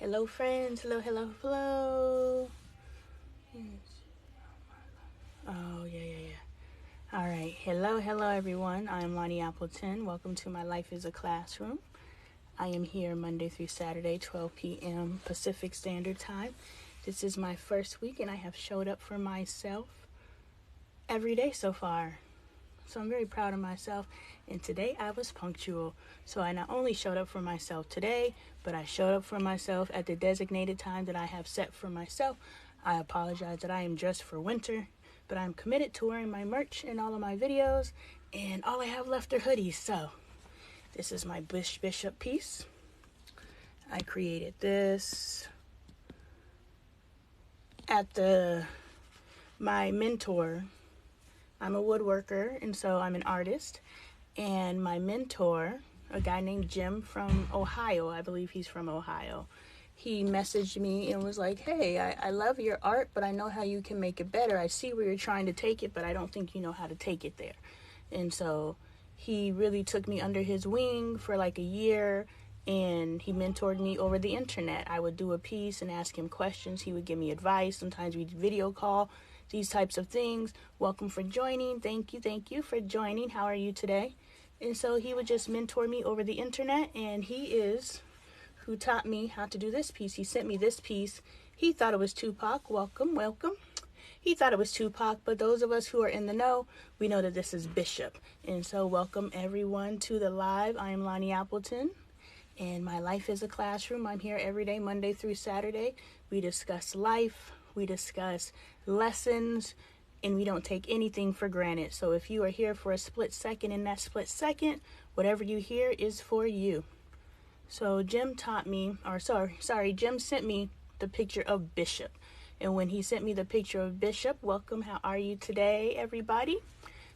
Hello, friends. Hello, hello, hello. Oh, yeah. All right. Hello, everyone. I'm Lonee Appleton. Welcome to My Life is a Classroom. I am here Monday through Saturday, 12 p.m. Pacific Standard Time. This is my first week, and I have showed up for myself every day so far. So I'm very proud of myself. And today I was punctual. So I not only showed up for myself today, but I showed up for myself at the designated time that I have set for myself. I apologize that I am dressed for winter, but I'm committed to wearing my merch in all of my videos. And all I have left are hoodies. So this is my bishop piece. I created this at my mentor. I'm a woodworker, and so I'm an artist. And my mentor, a guy named Jim from Ohio, I believe he's from Ohio, he messaged me and was like, hey, I love your art, but I know how you can make it better. I see where you're trying to take it, but I don't think you know how to take it there. And so he really took me under his wing for like a year, and he mentored me over the internet. I would do a piece and ask him questions. He would give me advice. Sometimes we'd video call, these types of things. Welcome for joining. Thank you for joining. How are you today? And so he would just mentor me over the internet, and he is who taught me how to do this piece. He sent me this piece. He thought it was Tupac. Welcome. He thought it was Tupac, but those of us who are in the know, we know that this is Bishop. And so welcome everyone to the live. I am Lonee Appleton, and my life is a classroom. I'm here every day, Monday through Saturday. We discuss life, we discuss lessons, and we don't take anything for granted. So if you are here for a split second, in that split second, whatever you hear is for you. So Jim sent me the picture of Bishop. And when he sent me the picture of Bishop, welcome, how are you today, everybody?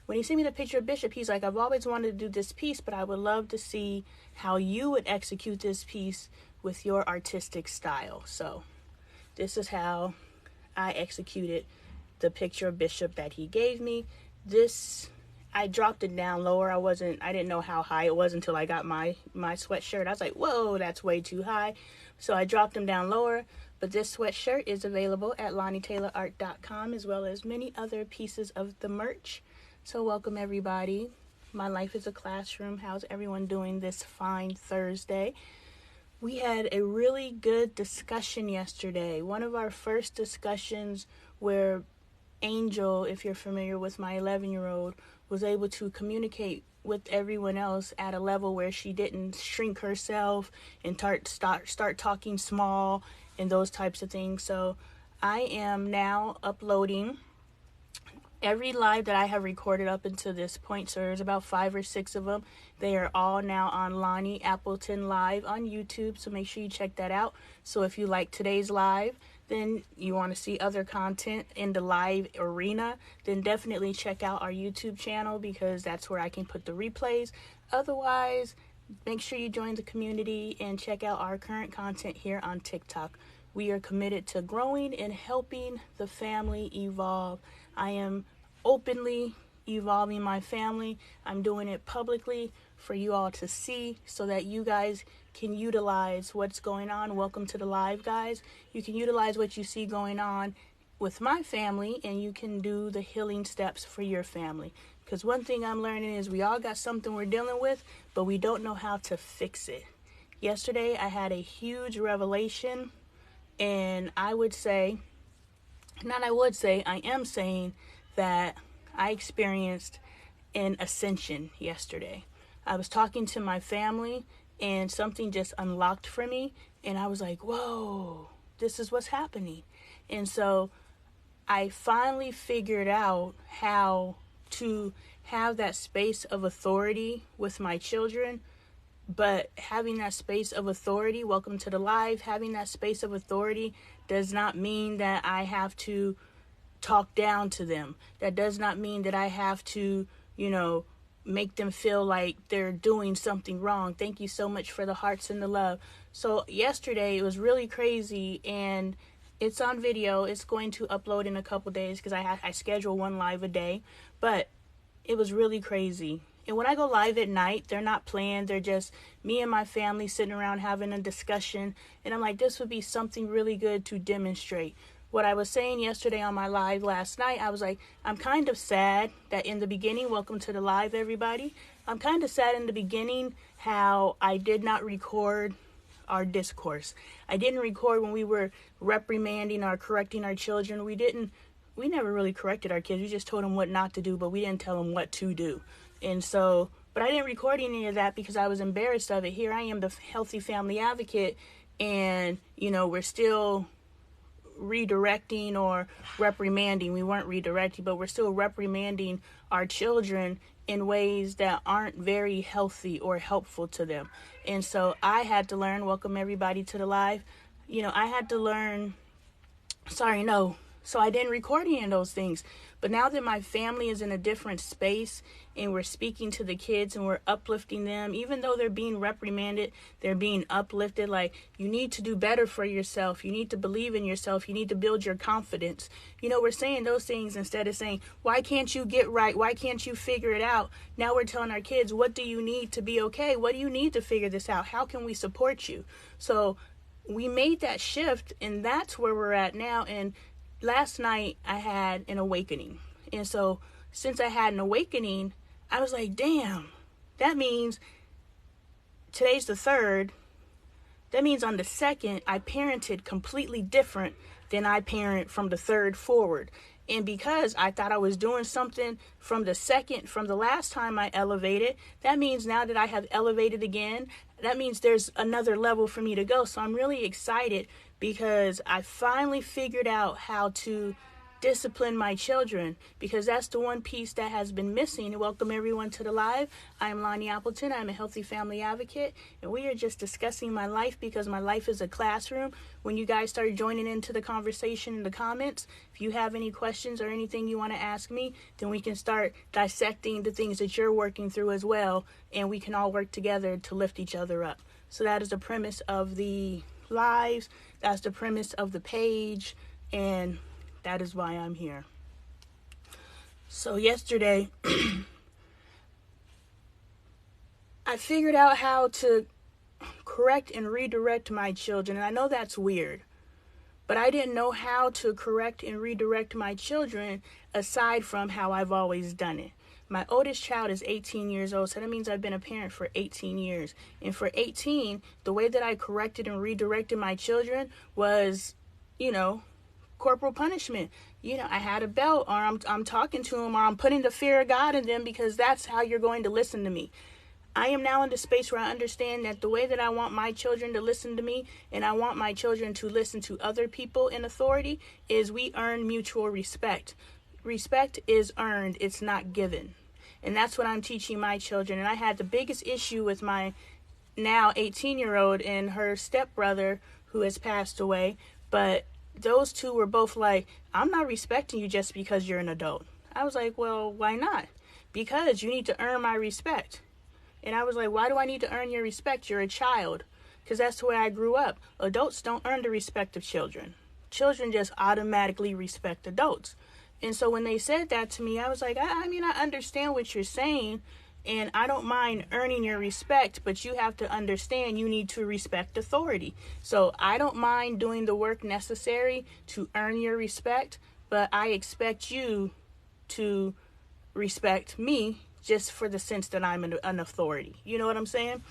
When he sent me the picture of Bishop, he's like, I've always wanted to do this piece, but I would love to see how you would execute this piece with your artistic style. So this is how I executed the picture of Bishop that he gave me. I dropped it down lower. I didn't know how high it was until I got my sweatshirt. I was like, whoa, that's way too high. So I dropped them down lower. But this sweatshirt is available at LoneeTaylorArt.com, as well as many other pieces of the merch. So welcome everybody. My life is a classroom. How's everyone doing this fine Thursday? We had a really good discussion yesterday. One of our first discussions where Angel, if you're familiar with my 11-year-old, was able to communicate with everyone else at a level where she didn't shrink herself and start talking small and those types of things. So I am now uploading every live that I have recorded up until this point. So there's about 5 or 6 of them. They are all now on Lonee Appleton Live on YouTube. So make sure you check that out. So if you like today's live, then you want to see other content in the live arena, then definitely check out our YouTube channel, because that's where I can put the replays. Otherwise, make sure you join the community and check out our current content here on TikTok. We are committed to growing and helping the family evolve. I am openly evolving my family. I'm doing it publicly for you all to see, so that you guys can utilize what's going on. Welcome to the live, guys. You can utilize what you see going on with my family, and you can do the healing steps for your family. Because one thing I'm learning is we all got something we're dealing with, but we don't know how to fix it. Yesterday, I had a huge revelation, and I am saying that I experienced an ascension yesterday. I was talking to my family, and something just unlocked for me, and I was like, whoa, this is what's happening. And so I finally figured out how to have that space of authority with my children. But having that space of authority, welcome to the live, having that space of authority does not mean that I have to talk down to them. That does not mean that I have to, make them feel like they're doing something wrong. Thank you so much for the hearts and the love. So yesterday it was really crazy, and it's on video. It's going to upload in a couple days because I schedule one live a day. But it was really crazy. And when I go live at night, they're not planned. They're just me and my family sitting around having a discussion. And I'm like, this would be something really good to demonstrate. What I was saying yesterday on my live last night, I was like, I'm kind of sad that in the beginning, welcome to the live, everybody. I'm kind of sad in the beginning how I did not record our discourse. I didn't record when we were reprimanding or correcting our children. We never really corrected our kids. We just told them what not to do, but we didn't tell them what to do. And so, but I didn't record any of that because I was embarrassed of it. Here I am, the healthy family advocate, and, we're still redirecting or reprimanding. We weren't redirecting, but we're still reprimanding our children in ways that aren't very healthy or helpful to them. And so I had to learn, welcome everybody to the live. I had to learn, so I didn't record any of those things. But now that my family is in a different space and we're speaking to the kids and we're uplifting them, even though they're being reprimanded, they're being uplifted. Like, you need to do better for yourself. You need to believe in yourself. You need to build your confidence. We're saying those things instead of saying, why can't you get right? Why can't you figure it out? Now we're telling our kids, what do you need to be okay? What do you need to figure this out? How can we support you? So we made that shift, and that's where we're at now. And last night I had an awakening. And so since I had an awakening, I was like, damn, that means today's the 3rd. That means on the 2nd, I parented completely different than I parent from the 3rd forward. And because I thought I was doing something from the 2nd, from the last time I elevated, that means now that I have elevated again, that means there's another level for me to go. So I'm really excited because I finally figured out how to discipline my children, because that's the one piece that has been missing. Welcome everyone to the live. I'm Lonee Appleton. I'm a healthy family advocate, and we are just discussing my life because my life is a classroom. When you guys start joining into the conversation in the comments, if you have any questions or anything you want to ask me, then we can start dissecting the things that you're working through as well, and we can all work together to lift each other up. So that is the premise of the lives. That's the premise of the page, and that is why I'm here. So yesterday, I figured out how to correct and redirect my children. And I know that's weird, but I didn't know how to correct and redirect my children aside from how I've always done it. My oldest child is 18 years old, so that means I've been a parent for 18 years. And for 18, the way that I corrected and redirected my children was, corporal punishment. I had a belt, or I'm talking to them, or I'm putting the fear of God in them, because that's how you're going to listen to me. I am now in the space where I understand that the way that I want my children to listen to me, and I want my children to listen to other people in authority, is we earn mutual respect. Respect is earned, it's not given. And that's what I'm teaching my children. And I had the biggest issue with my now 18-year-old and her stepbrother who has passed away, but those two were both like, I'm not respecting you just because you're an adult. I was like, well, why not? Because you need to earn my respect. And I was like, why do I need to earn your respect? You're a child. Because that's the way I grew up. Adults don't earn the respect of children. Children just automatically respect adults. And so when they said that to me, I was like, I understand what you're saying, and I don't mind earning your respect, but you have to understand you need to respect authority. So I don't mind doing the work necessary to earn your respect, but I expect you to respect me just for the sense that I'm an authority. You know what I'm saying?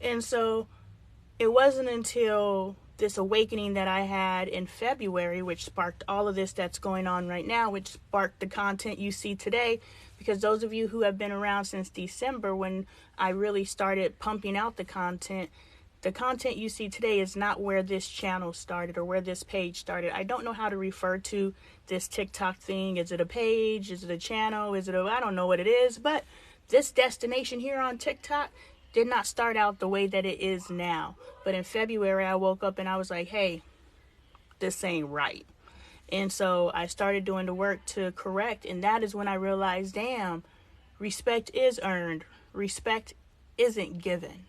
And so it wasn't until this awakening that I had in February, which sparked all of this that's going on right now, which sparked the content you see today. Because those of you who have been around since December, when I really started pumping out the content you see today is not where this channel started or where this page started. I don't know how to refer to this TikTok thing. Is it a page? Is it a channel? I don't know what it is, but this destination here on TikTok did not start out the way that it is now. But in February, I woke up and I was like, hey, this ain't right. And so I started doing the work to correct. And that is when I realized, damn, respect is earned. Respect isn't given.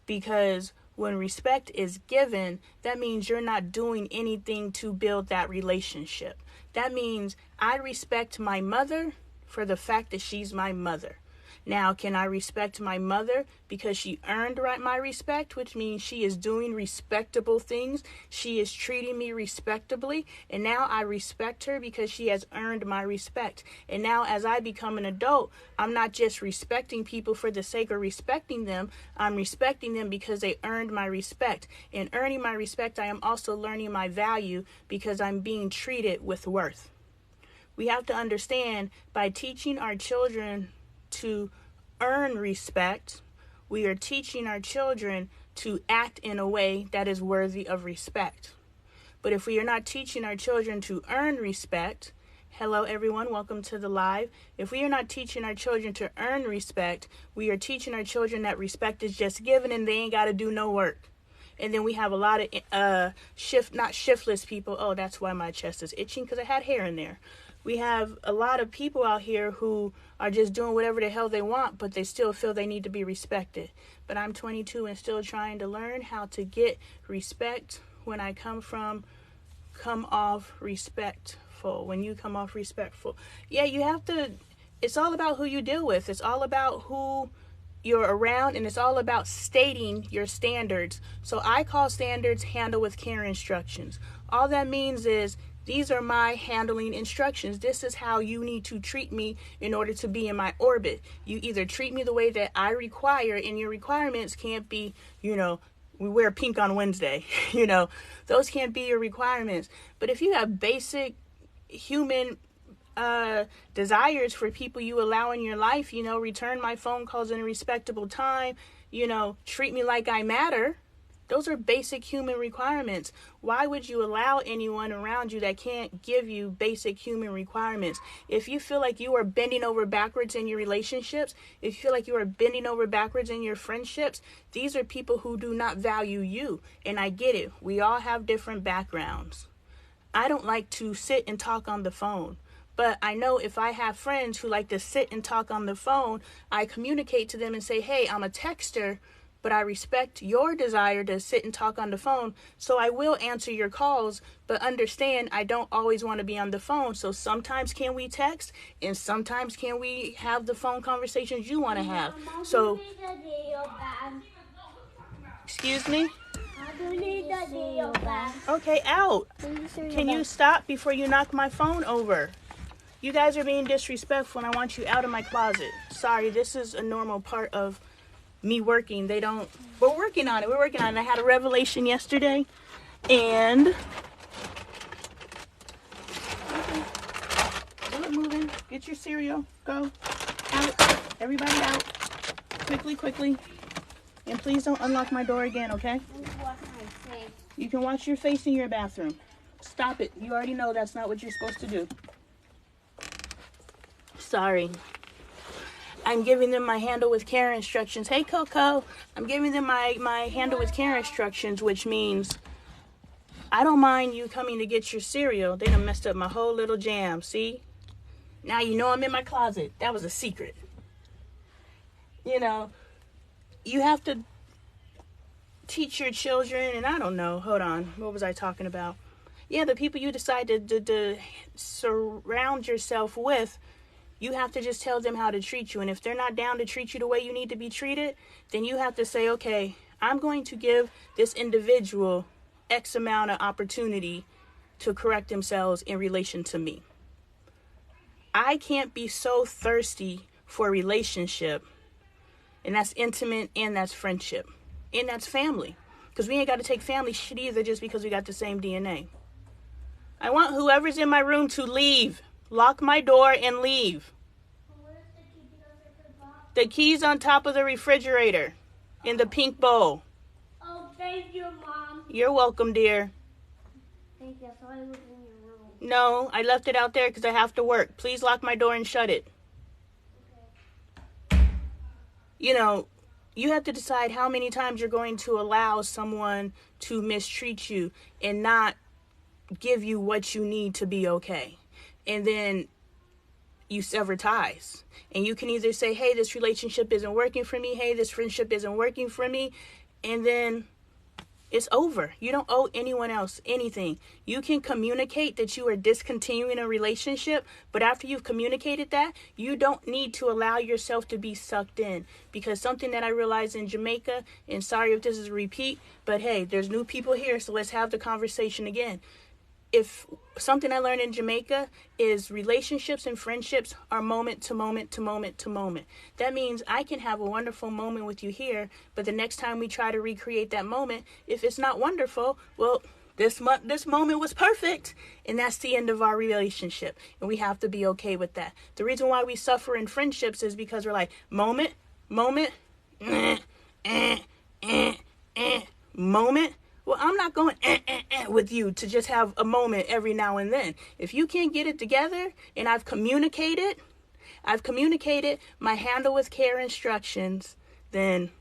Because when respect is given, that means you're not doing anything to build that relationship. That means I respect my mother for the fact that she's my mother. Now, can I respect my mother because she earned my respect, which means she is doing respectable things. She is treating me respectably. And now I respect her because she has earned my respect. And now as I become an adult, I'm not just respecting people for the sake of respecting them. I'm respecting them because they earned my respect. In earning my respect, I am also learning my value because I'm being treated with worth. We have to understand, by teaching our children to earn respect, we are teaching our children to act in a way that is worthy of respect. But if we are not teaching our children to earn respect, hello everyone, welcome to the live. If we are not teaching our children to earn respect, we are teaching our children that respect is just given and they ain't got to do no work. And then we have a lot of shiftless people. Oh, that's why my chest is itching, because I had hair in there. We have a lot of people out here who are just doing whatever the hell they want, but they still feel they need to be respected. But I'm 22 and still trying to learn how to get respect when I come off respectful. When you come off respectful. Yeah, you have to, it's all about who you deal with. It's all about who you're around, and it's all about stating your standards. So I call standards handle with care instructions. All that means is, these are my handling instructions. This is how you need to treat me in order to be in my orbit. You either treat me the way that I require, and your requirements can't be, we wear pink on Wednesday. Those can't be your requirements. But if you have basic human desires for people you allow in your life, return my phone calls in a respectable time, treat me like I matter. Those are basic human requirements. Why would you allow anyone around you that can't give you basic human requirements? If you feel like you are bending over backwards in your relationships, if you feel like you are bending over backwards in your friendships, these are people who do not value you. And I get it. We all have different backgrounds. I don't like to sit and talk on the phone. But I know if I have friends who like to sit and talk on the phone, I communicate to them and say, hey, I'm a texter, but I respect your desire to sit and talk on the phone, so I will answer your calls, but understand I don't always want to be on the phone. So sometimes can we text, and sometimes can we have the phone conversations you want to have. So, excuse me? Okay, out. Can you stop before you knock my phone over? You guys are being disrespectful, and I want you out of my closet. Sorry, this is a normal part of me working. We're working on it. I had a revelation yesterday, and keep moving. Get your cereal. Go. Out. Everybody out. Quickly. And please don't unlock my door again, okay? You can wash your face in your bathroom. Stop it. You already know that's not what you're supposed to do. Sorry. I'm giving them my handle with care instructions. Hey, Coco. I'm giving them my handle with care instructions, which means I don't mind you coming to get your cereal. They done messed up my whole little jam. See? Now you know I'm in my closet. That was a secret. You have to teach your children, and I don't know. Hold on. What was I talking about? Yeah, the people you decide to surround yourself with, you have to just tell them how to treat you. And if they're not down to treat you the way you need to be treated, then you have to say, okay, I'm going to give this individual X amount of opportunity to correct themselves in relation to me. I can't be so thirsty for a relationship, and that's intimate, and that's friendship, and that's family. Because we ain't got to take family shit either just because we got the same DNA. I want whoever's in my room to leave. Lock my door and leave. The key's on top of the refrigerator in the pink bowl. Oh, thank you, Mom. You're welcome, dear. Thank you. I thought it was in your room. No, I left it out there because I have to work. Please lock my door and shut it. Okay. You have to decide how many times you're going to allow someone to mistreat you and not give you what you need to be okay. And then you sever ties. And you can either say, hey, this relationship isn't working for me. Hey, this friendship isn't working for me. And then It's over. You don't owe anyone else anything. You can communicate that you are discontinuing a relationship, but after you've communicated that, you don't need to allow yourself to be sucked in. Because something that I realized in Jamaica, and sorry if this is a repeat, but hey, there's new people here, so let's have the conversation again. If something I learned in Jamaica is relationships and friendships are moment to moment to moment to moment. That means I can have a wonderful moment with you here, but the next time we try to recreate that moment, if it's not wonderful, well, this moment was perfect, and that's the end of our relationship, and we have to be okay with that. The reason why we suffer in friendships is because we're like, moment, moment, moment. Well, I'm not going with you to just have a moment every now and then. If you can't get it together and I've communicated my handle with care instructions, then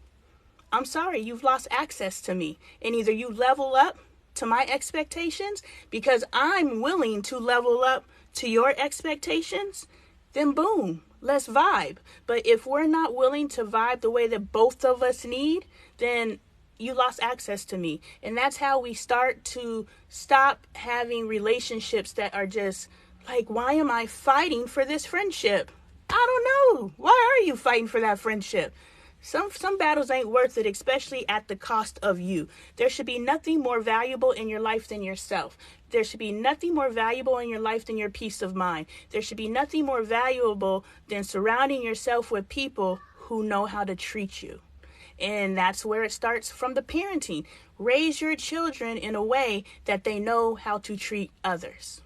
I'm sorry, you've lost access to me. And either you level up to my expectations because I'm willing to level up to your expectations, then boom, let's vibe. But if we're not willing to vibe the way that both of us need, then you lost access to me. And that's how we start to stop having relationships that are just like, why am I fighting for this friendship? I don't know. Why are you fighting for that friendship? Some battles ain't worth it, especially at the cost of you. There should be nothing more valuable in your life than yourself. There should be nothing more valuable in your life than your peace of mind. There should be nothing more valuable than surrounding yourself with people who know how to treat you. And that's where it starts from the parenting. Raise your children in a way that they know how to treat others.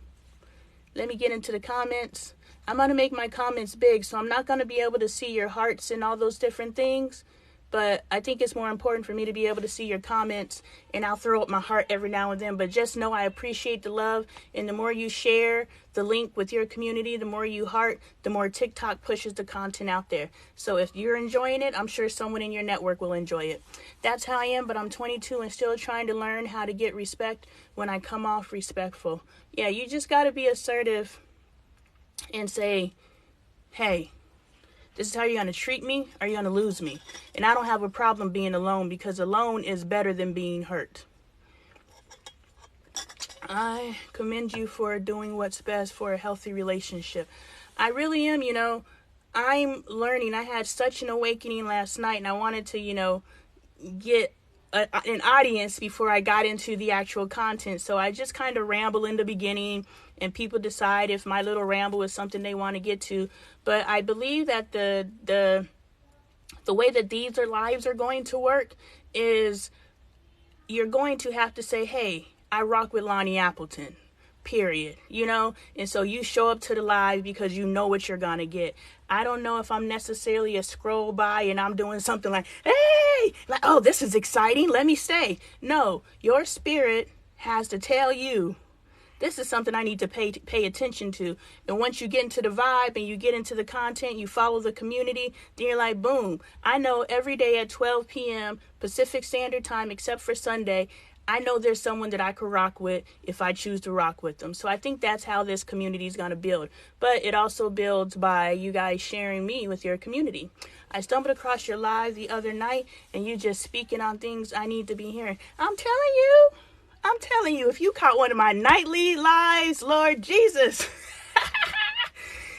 Let me get into the comments. I'm going to make my comments big, so I'm not going to be able to see your hearts and all those different things. But I think it's more important for me to be able to see your comments, and I'll throw up my heart every now and then. But just know I appreciate the love, and the more you share the link with your community, the more you heart, the more TikTok pushes the content out there. So if you're enjoying it, I'm sure someone in your network will enjoy it. That's how I am, but I'm 22 and still trying to learn how to get respect when I come off respectful. Yeah, you just got to be assertive and say, hey, this is how you're going to treat me, or you're going to lose me. And I don't have a problem being alone, because alone is better than being hurt. I commend you for doing what's best for a healthy relationship. I really am, I'm learning. I had such an awakening last night, and I wanted to, get an audience before I got into the actual content. So I just kind of ramble in the beginning, and people decide if my little ramble is something they want to get to. But I believe that the way that these lives are going to work is you're going to have to say, hey, I rock with Lonee Appleton, period, and so you show up to the live because you know what you're going to get. I don't know if I'm necessarily a scroll by and I'm doing something like, hey, like, oh, this is exciting, let me stay. No, your spirit has to tell you, this is something I need to pay attention to. And once you get into the vibe and you get into the content, you follow the community, then you're like, boom, I know every day at 12 p.m. Pacific Standard Time, except for Sunday, I know there's someone that I could rock with if I choose to rock with them. So I think that's how this community is going to build. But it also builds by you guys sharing me with your community. I stumbled across your live the other night, and you just speaking on things I need to be hearing. I'm telling you, if you caught one of my nightly lives, Lord Jesus,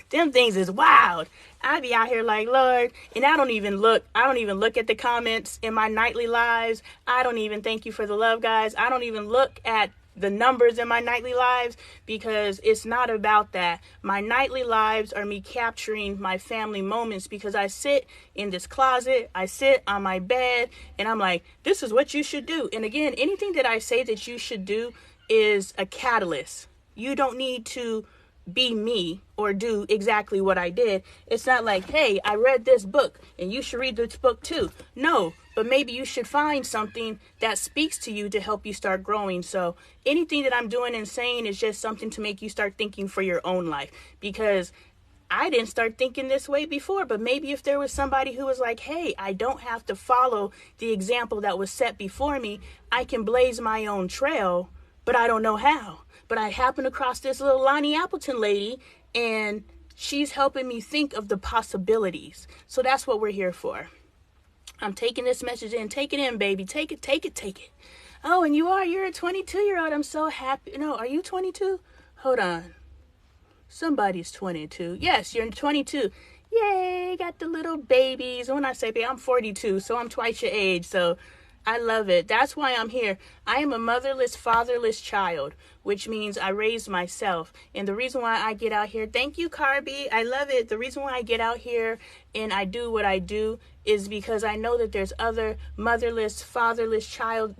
them things is wild. I be out here like, Lord, and I don't even look at the comments in my nightly lives. I don't even, thank you for the love, guys. I don't even look at the numbers in my nightly lives, because it's not about that. My nightly lives are me capturing my family moments, because I sit in this closet, I sit on my bed, and I'm like, this is what you should do. And again, anything that I say that you should do is a catalyst. You don't need to be me or do exactly what I did. It's not like, hey, I read this book and you should read this book too. No, but maybe you should find something that speaks to you to help you start growing. So anything that I'm doing and saying is just something to make you start thinking for your own life, because I didn't start thinking this way before. But maybe if there was somebody who was like, hey, I don't have to follow the example that was set before me, I can blaze my own trail, but I don't know how. But I happened across this little Lonee Appleton lady, and she's helping me think of the possibilities. So that's what we're here for. I'm taking this message in. Take it in, baby. Take it. Oh, and you're a 22-year-old. I'm so happy. No, are you 22? Hold on. Somebody's 22. Yes, you're 22. Yay, got the little babies. When I say baby, I'm 42, so I'm twice your age. So I love it. That's why I'm here. I am a motherless, fatherless child, which means I raised myself. And the reason why I get out here, thank you, Carby. I love it. The reason why I get out here and I do what I do is because I know that there's other motherless, fatherless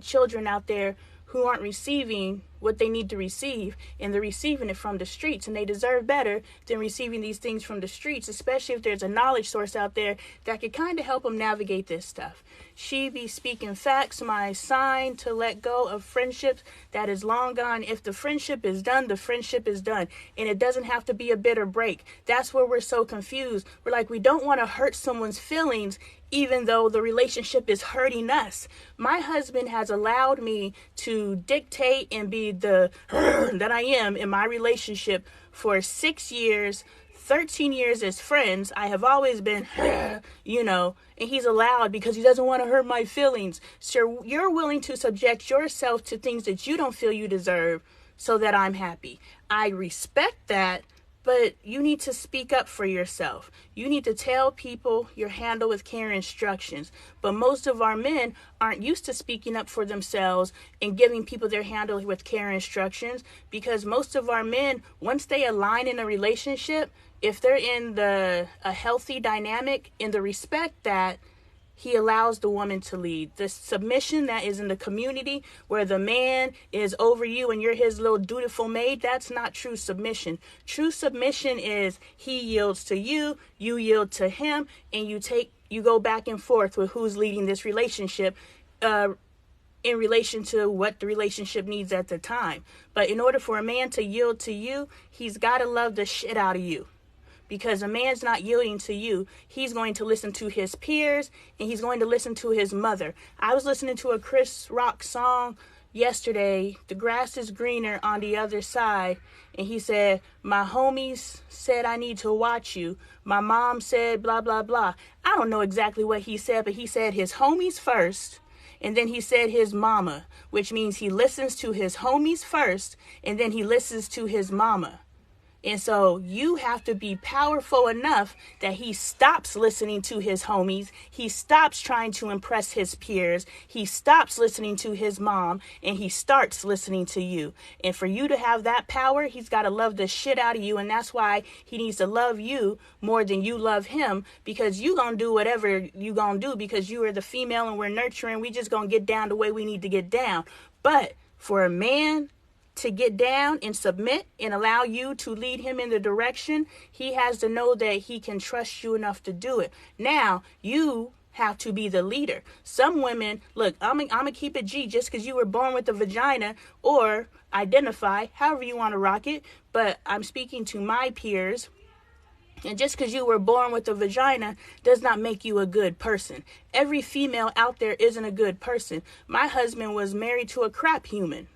children out there who aren't receiving what they need to receive, and they're receiving it from the streets, and they deserve better than receiving these things from the streets, especially if there's a knowledge source out there that could kind of help them navigate this stuff. She be speaking facts, my sign to let go of friendships that is long gone. If the friendship is done, the friendship is done, and it doesn't have to be a bitter break. That's where we're so confused. We're like, we don't want to hurt someone's feelings, even though the relationship is hurting us. My husband has allowed me to dictate and be the that I am in my relationship for 6 years, 13 years as friends. I have always been, and he's allowed because he doesn't want to hurt my feelings. So you're willing to subject yourself to things that you don't feel you deserve so that I'm happy. I respect that. But you need to speak up for yourself. You need to tell people your handle with care instructions. But most of our men aren't used to speaking up for themselves and giving people their handle with care instructions, because most of our men, once they align in a relationship, if they're in a healthy dynamic, in the respect that he allows the woman to lead. The submission that is in the community where the man is over you and you're his little dutiful maid, that's not true submission. True submission is he yields to you, you yield to him, and you go back and forth with who's leading this relationship in relation to what the relationship needs at the time. But in order for a man to yield to you, he's got to love the shit out of you. Because a man's not yielding to you, he's going to listen to his peers and he's going to listen to his mother. I was listening to a Chris Rock song yesterday, The Grass is Greener on the Other Side, and he said, my homies said I need to watch you. My mom said blah, blah, blah. I don't know exactly what he said, but he said his homies first, and then he said his mama, which means he listens to his homies first, and then he listens to his mama. And so you have to be powerful enough that he stops listening to his homies. He stops trying to impress his peers. He stops listening to his mom, and he starts listening to you. And for you to have that power, he's got to love the shit out of you. And that's why he needs to love you more than you love him, because you going to do whatever you going to do because you are the female and we're nurturing. We just going to get down the way we need to get down. But for a man to get down and submit and allow you to lead him in the direction, he has to know that he can trust you enough to do it. Now, you have to be the leader. Some women, look, I'm gonna keep it G, just because you were born with a vagina, or identify, however you want to rock it, but I'm speaking to my peers. And just because you were born with a vagina does not make you a good person. Every female out there isn't a good person. My husband was married to a crap human.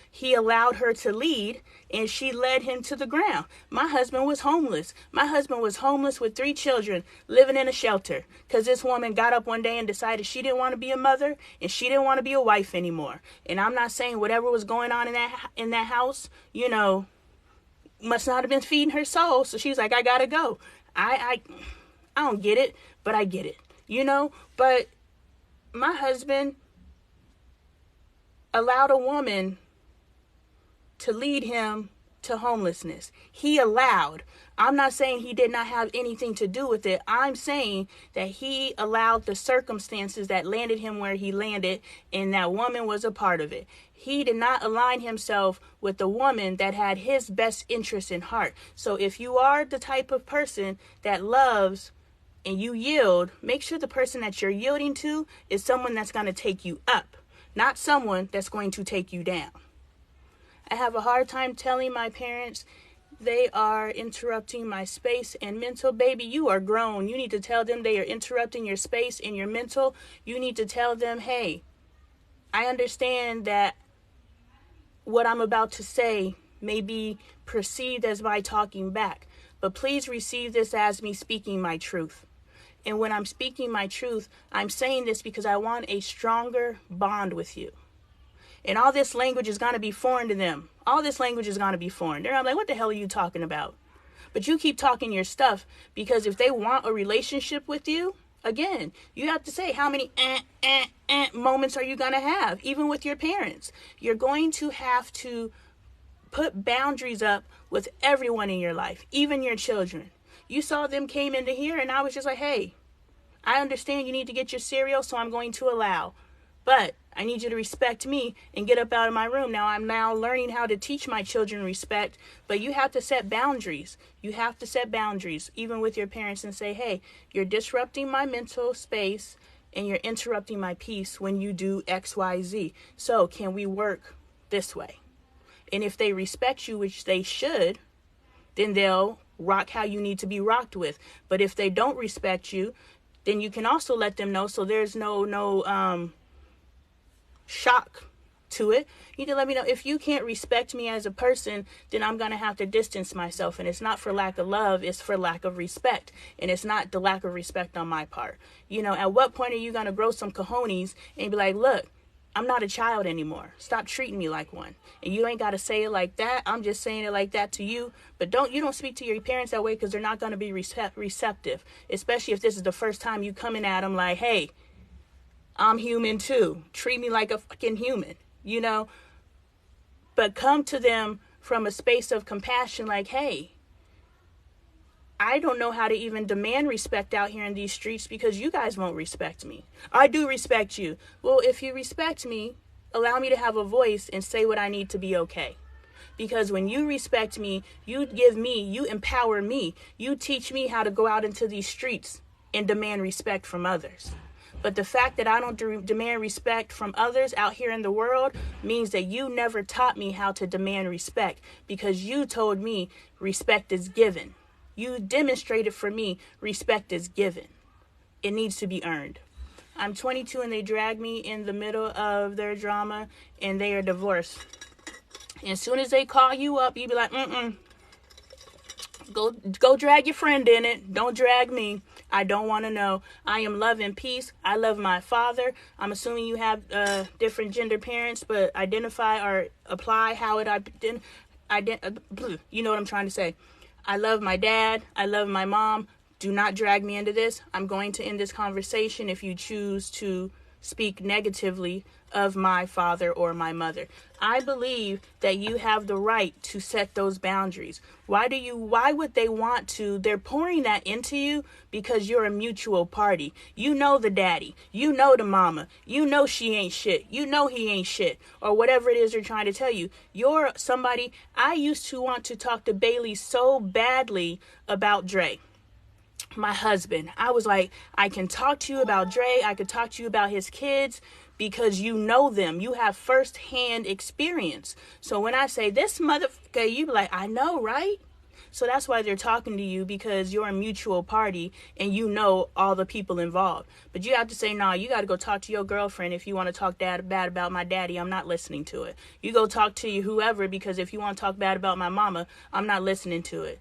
He allowed her to lead, and she led him to the ground. My husband was homeless. My husband was homeless with 3 children, living in a shelter, because this woman got up one day and decided she didn't want to be a mother and she didn't want to be a wife anymore. And I'm not saying whatever was going on in that house, must not have been feeding her soul. So she's like, I gotta go. I don't get it, but I get it. But my husband allowed a woman to lead him to homelessness. He allowed. I'm not saying he did not have anything to do with it. I'm saying that he allowed the circumstances that landed him where he landed, and that woman was a part of it. He did not align himself with the woman that had his best interest in heart. So if you are the type of person that loves and you yield, make sure the person that you're yielding to is someone that's going to take you up, not someone that's going to take you down. I have a hard time telling my parents they are interrupting my space and mental. Baby, you are grown. You need to tell them they are interrupting your space and your mental. You need to tell them, hey, I understand that what I'm about to say may be perceived as my talking back, but please receive this as me speaking my truth. And when I'm speaking my truth, I'm saying this because I want a stronger bond with you. And all this language is going to be foreign to them. All this language is going to be foreign. They're like, what the hell are you talking about? But you keep talking your stuff, because if they want a relationship with you, again, you have to say how many moments are you going to have, even with your parents. You're going to have to put boundaries up with everyone in your life, even your children. You saw them came into here and I was just like, hey, I understand you need to get your cereal, so I'm going to allow. But I need you to respect me and get up out of my room. Now I'm learning how to teach my children respect, but you have to set boundaries. You have to set boundaries, even with your parents, and say, hey, you're disrupting my mental space and you're interrupting my peace when you do X, Y, Z. So can we work this way? And if they respect you, which they should, then they'll rock how you need to be rocked with. But if they don't respect you, then you can also let them know, so there's no shock to it. You need to let me know, if you can't respect me as a person, then I'm going to have to distance myself. And it's not for lack of love, it's for lack of respect. And it's not the lack of respect on my part. At what point are you going to grow some cojones and be like, look, I'm not a child anymore. Stop treating me like one. And you ain't got to say it like that. I'm just saying it like that to you. But you don't speak to your parents that way, because they're not going to be receptive. Especially if this is the first time you coming at them like, hey, I'm human too. Treat me like a fucking human, But come to them from a space of compassion like, hey, I don't know how to even demand respect out here in these streets because you guys won't respect me. I do respect you. Well, if you respect me, allow me to have a voice and say what I need to be okay. Because when you respect me, you empower me. You teach me how to go out into these streets and demand respect from others. But the fact that I don't demand respect from others out here in the world means that you never taught me how to demand respect, because you told me respect is given. You demonstrated for me respect is given. It needs to be earned. I'm 22 and they drag me in the middle of their drama and they are divorced. And as soon as they call you up, you be like, Go drag your friend in it. Don't drag me. I don't want to know. I am love and peace. I love my father. I'm assuming you have different gender parents, but identify or apply how it you know what I'm trying to say. I love my dad. I love my mom. Do not drag me into this. I'm going to end this conversation if you choose to speak negatively of my father or my mother. I believe that you have the right to set those boundaries. Why would they want to? They're pouring that into you because you're a mutual party. You know the daddy. You know the mama. You know she ain't shit. You know he ain't shit. Or whatever it is they're trying to tell you. You're somebody. I used to want to talk to Bailey so badly about Dre, my husband. I was like, I can talk to you about Dre. I could talk to you about his kids because you know them. You have firsthand experience. So when I say this motherfucker, you be like, I know, right? So that's why they're talking to you, because you're a mutual party and you know all the people involved. But you have to say, nah, you got to go talk to your girlfriend if you want to talk bad about my daddy. I'm not listening to it. You go talk to you whoever, because if you want to talk bad about my mama, I'm not listening to it.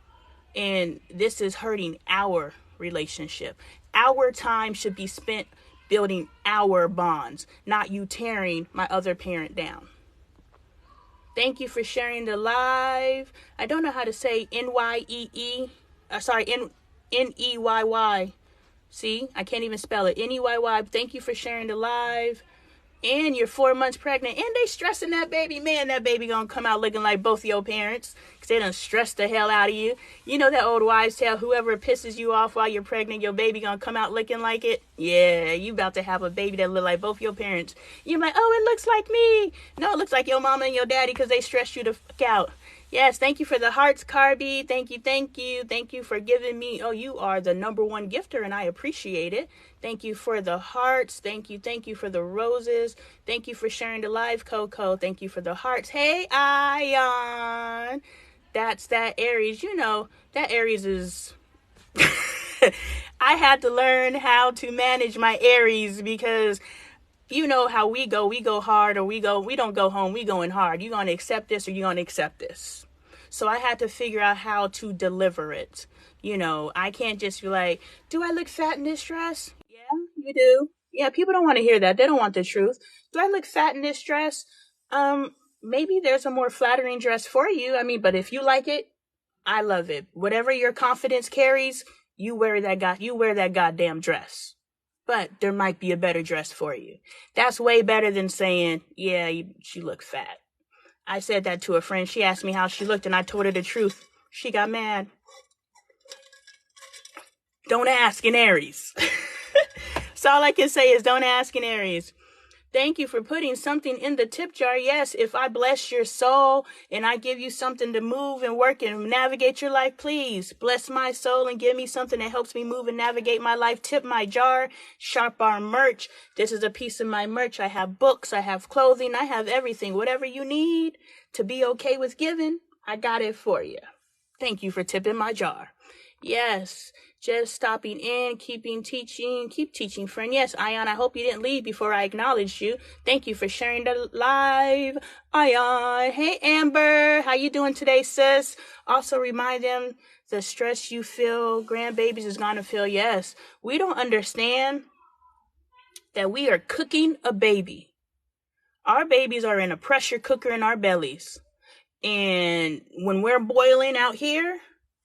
And this is hurting our relationship. Our time should be spent building our bonds, not you tearing my other parent down. Thank you for sharing the live. I don't know how to say N-Y-E-E. N-E-Y-Y. See, I can't even spell it. N-E-Y-Y. Thank you for sharing the live. And you're 4 months pregnant, and they stressing that baby. Man, that baby gonna come out looking like both your parents, because they done stressed the hell out of you. You know that old wives' tale, whoever pisses you off while you're pregnant, your baby gonna come out looking like it. Yeah, you about to have a baby that look like both your parents. You're like, oh, it looks like me. No, it looks like your mama and your daddy, because they stressed you the fuck out. Yes, thank you for the hearts, Carby. Thank you. Thank you for giving me. Oh, you are the number one gifter, and I appreciate it. Thank you for the hearts. Thank you for the roses. Thank you for sharing the live, Coco. Thank you for the hearts. Hey, Ion. That's that Aries. You know, that Aries is... I had to learn how to manage my Aries, because... you know how we go hard, or we don't go home, we going hard. You're going to accept this or you're going to accept this. So I had to figure out how to deliver it. I can't just be like, do I look fat in this dress? Yeah, you do. Yeah, people don't want to hear that. They don't want the truth. Do I look fat in this dress? Maybe there's a more flattering dress for you. I mean, but if you like it, I love it. Whatever your confidence carries, you wear that goddamn dress. But there might be a better dress for you. That's way better than saying, yeah, she looked fat. I said that to a friend. She asked me how she looked, and I told her the truth. She got mad. Don't ask in Aries. So all I can say is don't ask in Aries. Thank you for putting something in the tip jar. Yes, if I bless your soul and I give you something to move and work and navigate your life, please bless my soul and give me something that helps me move and navigate my life. Tip my jar. Shop our merch. This is a piece of my merch. I have books. I have clothing. I have everything. Whatever you need to be okay with giving, I got it for you. Thank you for tipping my jar. Yes, just stopping in, keep teaching, friend. Yes, Ion, I hope you didn't leave before I acknowledged you. Thank you for sharing the live, Ion. Hey, Amber, how you doing today, sis? Also remind them the stress you feel, grandbabies is gonna feel. Yes, we don't understand that we are cooking a baby. Our babies are in a pressure cooker in our bellies. And when we're boiling out here,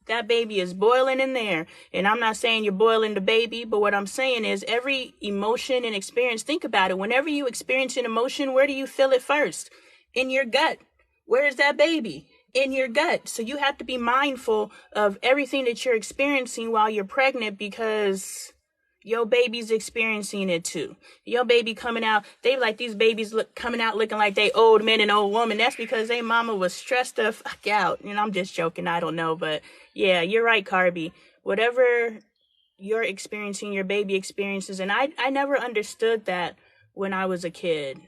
that baby is boiling in there. And I'm not saying you're boiling the baby, but what I'm saying is every emotion and experience, think about it. Whenever you experience an emotion, where do you feel it first? In your gut. Where is that baby? In your gut. So you have to be mindful of everything that you're experiencing while you're pregnant, because your baby's experiencing it too. Your baby coming out, they like these babies coming out looking like they old men and old woman. That's because they mama was stressed the fuck out. You know, I'm just joking. I don't know. But yeah, you're right, Carby. Whatever you're experiencing, your baby experiences. And I never understood that when I was a kid.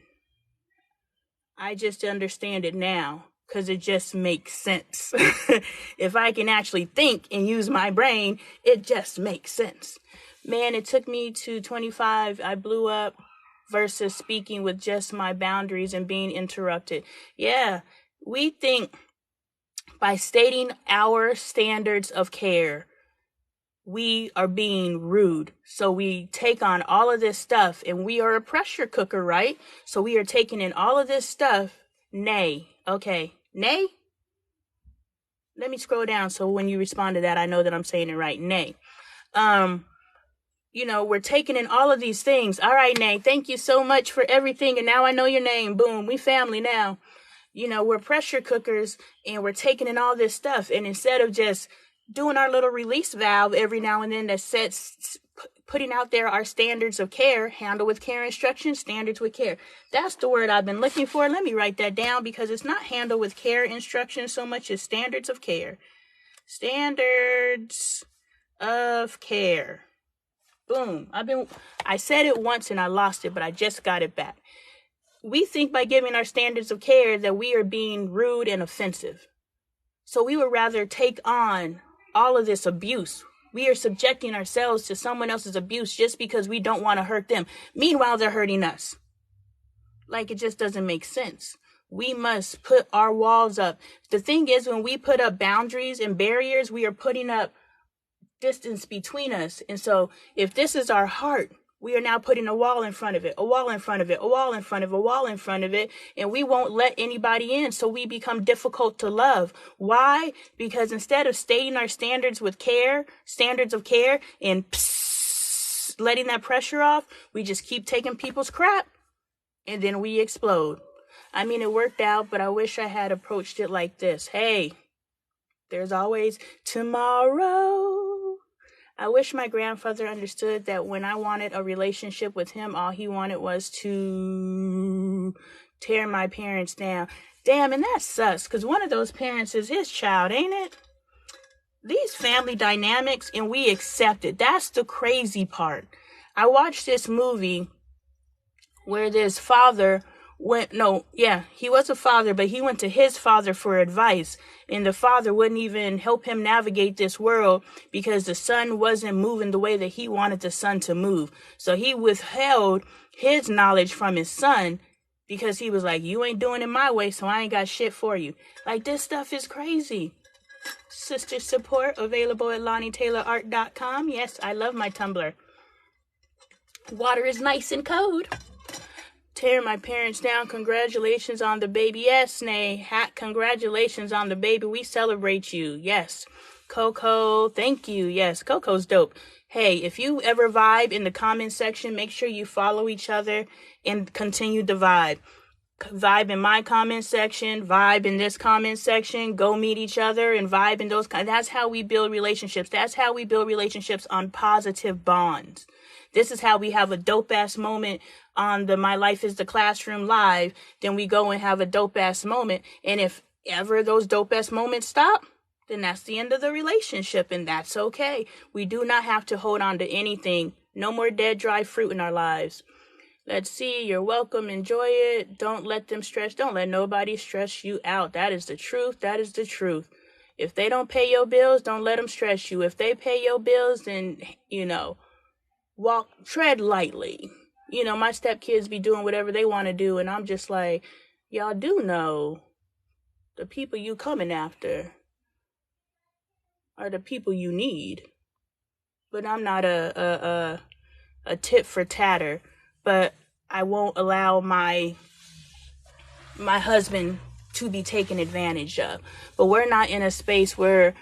I just understand it now because it just makes sense. If I can actually think and use my brain, it just makes sense. Man, it took me to 25. I blew up versus speaking with just my boundaries and being interrupted. Yeah, we think by stating our standards of care, we are being rude. So we take on all of this stuff, and we are a pressure cooker, right? So we are taking in all of this stuff. Nay. Okay. Nay? Let me scroll down so when you respond to that, I know that I'm saying it right. Nay. You know, we're taking in all of these things. All right, Nay, thank you so much for everything. And now I know your name. Boom, we family now. You know, we're pressure cookers and we're taking in all this stuff. And instead of just doing our little release valve every now and then that sets, putting out there our standards of care, handle with care instructions, standards with care. That's the word I've been looking for. Let me write that down because it's not handle with care instructions so much as standards of care. Standards of care. Boom. I said it once and I lost it, but I just got it back. We think by giving our standards of care that we are being rude and offensive. So we would rather take on all of this abuse. We are subjecting ourselves to someone else's abuse just because we don't want to hurt them. Meanwhile, they're hurting us. Like, it just doesn't make sense. We must put our walls up. The thing is, when we put up boundaries and barriers, we are putting up distance between us. And so if this is our heart, we are now putting a wall in front of it, a wall in front of it, a wall in front of it, a wall in front of it, and we won't let anybody in. So we become difficult to love. Why? Because instead of stating our standards with care, standards of care, and letting that pressure off, we just keep taking people's crap and then we explode. I mean, it worked out, but I wish I had approached it like this. Hey, there's always tomorrow. I wish my grandfather understood that when I wanted a relationship with him, all he wanted was to tear my parents down. Damn, and that sucks, because one of those parents is his child, ain't it? These family dynamics, and we accept it. That's the crazy part. I watched this movie where this father he was a father, but he went to his father for advice, and the father wouldn't even help him navigate this world because the son wasn't moving the way that he wanted the son to move. So he withheld his knowledge from his son because he was like, you ain't doing it my way, so I ain't got shit for you. Like, this stuff is crazy. Sister support available at LoneeTaylorArt.com. Yes, I love my Tumblr. Water is nice and cold. Tearing my parents down. Congratulations on the baby. Yes, Nay. Congratulations on the baby. We celebrate you. Yes. Coco, thank you. Yes, Coco's dope. Hey, if you ever vibe in the comment section, make sure you follow each other and continue to vibe. Vibe in my comment section, vibe in this comment section, go meet each other and vibe in those. That's how we build relationships. That's how we build relationships on positive bonds. This is how we have a dope ass moment on the My Life is the Classroom live. Then we go and have a dope ass moment. And if ever those dope ass moments stop, then that's the end of the relationship, and that's okay. We do not have to hold on to anything. No more dead, dry fruit in our lives. Let's see. You're welcome. Enjoy it. Don't let them stress. Don't let nobody stress you out. That is the truth. That is the truth. If they don't pay your bills, don't let them stress you. If they pay your bills, then, tread lightly. My stepkids be doing whatever they want to do, and I'm just like, y'all do know the people you coming after are the people you need. But I'm not a tit for tatter, but I won't allow my husband to be taken advantage of. But we're not in a space where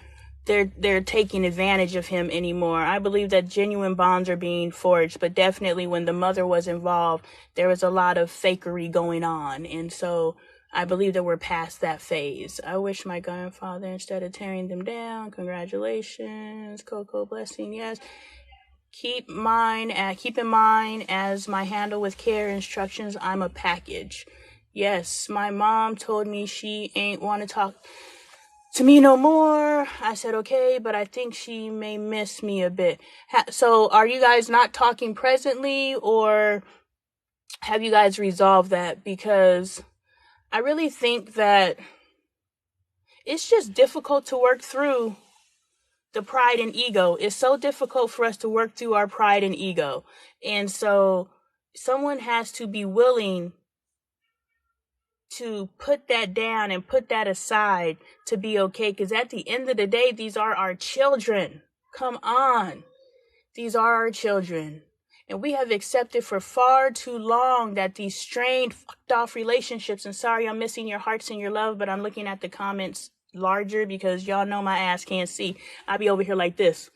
they're taking advantage of him anymore. I believe that genuine bonds are being forged, but definitely when the mother was involved, there was a lot of fakery going on. And so I believe that we're past that phase. I wish my grandfather, instead of tearing them down, congratulations, Coco, blessing, yes. Keep in mind as my handle with care instructions, I'm a package. Yes, my mom told me she ain't want to talk to me no more. I said, okay, but I think she may miss me a bit. So are you guys not talking presently, or have you guys resolved that? Because I really think that it's just difficult to work through the pride and ego. It's so difficult for us to work through our pride and ego. And so someone has to be willing to put that down and put that aside to be okay. Because at the end of the day, these are our children. Come on. These are our children. And we have accepted for far too long that these strained, fucked off relationships, and sorry, I'm missing your hearts and your love, but I'm looking at the comments larger because y'all know my ass can't see. I be over here like this,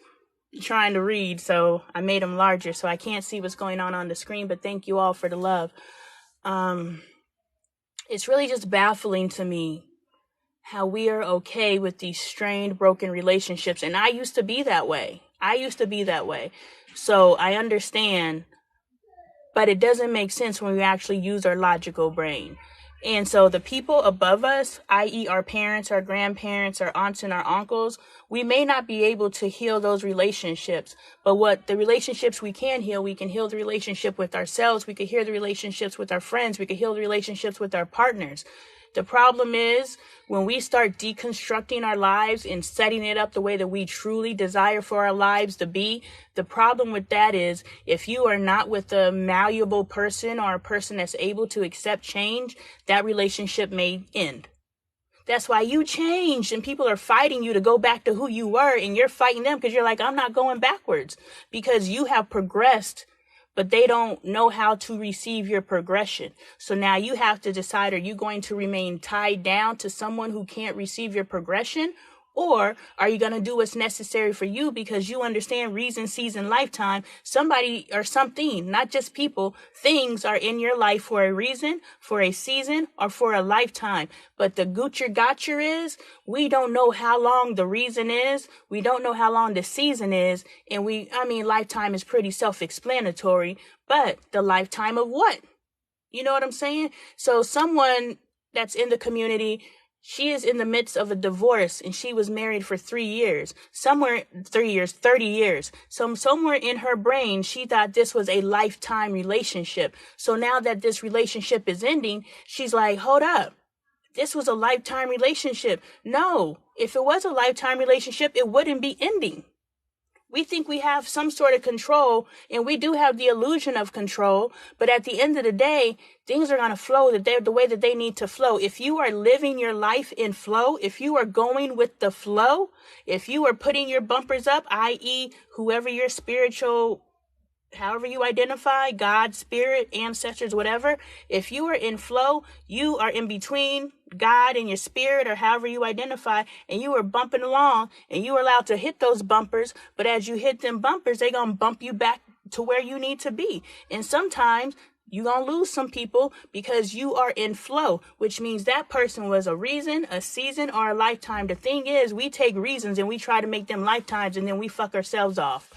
trying to read. So I made them larger so I can't see what's going on the screen, but thank you all for the love. It's really just baffling to me how we are okay with these strained, broken relationships. And I used to be that way. So I understand, but it doesn't make sense when we actually use our logical brain. And so the people above us, i.e. our parents, our grandparents, our aunts and our uncles, we may not be able to heal those relationships. But what the relationships we can heal the relationship with ourselves. We could heal the relationships with our friends. We could heal the relationships with our partners. The problem is when we start deconstructing our lives and setting it up the way that we truly desire for our lives to be, the problem with that is if you are not with a malleable person or a person that's able to accept change, that relationship may end. That's why you changed and people are fighting you to go back to who you were, and you're fighting them because you're like, I'm not going backwards, because you have progressed, but they don't know how to receive your progression. So now you have to decide, are you going to remain tied down to someone who can't receive your progression? Or are you going to do what's necessary for you because you understand reason, season, lifetime? Somebody or something, not just people, things are in your life for a reason, for a season, or for a lifetime. But the gotcha is, we don't know how long the reason is. We don't know how long the season is. And lifetime is pretty self-explanatory, but the lifetime of what? You know what I'm saying? So someone that's in the community, she is in the midst of a divorce and she was married for 3 years, 30 years. So somewhere in her brain, she thought this was a lifetime relationship. So now that this relationship is ending, she's like, hold up. This was a lifetime relationship. No, if it was a lifetime relationship, it wouldn't be ending. We think we have some sort of control, and we do have the illusion of control, but at the end of the day, things are going to flow the way that they need to flow. If you are living your life in flow, if you are going with the flow, if you are putting your bumpers up, i.e. whoever your spiritual however you identify, God, spirit, ancestors, whatever. If you are in flow, you are in between God and your spirit, or however you identify, and you are bumping along, and you are allowed to hit those bumpers. But as you hit them bumpers, they're going to bump you back to where you need to be. And sometimes you're going to lose some people because you are in flow, which means that person was a reason, a season, or a lifetime. The thing is, we take reasons and we try to make them lifetimes, and then we fuck ourselves off.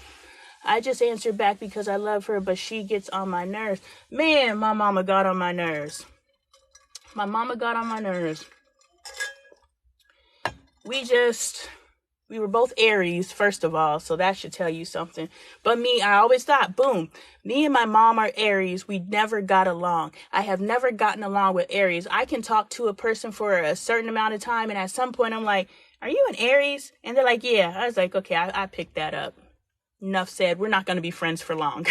I just answered back because I love her, but she gets on my nerves. Man, my mama got on my nerves. My mama got on my nerves. We were both Aries, first of all, so that should tell you something. But me, I always thought, boom, me and my mom are Aries. We never got along. I have never gotten along with Aries. I can talk to a person for a certain amount of time, and at some point I'm like, are you an Aries? And they're like, yeah. I was like, okay, I picked that up. Enough said. We're not going to be friends for long.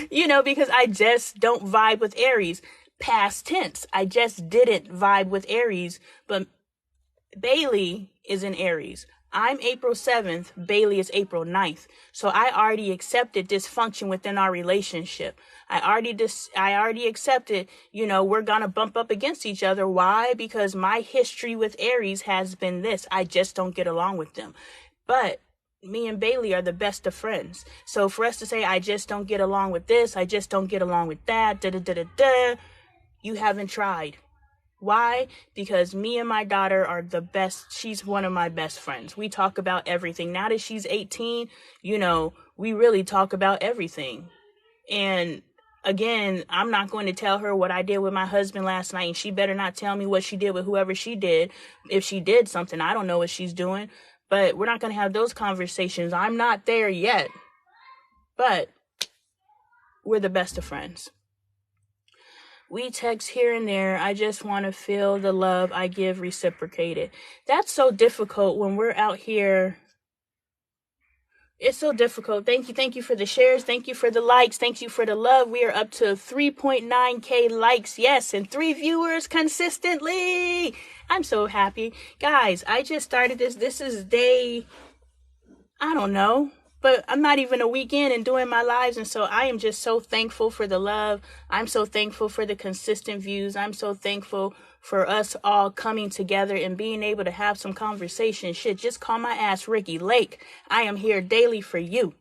Because I just don't vibe with Aries. Past tense. I just didn't vibe with Aries. But Bailey is in Aries. I'm April 7th. Bailey is April 9th. So I already accepted dysfunction within our relationship. I already accepted, we're going to bump up against each other. Why? Because my history with Aries has been this. I just don't get along with them. But me and Bailey are the best of friends. So for us to say, I just don't get along with this, I just don't get along with that, you haven't tried. Why? Because me and my daughter are the best. She's one of my best friends. We talk about everything. Now that she's 18, we really talk about everything. And again, I'm not going to tell her what I did with my husband last night, and she better not tell me what she did with whoever she did. If she did something, I don't know what she's doing. But we're not going to have those conversations. I'm not there yet. But we're the best of friends. We text here and there. I just want to feel the love I give reciprocated. That's so difficult when we're out here. It's so difficult. Thank you for the shares. Thank you for the likes. Thank you for the love. We are up to 3.9K likes. Yes, and 3 viewers consistently. I'm so happy. Guys, I just started this. This is day, I don't know, but I'm not even a week in and doing my lives. And so I am just so thankful for the love. I'm so thankful for the consistent views. I'm so thankful for us all coming together and being able to have some conversation. Shit, just call my ass Ricky Lake. I am here daily for you.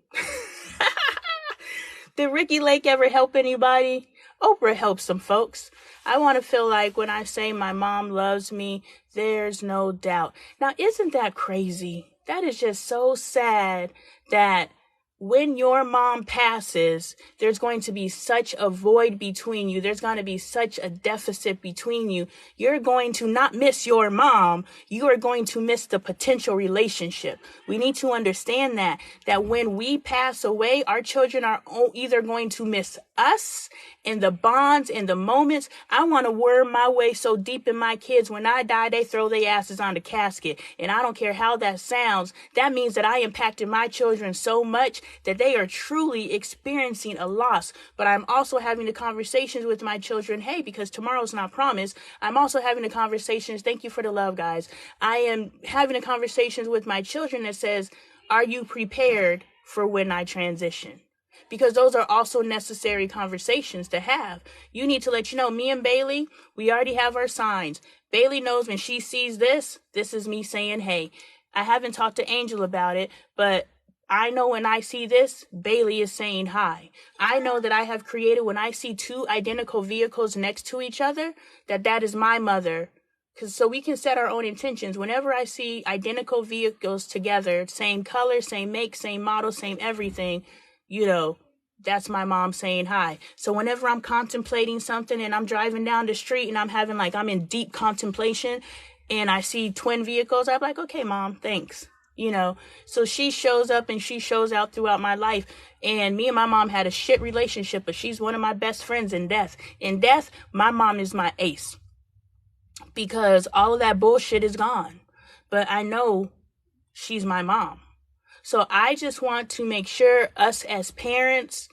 Did Ricky Lake ever help anybody? Oprah helps some folks. I want to feel like when I say my mom loves me, there's no doubt. Now, isn't that crazy? That is just so sad that when your mom passes, there's going to be such a void between you. There's going to be such a deficit between you. You're going to not miss your mom. You are going to miss the potential relationship. We need to understand that when we pass away, our children are either going to miss us and the bonds and the moments. I want to worm my way so deep in my kids. When I die, they throw their asses on the casket. And I don't care how that sounds. That means that I impacted my children so much that they are truly experiencing a loss. But I'm also having the conversations with my children. Hey, because tomorrow's not promised. I'm also having the conversations. Thank you for the love, guys. I am having the conversations with my children that says, are you prepared for when I transition? Because those are also necessary conversations to have. You need to let you know, me and Bailey, we already have our signs. Bailey knows when she sees this is me saying, hey. I haven't talked to Angel about it, but I know when I see this, Bailey is saying hi. I know that I have created, when I see 2 identical vehicles next to each other, that is my mother. So we can set our own intentions. Whenever I see identical vehicles together, same color, same make, same model, same everything, that's my mom saying hi. So whenever I'm contemplating something and I'm driving down the street and I'm in deep contemplation and I see twin vehicles, I'm like, okay, Mom, thanks. So she shows up and she shows out throughout my life. And me and my mom had a shit relationship, but she's one of my best friends in death. In death, my mom is my ace because all of that bullshit is gone. But I know she's my mom. So I just want to make sure us as parents,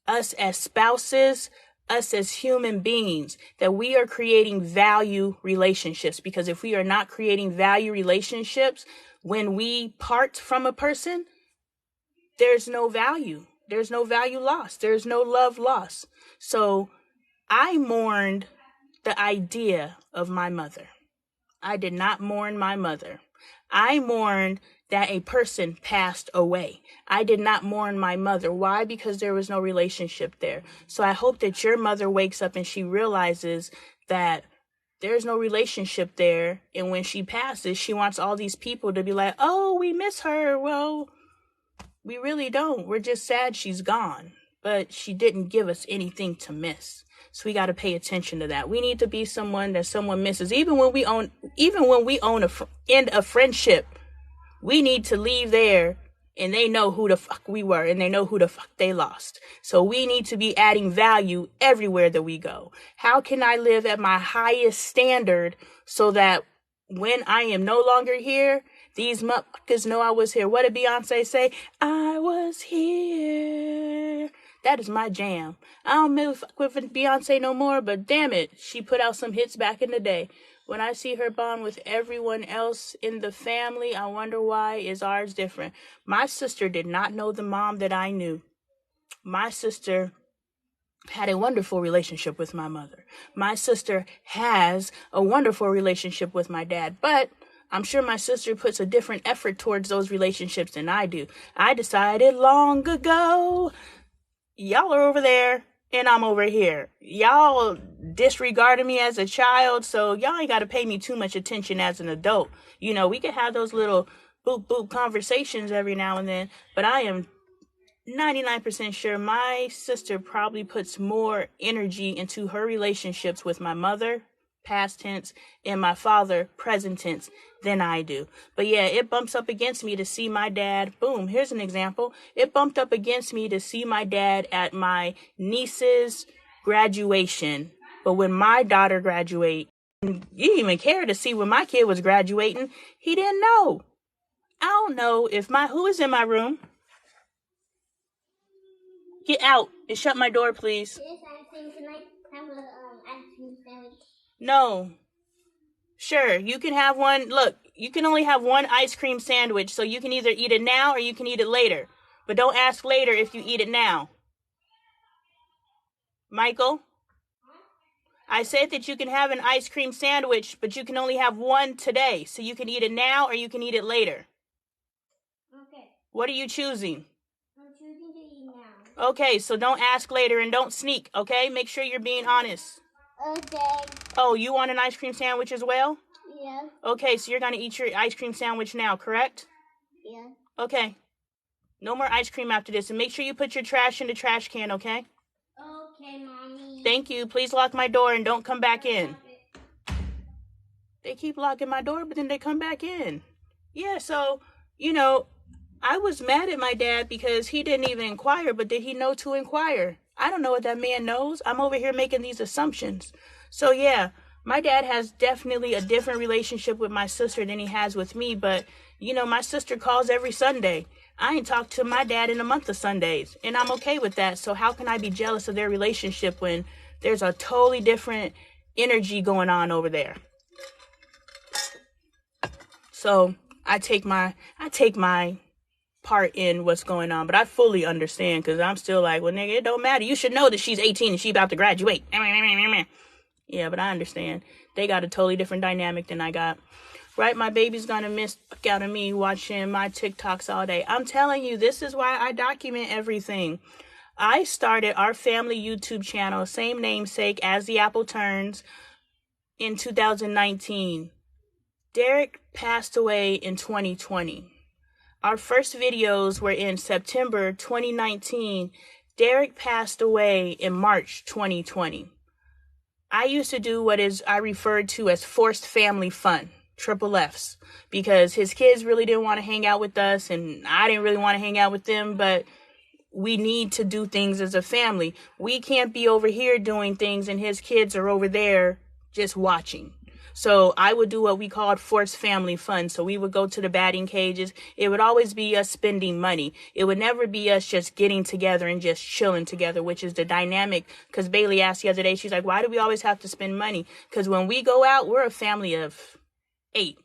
us as spouses, us as human beings, that we are creating value relationships. Because if we are not creating value relationships, when we part from a person, there's no value. there's no value lost. There's no love lost. So I mourned the idea of my mother. I did not mourn my mother. I mourned that a person passed away. I did not mourn my mother. Why? Because there was no relationship there. So I hope that your mother wakes up and she realizes that there's no relationship there. And when she passes, she wants all these people to be like, oh, we miss her. Well, we really don't. We're just sad she's gone. But she didn't give us anything to miss. So we got to pay attention to that. We need to be someone that someone misses. Even when we end a friendship, we need to leave there and they know who the fuck we were and they know who the fuck they lost. So we need to be adding value everywhere that we go. How can I live at my highest standard so that when I am no longer here, these motherfuckers know I was here? What did Beyonce say? I was here. That is my jam. I don't really fuck with Beyonce no more, but damn it, she put out some hits back in the day. When I see her bond with everyone else in the family, I wonder why is ours different. My sister did not know the mom that I knew. My sister had a wonderful relationship with my mother. My sister has a wonderful relationship with my dad, but I'm sure my sister puts a different effort towards those relationships than I do. I decided long ago, y'all are over there and I'm over here. Y'all disregarded me as a child, so y'all ain't got to pay me too much attention as an adult. You know, we can have those little boop boop conversations every now and then, but I am 99% sure my sister probably puts more energy into her relationships with my mother, past tense, and my father, present tense, than I do. But yeah, it bumps up against me to see my dad. Boom, here's an example. It bumped up against me to see my dad at my niece's graduation. But when my daughter graduated, you didn't even care to see when my kid was graduating. He didn't know. I don't know if who is in my room? Get out and shut my door, please. Can I have an ice cream sandwich? No. Sure, you can have one. Look, you can only have one ice cream sandwich, so you can either eat it now or you can eat it later. But don't ask later if you eat it now. Michael? I said that you can have an ice cream sandwich, but you can only have one today. So you can eat it now or you can eat it later. Okay. What are you choosing? I'm choosing to eat now. Okay, so don't ask later and don't sneak, okay? Make sure you're being honest. Okay. Oh, you want an ice cream sandwich as well? Yeah. Okay, so you're going to eat your ice cream sandwich now, correct? Yeah. Okay. No more ice cream after this. And make sure you put your trash in the trash can, okay? Okay, Mommy. Thank you. Please lock my door and don't come back in. They keep locking my door, but then they come back in. Yeah, so, I was mad at my dad because he didn't even inquire, but did he know to inquire? I don't know what that man knows. I'm over here making these assumptions. So, yeah, my dad has definitely a different relationship with my sister than he has with me, but, my sister calls every Sunday. I ain't talked to my dad in a month of Sundays, and I'm okay with that. So how can I be jealous of their relationship when there's a totally different energy going on over there? So I take my part in what's going on, but I fully understand because I'm still like, well, nigga, it don't matter. You should know that she's 18 and she about to graduate. Yeah, but I understand. They got a totally different dynamic than I got. Right, my baby's gonna miss the fuck out of me watching my TikToks all day. I'm telling you, this is why I document everything. I started our family YouTube channel, same namesake as the Apple Turns, in 2019. Derek passed away in 2020. Our first videos were in September 2019. Derek passed away in March 2020. I used to do what I referred to as forced family fun. Triple F's, because his kids really didn't want to hang out with us and I didn't really want to hang out with them, but we need to do things as a family. We can't be over here doing things and his kids are over there just watching. So I would do what we called forced family fun. So we would go to the batting cages. It would always be us spending money. It would never be us just getting together and just chilling together, which is the dynamic. Because Bailey asked the other day, she's like, why do we always have to spend money? Because when we go out, we're a family of 8.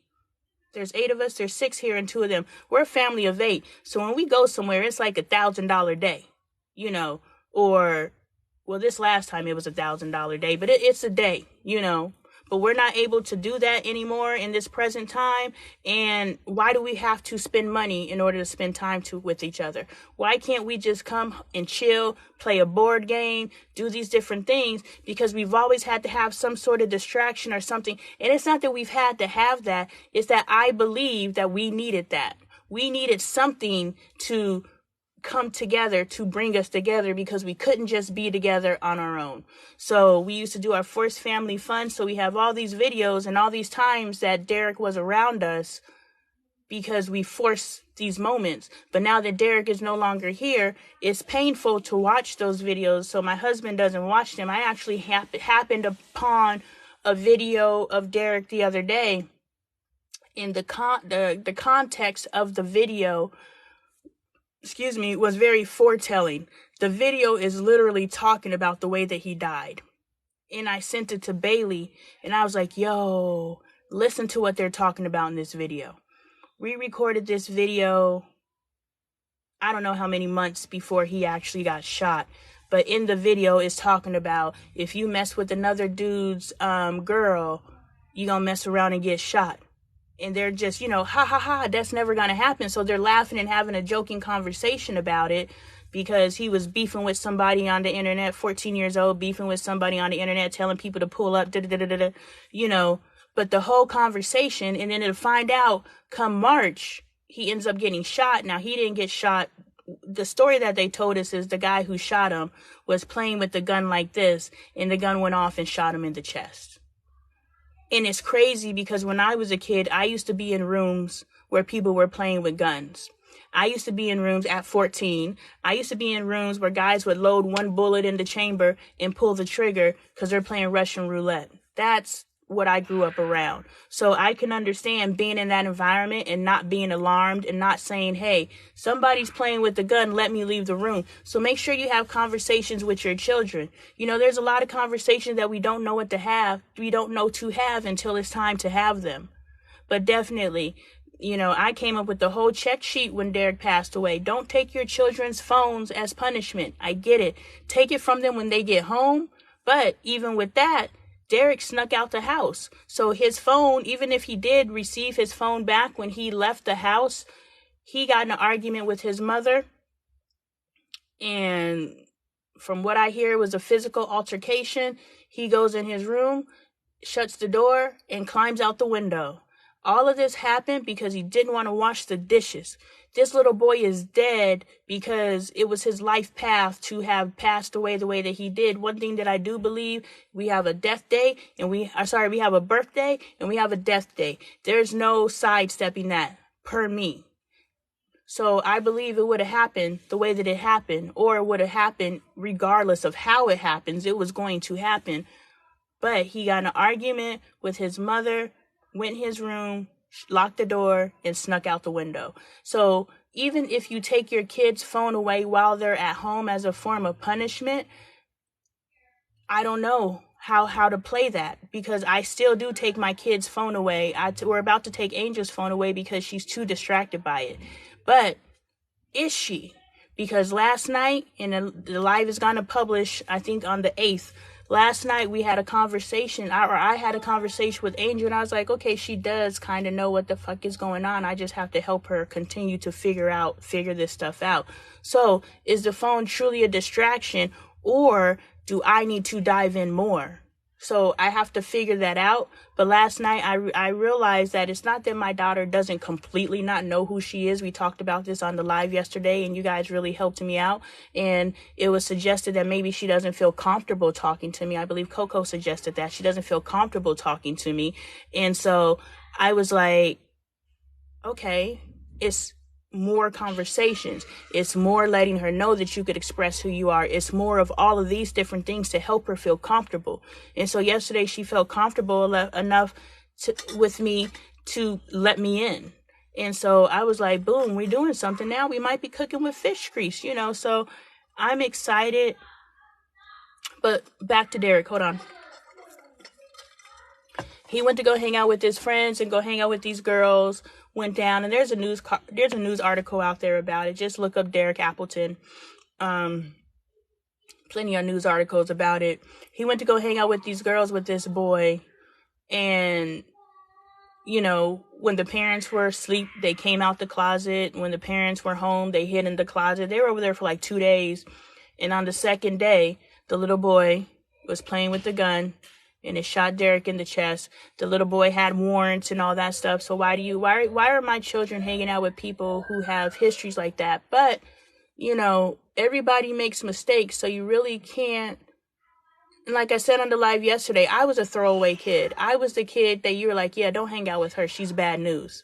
There's 8 of us. There's 6 here and 2 of them. We're a family of 8. So when we go somewhere, it's like $1,000 day. you know, or, well, this last time it was $1,000 day, but it's a day, you know. But we're not able to do that anymore in this present time. And why do we have to spend money in order to spend time with each other? Why can't we just come and chill, play a board game, do these different things? Because we've always had to have some sort of distraction or something. And it's not that we've had to have that. It's that I believe that we needed that. We needed something to come together, to bring us together, because we couldn't just be together on our own. So we used to do our forced family fun. So we have all these videos and all these times that Derek was around us because we forced these moments. But now that Derek is no longer here, it's painful to watch those videos. So my husband doesn't watch them. I actually happened upon a video of Derek the other day. In the context of the video, was very foretelling. The video is literally talking about the way that he died. And I sent it to Bailey, and I was like, yo, listen to what they're talking about in this video. We recorded this video, I don't know how many months before he actually got shot. But in the video, it's talking about if you mess with another dude's girl, you gonna mess around and get shot. And they're just, ha ha ha, that's never going to happen. So they're laughing and having a joking conversation about it because he was beefing with somebody on the internet, 14 years old, beefing with somebody on the internet, telling people to pull up, But the whole conversation, and then to find out come March, he ends up getting shot. Now, he didn't get shot. The story that they told us is the guy who shot him was playing with the gun like this, and the gun went off and shot him in the chest. And it's crazy because when I was a kid, I used to be in rooms where people were playing with guns. I used to be in rooms at 14. I used to be in rooms where guys would load one bullet in the chamber and pull the trigger because they're playing Russian roulette. That's what I grew up around. So I can understand being in that environment and not being alarmed and not saying, hey, somebody's playing with the gun, let me leave the room. So make sure you have conversations with your children. There's a lot of conversations that we don't know what to have. We don't know to have until it's time to have them. But definitely, I came up with the whole check sheet when Derek passed away. Don't take your children's phones as punishment. I get it. Take it from them when they get home. But even with that, Derek snuck out the house. So his phone, even if he did receive his phone back when he left the house, he got in an argument with his mother. And from what I hear, it was a physical altercation. He goes in his room, shuts the door, and climbs out the window. All of this happened because he didn't want to wash the dishes. This little boy is dead because it was his life path to have passed away the way that he did. One thing that I do believe, we have a death day and we have a birthday and we have a death day. There's no sidestepping that per me. So I believe it would have happened the way that it happened, or it would have happened regardless of how it happens. It was going to happen. But he got in an argument with his mother, went in his room, locked the door, and snuck out the window. So even if you take your kid's phone away while they're at home as a form of punishment, I don't know how to play that, because I still do take my kid's phone away. We're about to take Angel's phone away because she's too distracted by it. But is she? Because last night, and the live is going to publish, I think, on the 8th, last night we had a conversation, or I had a conversation with Angel, and I was like, okay, she does kind of know what the fuck is going on. I just have to help her continue to figure this stuff out. So is the phone truly a distraction, or do I need to dive in more? So I have to figure that out. But last night I realized that it's not that my daughter doesn't completely not know who she is. We talked about this on the live yesterday, and you guys really helped me out. And it was suggested that maybe she doesn't feel comfortable talking to me. I believe Coco suggested that she doesn't feel comfortable talking to me. And so I was like, okay, it's more conversations. It's more letting her know that you could express who you are. It's more of all of these different things to help her feel comfortable. And so yesterday she felt comfortable enough with me to let me in. And so I was like, boom, we're doing something now. We might be cooking with fish grease, so I'm excited. But back to Derek, hold on. He went to go hang out with his friends and go hang out with these girls. Went down, and there's a news article out there about it. Just look up Derek Appleton. plenty of news articles about it. He went to go hang out with these girls with this boy, and when the parents were asleep, they came out the closet. When the parents were home, they hid in the closet. They were over there for like 2 days. And on the second day, the little boy was playing with the gun and it shot Derek in the chest. The little boy had warrants and all that stuff. So why are my children hanging out with people who have histories like that? But, everybody makes mistakes. So you really can't. And like I said on the live yesterday, I was a throwaway kid. I was the kid that you were like, yeah, don't hang out with her. She's bad news.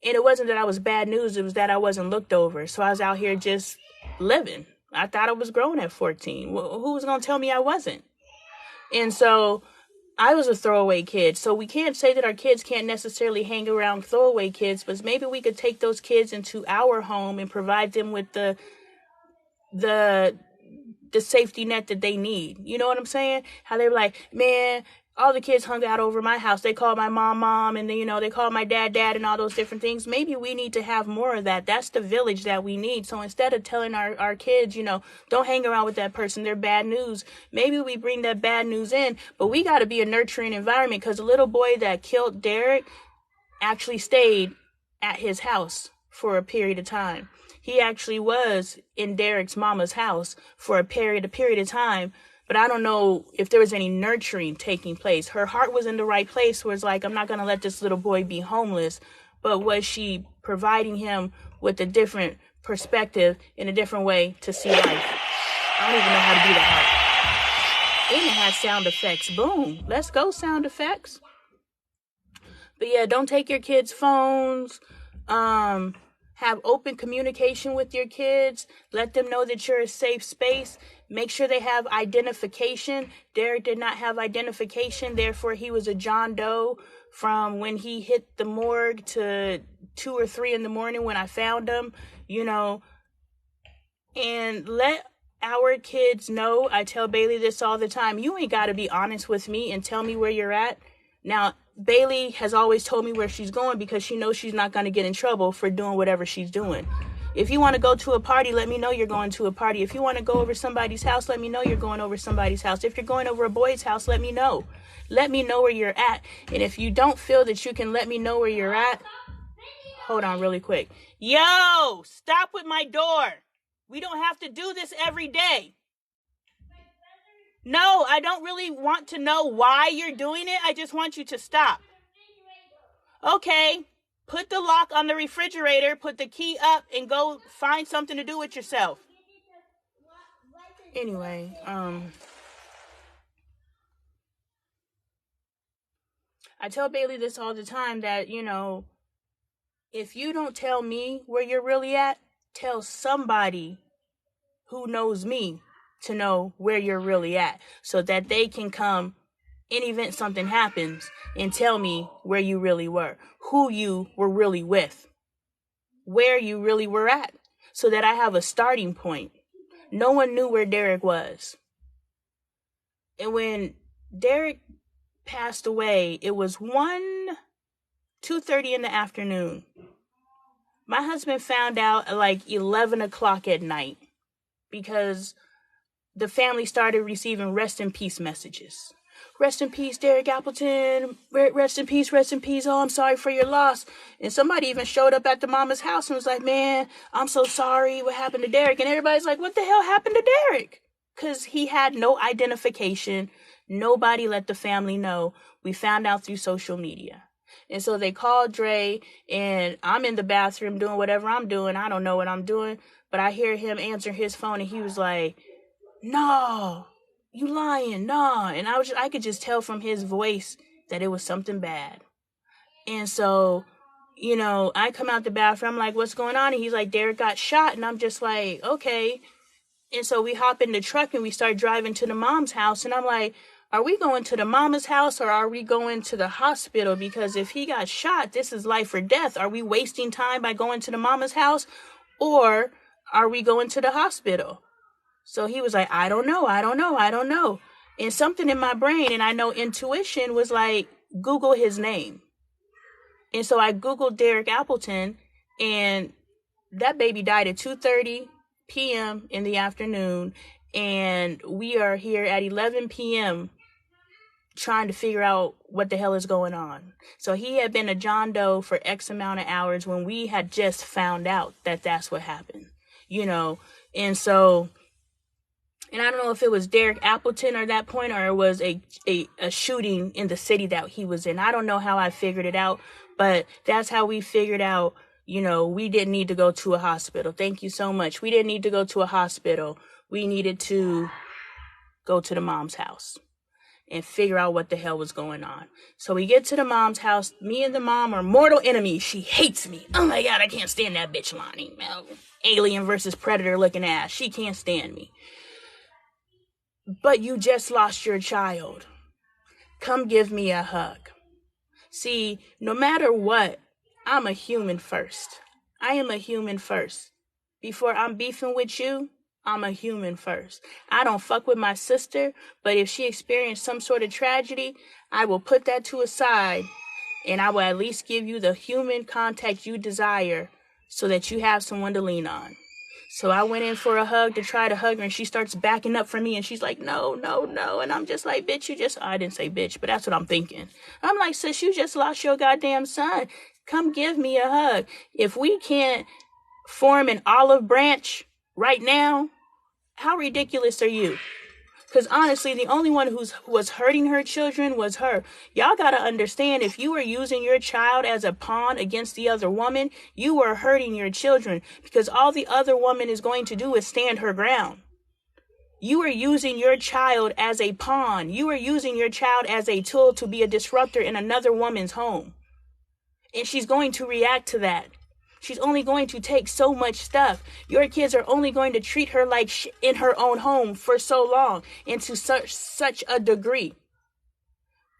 And it wasn't that I was bad news. It was that I wasn't looked over. So I was out here just living. I thought I was grown at 14. Well, who was going to tell me I wasn't? And so I was a throwaway kid. So we can't say that our kids can't necessarily hang around throwaway kids, but maybe we could take those kids into our home and provide them with the safety net that they need. You know what I'm saying? How they were like, man, all the kids hung out over my house. They called my mom, and then, they called my dad, and all those different things. Maybe we need to have more of that. That's the village that we need. So instead of telling our kids, don't hang around with that person, they're bad news, maybe we bring that bad news in, but we got to be a nurturing environment, because the little boy that killed Derek actually stayed at his house for a period of time. He actually was in Derek's mama's house for a period of time. But I don't know if there was any nurturing taking place. Her heart was in the right place where it's like, I'm not going to let this little boy be homeless. But was she providing him with a different perspective and a different way to see life? I don't even know how to do that part. And it has sound effects. Boom. Let's go, sound effects. But yeah, don't take your kids' phones. Have open communication with your kids. Let them know that you're a safe space. Make sure they have identification. Derek did not have identification. Therefore, he was a John Doe from when he hit the morgue to 2 or 3 in the morning when I found him, And let our kids know, I tell Bailey this all the time, you ain't got to be honest with me and tell me where you're at. Now, Bailey has always told me where she's going because she knows she's not going to get in trouble for doing whatever she's doing. If you want to go to a party, let me know you're going to a party. If you want to go over somebody's house, let me know you're going over somebody's house. If you're going over a boy's house, let me know. Let me know where you're at. And if you don't feel that you can let me know where you're at, hold on really quick. Yo, stop with my door. We don't have to do this every day. No, I don't really want to know why you're doing it. I just want you to stop. Okay, put the lock on the refrigerator, put the key up, and go find something to do with yourself. Anyway, I tell Bailey this all the time that, if you don't tell me where you're really at, tell somebody who knows me to know where you're really at, so that they can come in event something happens and tell me where you really were, who you were really with, where you really were at, so that I have a starting point. No one knew where Derek was. And when Derek passed away, it was 2:30 in the afternoon. My husband found out at like 11 o'clock at night, because the family started receiving rest in peace messages. Rest in peace, Derek Appleton. Rest in peace, rest in peace. Oh, I'm sorry for your loss. And somebody even showed up at the mama's house and was like, man, I'm so sorry. What happened to Derek? And everybody's like, what the hell happened to Derek? Because he had no identification. Nobody let the family know. We found out through social media. And so they called Dre, and I'm in the bathroom doing whatever I'm doing. I don't know what I'm doing, but I hear him answer his phone, and he was like, no, you lying, no. And I could just tell from his voice that it was something bad. And so, I come out the bathroom, I'm like, what's going on? And he's like, Derek got shot. And I'm just like, okay. And so we hop in the truck and we start driving to the mom's house. And I'm like, are we going to the mama's house or are we going to the hospital? Because if he got shot, this is life or death. Are we wasting time by going to the mama's house, or are we going to the hospital? So he was like, I don't know. And something in my brain, and I know intuition, was like, Google his name. And so I Googled Derek Appleton, and that baby died at 2:30 p.m. in the afternoon. and we are here at 11 p.m. trying to figure out what the hell is going on. So he had been a John Doe for X amount of hours when we had just found out that that's what happened, and so, and I don't know if it was Derek Appleton at that point, or it was a shooting in the city that he was in. I don't know how I figured it out, but that's how we figured out, we didn't need to go to a hospital. Thank you so much. We didn't need to go to a hospital. We needed to go to the mom's house and figure out what the hell was going on. So we get to the mom's house. Me and the mom are mortal enemies. She hates me. Oh my God, I can't stand that bitch, Lonnie. Alien versus Predator looking ass. She can't stand me. But you just lost your child. Come give me a hug. See, no matter what, I'm a human first. I am a human first. Before I'm beefing with you, I'm a human first. I don't fuck with my sister, but if she experienced some sort of tragedy, I will put that to a side, and I will at least give you the human contact you desire so that you have someone to lean on. So I went in for a hug to try to hug her, and she starts backing up from me, and she's like, no. And I'm just like, bitch, I didn't say bitch, but that's what I'm thinking. I'm like, sis, you just lost your goddamn son. Come give me a hug. If we can't form an olive branch right now, how ridiculous are you? Because honestly, the only one who was hurting her children was her. Y'all got to understand, if you were using your child as a pawn against the other woman, you were hurting your children, because all the other woman is going to do is stand her ground. You are using your child as a pawn. You are using your child as a tool to be a disruptor in another woman's home. And she's going to react to that. She's only going to take so much stuff. Your kids are only going to treat her like in her own home for so long and to such a degree.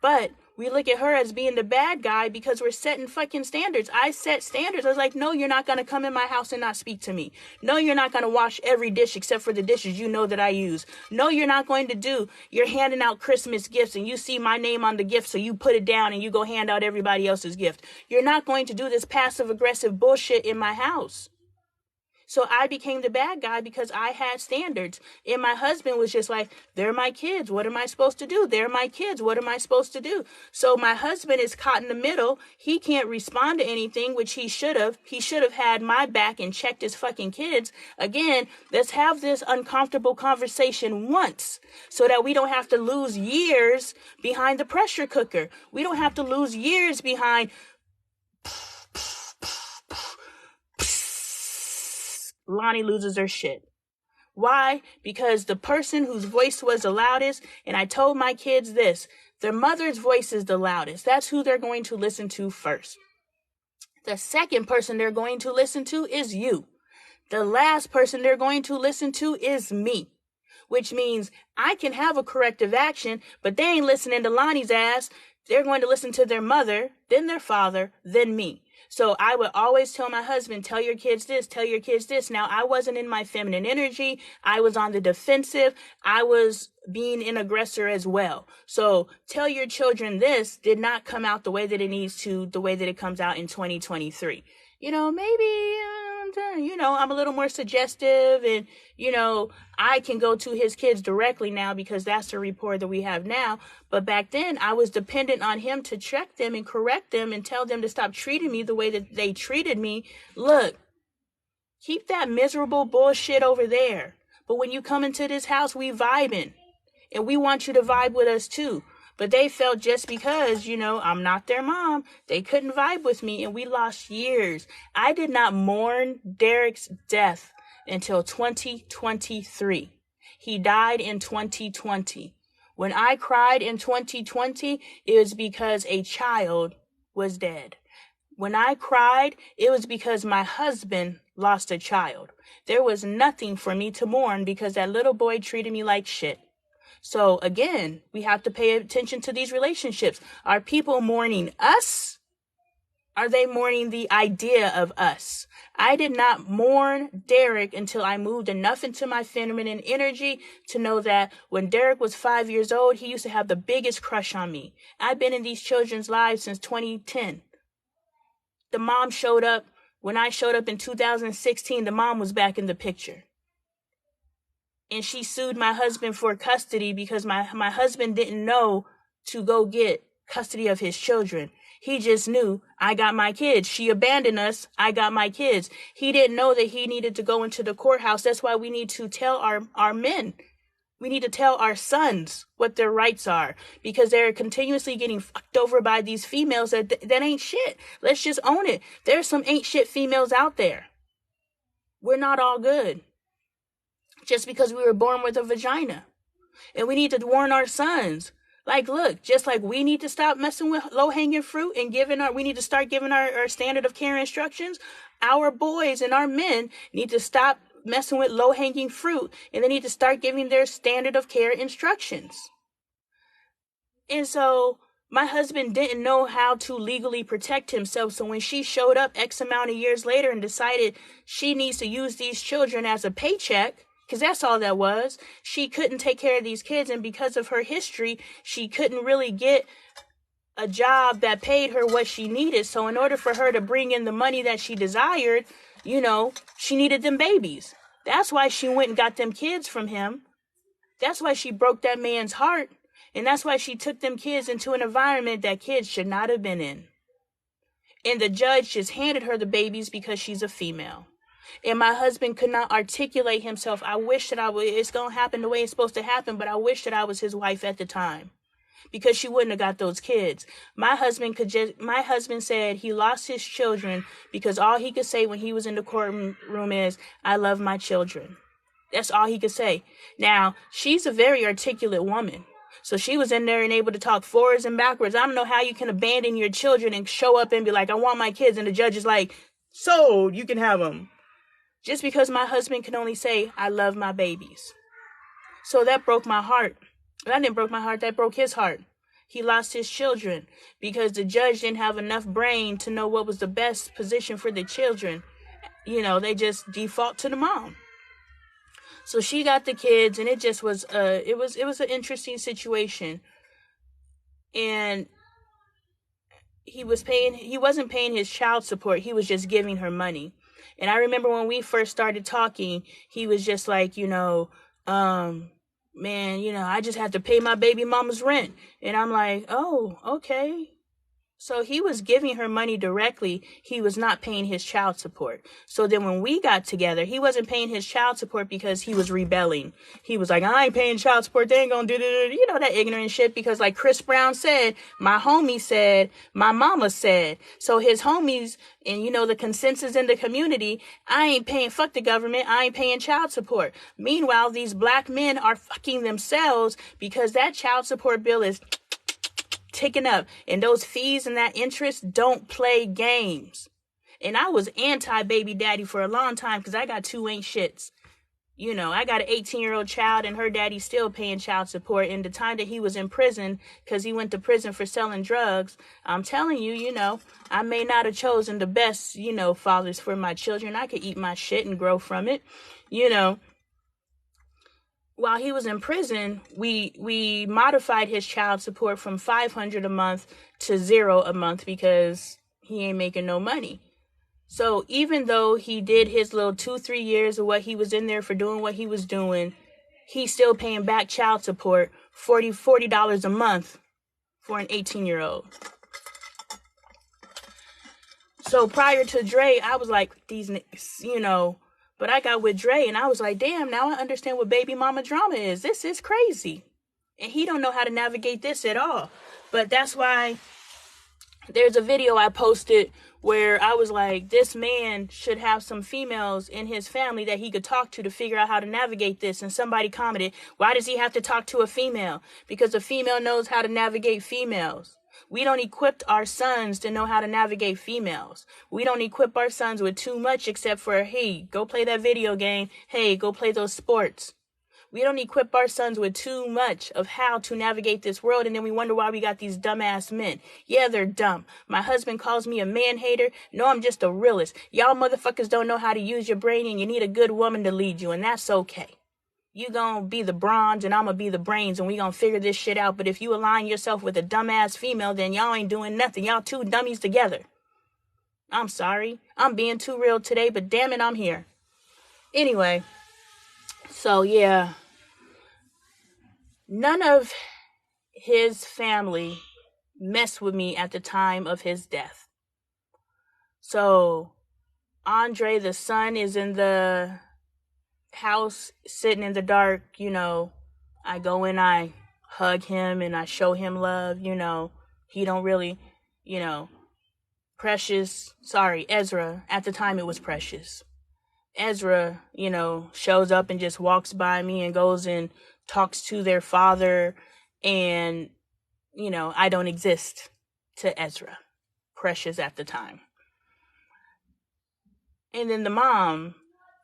But we look at her as being the bad guy because we're setting fucking standards. I set standards. I was like, no, you're not going to come in my house and not speak to me. No, you're not going to wash every dish except for the dishes you know that I use. No, you're not going to do. You're handing out Christmas gifts and you see my name on the gift, so you put it down and you go hand out everybody else's gift. You're not going to do this passive aggressive bullshit in my house. So I became the bad guy because I had standards. And my husband was just like, they're my kids. What am I supposed to do? They're my kids. What am I supposed to do? So my husband is caught in the middle. He can't respond to anything, which he should have. He should have had my back and checked his fucking kids. Again, let's have this uncomfortable conversation once so that we don't have to lose years behind the pressure cooker. We don't have to lose years behind Lonnie loses her shit. Why? Because the person whose voice was the loudest, and I told my kids this, their mother's voice is the loudest. That's who they're going to listen to first. The second person they're going to listen to is you. The last person they're going to listen to is me. Which means I can have a corrective action, but they ain't listening to Lonnie's ass. They're going to listen to their mother, then their father, then me. So I would always tell my husband, tell your kids this, tell your kids this. Now, I wasn't in my feminine energy. I was on the defensive. I was being an aggressor as well. So tell your children this did not come out the way that it needs to, the way that it comes out in 2023. Maybe, I'm a little more suggestive, and, I can go to his kids directly now because that's the rapport that we have now. But back then I was dependent on him to check them and correct them and tell them to stop treating me the way that they treated me. Look, keep that miserable bullshit over there. But when you come into this house, we vibing, and we want you to vibe with us too. But they felt just because, I'm not their mom, they couldn't vibe with me, and we lost years. I did not mourn Derek's death until 2023. He died in 2020. When I cried in 2020, it was because a child was dead. When I cried, it was because my husband lost a child. There was nothing for me to mourn because that little boy treated me like shit. So again, we have to pay attention to these relationships. Are people mourning us? Are they mourning the idea of us? I did not mourn Derek until I moved enough into my feminine energy to know that when Derek was 5 years old, he used to have the biggest crush on me. I've been in these children's lives since 2010. The mom showed up. When I showed up in 2016, the mom was back in the picture. And she sued my husband for custody because my husband didn't know to go get custody of his children. He just knew, I got my kids. She abandoned us. I got my kids. He didn't know that he needed to go into the courthouse. That's why we need to tell our men. We need to tell our sons what their rights are, because they're continuously getting fucked over by these females that ain't shit. Let's just own it. There's some ain't shit females out there. We're not all good just because we were born with a vagina. And we need to warn our sons. Like, look, just like we need to stop messing with low-hanging fruit and we need to start giving our standard of care instructions. Our boys and our men need to stop messing with low-hanging fruit, and they need to start giving their standard of care instructions. And so my husband didn't know how to legally protect himself. So when she showed up X amount of years later and decided she needs to use these children as a paycheck, because that's all that was. She couldn't take care of these kids, and because of her history, she couldn't really get a job that paid her what she needed. So in order for her to bring in the money that she desired, she needed them babies. That's why she went and got them kids from him. That's why she broke that man's heart. And that's why she took them kids into an environment that kids should not have been in. And the judge just handed her the babies because she's a female. And my husband could not articulate himself. I wish that it's going to happen the way it's supposed to happen, but I wish that I was his wife at the time, because she wouldn't have got those kids. My husband said he lost his children because all he could say when he was in the courtroom is, I love my children. That's all he could say. Now, she's a very articulate woman. So she was in there and able to talk forwards and backwards. I don't know how you can abandon your children and show up and be like, I want my kids. And the judge is like, so you can have them. Just because my husband can only say, I love my babies. So that broke my heart. That didn't break my heart. That broke his heart. He lost his children because the judge didn't have enough brain to know what was the best position for the children. They just default to the mom. So she got the kids, and it just was it was an interesting situation. And he wasn't paying his child support. He was just giving her money. And I remember when we first started talking, he was just like, man, I just have to pay my baby mama's rent. And I'm like, oh, okay. So he was giving her money directly. He was not paying his child support. So then when we got together, he wasn't paying his child support because he was rebelling. He was like, I ain't paying child support. They ain't gonna do that ignorant shit. Because like Chris Brown said, my homie said, my mama said. So his homies and the consensus in the community, I ain't paying, fuck the government, I ain't paying child support. Meanwhile, these black men are fucking themselves because that child support bill is ticking up, and those fees and that interest don't play games. And I was anti-baby daddy for a long time because I got two ain't shits. I got an 18-year-old child, and her daddy's still paying child support. And the time that he was in prison, because he went to prison for selling drugs, I'm telling you, I may not have chosen the best, fathers for my children. I could eat my shit and grow from it, While he was in prison, we modified his child support from $500 a month to $0 a month because he ain't making no money. So even though he did his little 2-3 years of what he was in there for doing what he was doing, he's still paying back child support, $40 a month for an 18-year-old. So prior to Dre, I was like, these niggas, But I got with Dre, and I was like, damn, now I understand what baby mama drama is. This is crazy. And he don't know how to navigate this at all. But that's why there's a video I posted where I was like, this man should have some females in his family that he could talk to figure out how to navigate this. And somebody commented, why does he have to talk to a female? Because a female knows how to navigate females. We don't equip our sons to know how to navigate females. We don't equip our sons with too much except for, hey, go play that video game. Hey, go play those sports. We don't equip our sons with too much of how to navigate this world, and then we wonder why we got these dumbass men. Yeah, they're dumb. My husband calls me a man hater. No, I'm just a realist. Y'all motherfuckers don't know how to use your brain, and you need a good woman to lead you, and that's okay. You gonna be the bronze, and I'm gonna be the brains, and we gonna figure this shit out. But if you align yourself with a dumbass female, then y'all ain't doing nothing. Y'all two dummies together. I'm sorry. I'm being too real today, but damn it, I'm here. Anyway, So yeah, none of his family messed with me at the time of his death. So Andre, the son, is in the house sitting in the dark. I go in, I hug him and I show him love. He don't really, you know, Ezra, at the time it was Precious. Ezra, shows up and just walks by me and goes and talks to their father. And, I don't exist to Ezra, Precious at the time. And then the mom.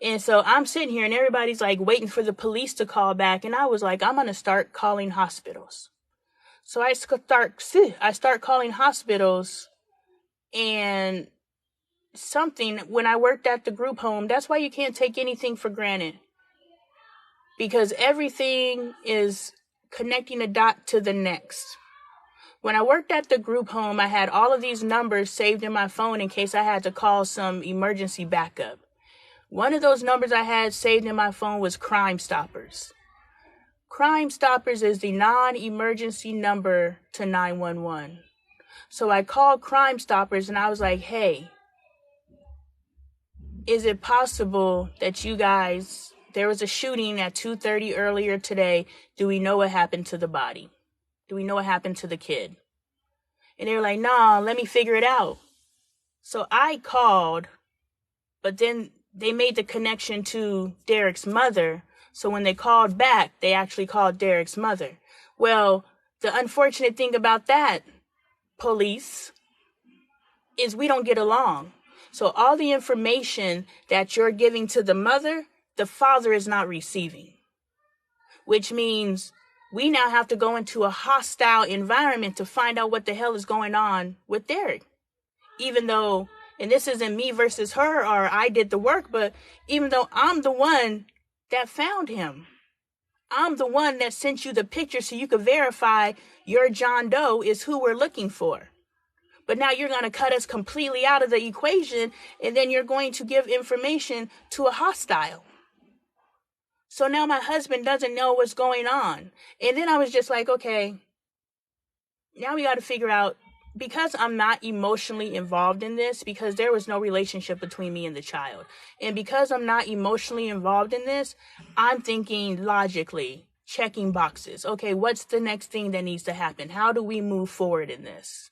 And so I'm sitting here and everybody's like waiting for the police to call back. And I was like, I'm going to start calling hospitals. So I start calling hospitals. And when I worked at the group home, that's why you can't take anything for granted. Because everything is connecting a dot to the next. When I worked at the group home, I had all of these numbers saved in my phone in case I had to call some emergency backup. One of those numbers I had saved in my phone was Crime Stoppers. Crime Stoppers is the non-emergency number to 911. So I called Crime Stoppers and I was like, hey, is it possible that you guys, there was a shooting at 2:30 earlier today. Do we know what happened to the body? Do we know what happened to the kid? And they were like, nah, let me figure it out. So I called, but then they made the connection to Derek's mother. So when they called back, they actually called Derek's mother. Well, the unfortunate thing about that, police, is we don't get along. So all the information that you're giving to the mother, the father is not receiving. Which means we now have to go into a hostile environment to find out what the hell is going on with Derek. Even though, and this isn't me versus her or I did the work, but even though I'm the one that found him, I'm the one that sent you the picture so you could verify your John Doe is who we're looking for. But now you're going to cut us completely out of the equation, and then you're going to give information to a hostile. So now my husband doesn't know what's going on. And then I was just like, okay, now we got to figure out, because I'm not emotionally involved in this, because there was no relationship between me and the child. And because I'm not emotionally involved in this, I'm thinking logically, checking boxes. Okay, what's the next thing that needs to happen? How do we move forward in this?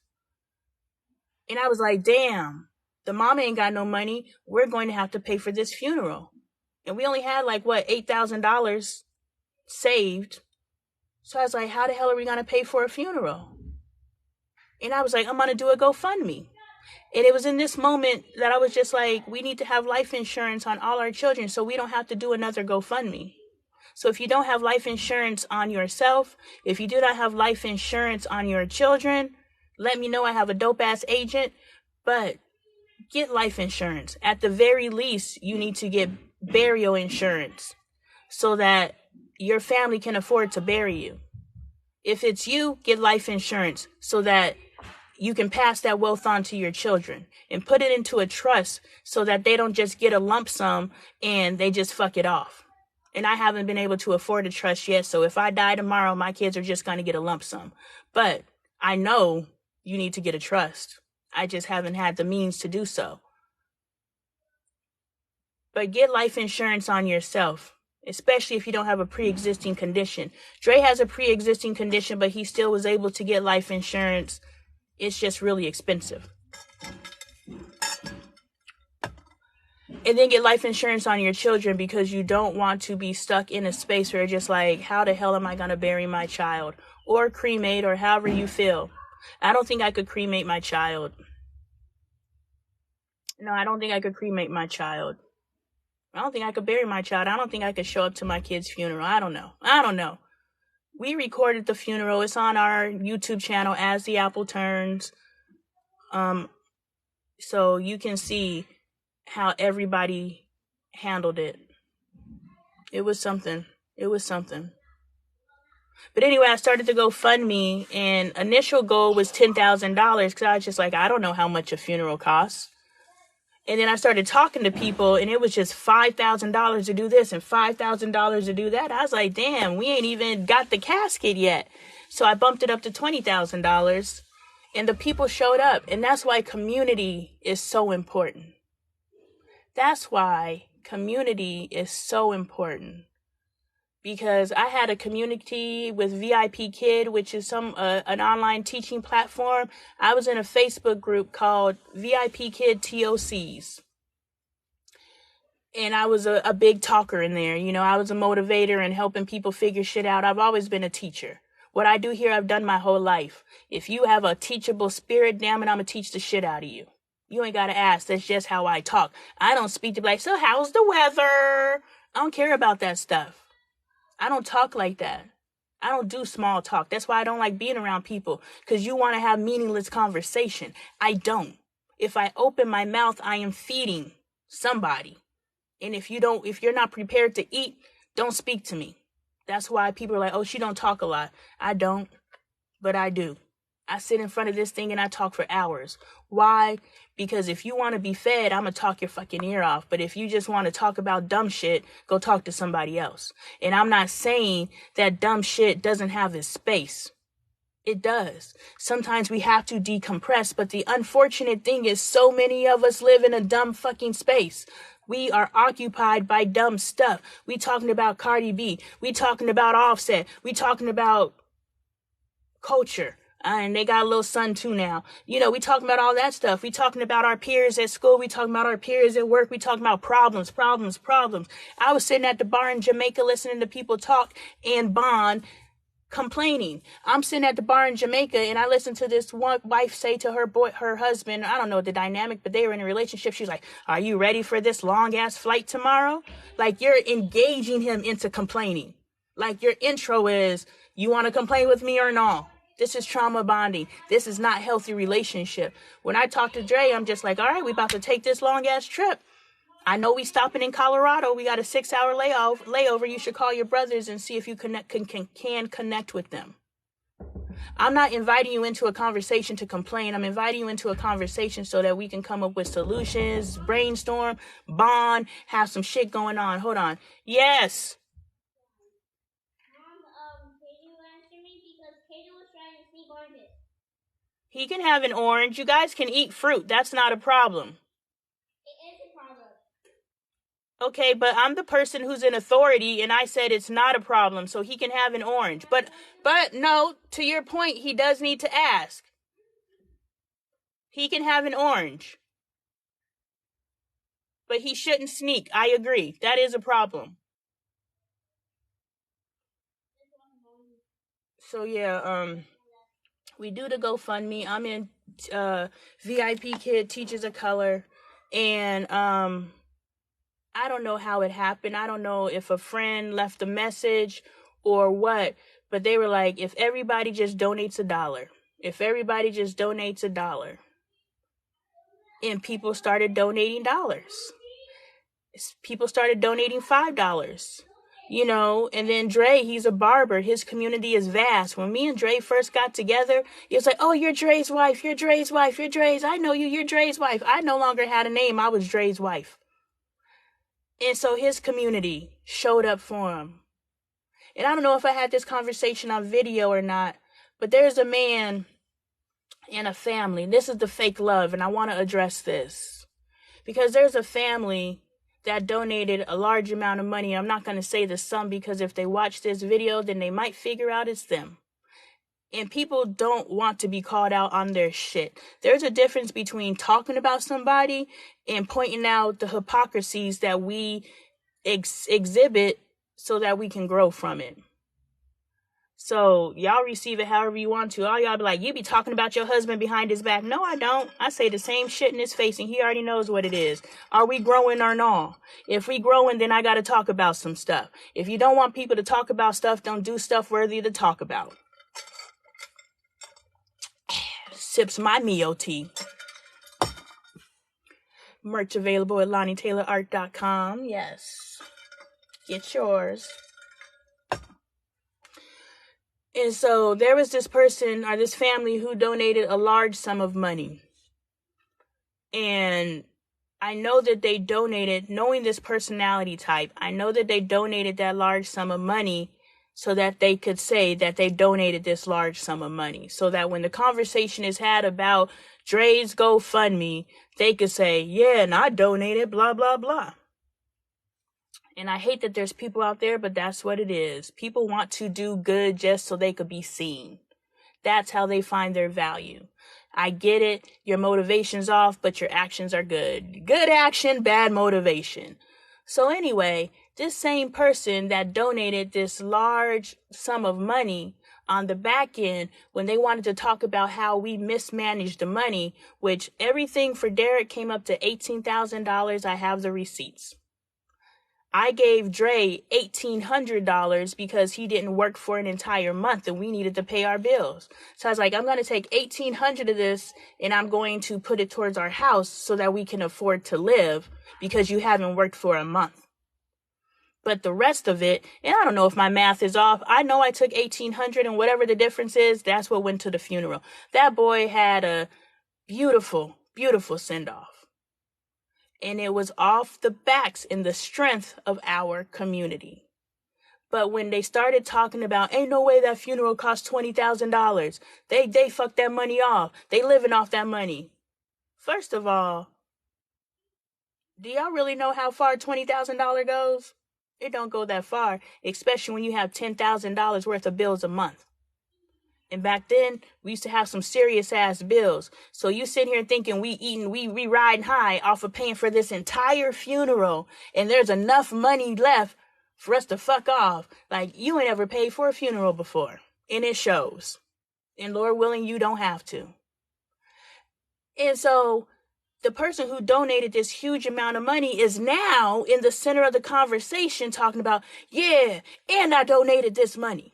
And I was like, damn, the mama ain't got no money. We're going to have to pay for this funeral. And we only had $8,000 saved. So I was like, how the hell are we going to pay for a funeral? And I was like, I'm going to do a GoFundMe. And it was in this moment that I was just like, we need to have life insurance on all our children so we don't have to do another GoFundMe. So if you don't have life insurance on yourself, if you do not have life insurance on your children, let me know. I have a dope ass agent, but get life insurance. At the very least, you need to get burial insurance so that your family can afford to bury you. If it's you, get life insurance so that you can pass that wealth on to your children and put it into a trust so that they don't just get a lump sum and they just fuck it off. And I haven't been able to afford a trust yet. So if I die tomorrow, my kids are just going to get a lump sum. But I know you need to get a trust. I just haven't had the means to do so. But get life insurance on yourself, especially if you don't have a pre-existing condition. Dre has a pre-existing condition, but he still was able to get life insurance. It's just really expensive. And then get life insurance on your children because you don't want to be stuck in a space where you're just like, how the hell am I going to bury my child? Or cremate, or however you feel. I don't think I could cremate my child. No, I don't think I could cremate my child. I don't think I could bury my child. I don't think I could show up to my kid's funeral. I don't know. We recorded the funeral. It's on our YouTube channel, As the Apple Turns. So you can see how everybody handled it. It was something. But anyway, I started to GoFundMe, and initial goal was $10,000 because I was just like, I don't know how much a funeral costs. And then I started talking to people, and it was just $5,000 to do this and $5,000 to do that. I was like, damn, we ain't even got the casket yet. So I bumped it up to $20,000, and the people showed up. And that's why community is so important. That's why community is so important. Because I had a community with VIP Kid, which is an online teaching platform. I was in a Facebook group called VIP Kid TOCs. And I was a big talker in there. You know, I was a motivator and helping people figure shit out. I've always been a teacher. What I do here, I've done my whole life. If you have a teachable spirit, damn it, I'm going to teach the shit out of you. You ain't got to ask. That's just how I talk. I don't speak to be like, so how's the weather? I don't care about that stuff. I don't talk like that. I don't do small talk. That's why I don't like being around people, because you want to have meaningless conversation. I don't. If I open my mouth, I am feeding somebody. And if you're not prepared to eat, don't speak to me. That's why people are like, oh, she don't talk a lot. I don't, but I do. I sit in front of this thing and I talk for hours. Why? Because if you want to be fed, I'm going to talk your fucking ear off. But if you just want to talk about dumb shit, go talk to somebody else. And I'm not saying that dumb shit doesn't have its space. It does. Sometimes we have to decompress. But the unfortunate thing is so many of us live in a dumb fucking space. We are occupied by dumb stuff. We talking about Cardi B. We talking about Offset. We talking about culture. And they got a little son too now. You know, we talking about all that stuff. We talking about our peers at school. We talking about our peers at work. We talking about problems. I was sitting at the bar in Jamaica listening to people talk and bond, complaining. I'm sitting at the bar in Jamaica and I listened to this one wife say to her husband, I don't know the dynamic, but they were in a relationship. She's like, are you ready for this long ass flight tomorrow? Like, you're engaging him into complaining. Like, your intro is, you want to complain with me or no? This is trauma bonding. This is not healthy relationship. When I talk to Dre, I'm just like, all right, we about to take this long ass trip. I know we stopping in Colorado. We got a 6-hour layover. You should call your brothers and see if you can connect with them. I'm not inviting you into a conversation to complain. I'm inviting you into a conversation so that we can come up with solutions, brainstorm, bond, have some shit going on. Hold on. Yes. He can have an orange. You guys can eat fruit. That's not a problem. It is a problem. Okay, but I'm the person who's in authority, and I said it's not a problem, so he can have an orange. But no, to your point, he does need to ask. He can have an orange. But he shouldn't sneak. I agree. That is a problem. So yeah, we do the GoFundMe. I'm in VIP Kid Teaches a Color, and I don't know how it happened. I don't know if a friend left a message or what, but they were like, if everybody just donates $1, and people started donating dollars. People started donating $5. You know, and then Dre, he's a barber. His community is vast. When me and Dre first got together, it was like, oh, you're Dre's wife. You're Dre's wife. You're Dre's. I know you. You're Dre's wife. I no longer had a name. I was Dre's wife. And so his community showed up for him. And I don't know if I had this conversation on video or not, but there's a man and a family. This is the fake love, and I want to address this. Because there's a family that donated a large amount of money. I'm not going to say the sum, because if they watch this video, then they might figure out it's them. And people don't want to be called out on their shit. There's a difference between talking about somebody and pointing out the hypocrisies that we exhibit so that we can grow from it. So y'all receive it however you want to. All y'all be like, you be talking about your husband behind his back. No, I don't. I say the same shit in his face, and he already knows what it is. Are we growing or not? If we growing, then I got to talk about some stuff. If you don't want people to talk about stuff, don't do stuff worthy to talk about. Sips my Mio tea. Merch available at LoneeTaylorArt.com. Yes. Get yours. And so there was this person or this family who donated a large sum of money. And I know that they donated, knowing this personality type, I know that they donated that large sum of money so that they could say that they donated this large sum of money. So that when the conversation is had about Dre's GoFundMe, they could say, yeah, and I donated, blah, blah, blah. And I hate that there's people out there, but that's what it is. People want to do good just so they could be seen. That's how they find their value. I get it. Your motivation's off, but your actions are good. Good action, bad motivation. So anyway, this same person that donated this large sum of money on the back end, when they wanted to talk about how we mismanaged the money, which everything for Derek came up to $18,000. I have the receipts. I gave Dre $1,800 because he didn't work for an entire month and we needed to pay our bills. So I was like, I'm going to take $1,800 of this and I'm going to put it towards our house so that we can afford to live because you haven't worked for a month. But the rest of it, and I don't know if my math is off, I know I took $1,800 and whatever the difference is, that's what went to the funeral. That boy had a beautiful, beautiful send-off. And it was off the backs and the strength of our community. But when they started talking about, ain't no way that funeral cost $20,000. They fucked that money off. They living off that money. First of all, do y'all really know how far $20,000 goes? It don't go that far, especially when you have $10,000 worth of bills a month. And back then, we used to have some serious ass bills. So you sit here thinking we riding high off of paying for this entire funeral, and there's enough money left for us to fuck off. Like, you ain't ever paid for a funeral before. And it shows. And Lord willing, you don't have to. And so the person who donated this huge amount of money is now in the center of the conversation talking about, yeah, and I donated this money.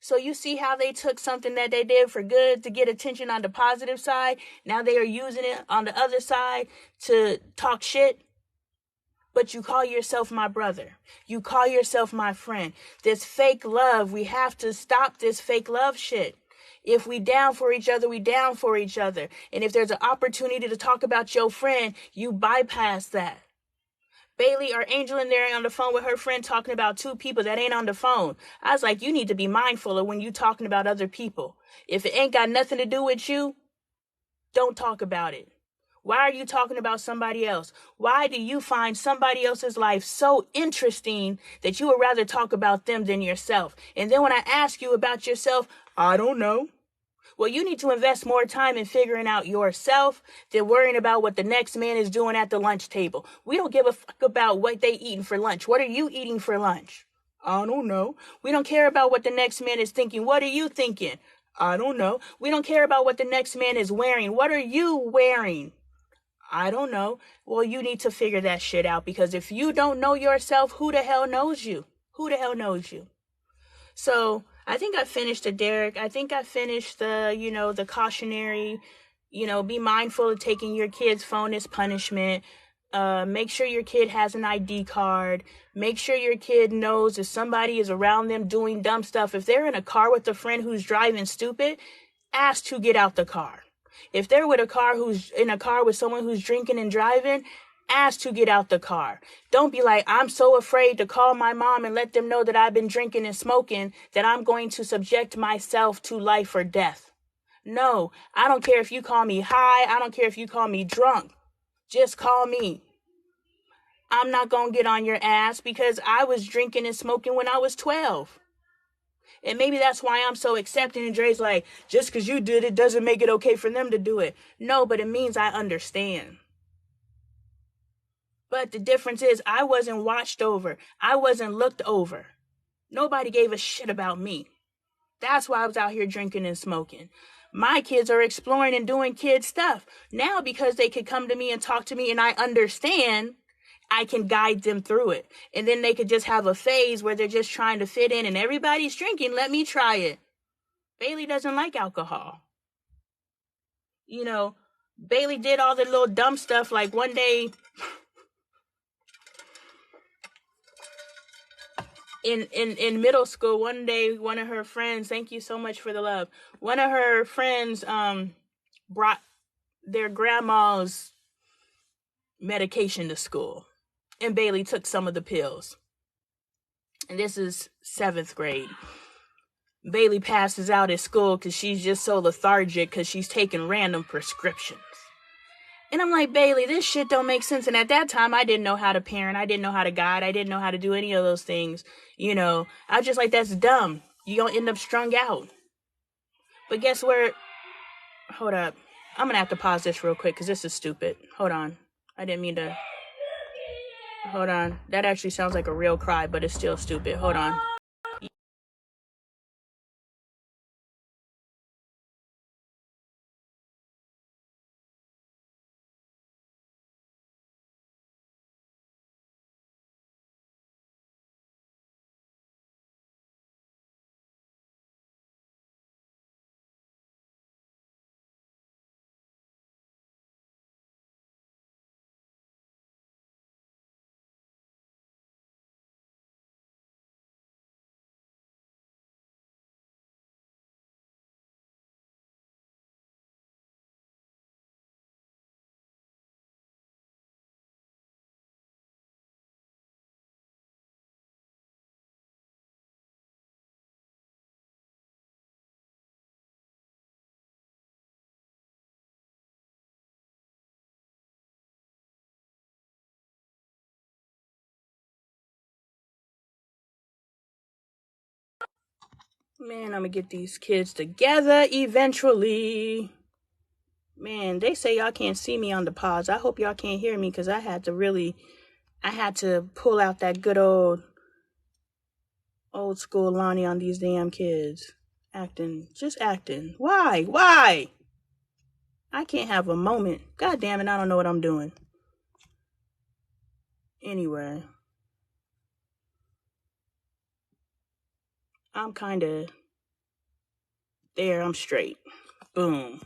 So you see how they took something that they did for good to get attention on the positive side. Now they are using it on the other side to talk shit. But you call yourself my brother. You call yourself my friend. This fake love, we have to stop this fake love shit. If we down for each other, we down for each other. And if there's an opportunity to talk about your friend, you bypass that. Bailey or Angel in there on the phone with her friend talking about two people that ain't on the phone. I was like, you need to be mindful of when you talking about other people. If it ain't got nothing to do with you, don't talk about it. Why are you talking about somebody else? Why do you find somebody else's life so interesting that you would rather talk about them than yourself? And then when I ask you about yourself, I don't know. Well, you need to invest more time in figuring out yourself than worrying about what the next man is doing at the lunch table. We don't give a fuck about what they eating for lunch. What are you eating for lunch? I don't know. We don't care about what the next man is thinking. What are you thinking? I don't know. We don't care about what the next man is wearing. What are you wearing? I don't know. Well, you need to figure that shit out, because if you don't know yourself, who the hell knows you? Who the hell knows you? So I think I finished the Derek. I think I finished the, the cautionary, be mindful of taking your kid's phone as punishment. Make sure your kid has an ID card. Make sure your kid knows if somebody is around them doing dumb stuff. If they're in a car with a friend who's driving stupid, ask to get out the car. If they're in a car with someone who's drinking and driving, ask to get out the car. Don't be like, I'm so afraid to call my mom and let them know that I've been drinking and smoking that I'm going to subject myself to life or death. No, I don't care if you call me high. I don't care if you call me drunk. Just call me. I'm not going to get on your ass because I was drinking and smoking when I was 12. And maybe that's why I'm so accepting. And Dre's like, just because you did it doesn't make it okay for them to do it. No, but it means I understand. But the difference is I wasn't watched over. I wasn't looked over. Nobody gave a shit about me. That's why I was out here drinking and smoking. My kids are exploring and doing kid stuff. Now, because they could come to me and talk to me and I understand, I can guide them through it. And then they could just have a phase where they're just trying to fit in and everybody's drinking. Let me try it. Bailey doesn't like alcohol. Bailey did all the little dumb stuff. Like one day in middle school, one day, one of her friends, thank you so much for the love. One of her friends brought their grandma's medication to school. And Bailey took some of the pills. And this is 7th grade. Bailey passes out at school because she's just so lethargic because she's taking random prescriptions. And I'm like, Bailey, this shit don't make sense. And at that time, I didn't know how to parent. I didn't know how to guide. I didn't know how to do any of those things. You know, I was just like, that's dumb. You're going to end up strung out. But guess where? Hold up. I'm going to have to pause this real quick because this is stupid. Hold on. I didn't mean to. Hold on. That actually sounds like a real cry, but it's still stupid. Hold on. Man, I'm gonna get these kids together eventually. Man, they say y'all can't see me on the pause. I hope y'all can't hear me because I had to pull out that good old school Lonnie on these damn kids. Just acting. Why? I can't have a moment. God damn it, I don't know what I'm doing. Anyway. I'm kind of there. I'm straight. Boom.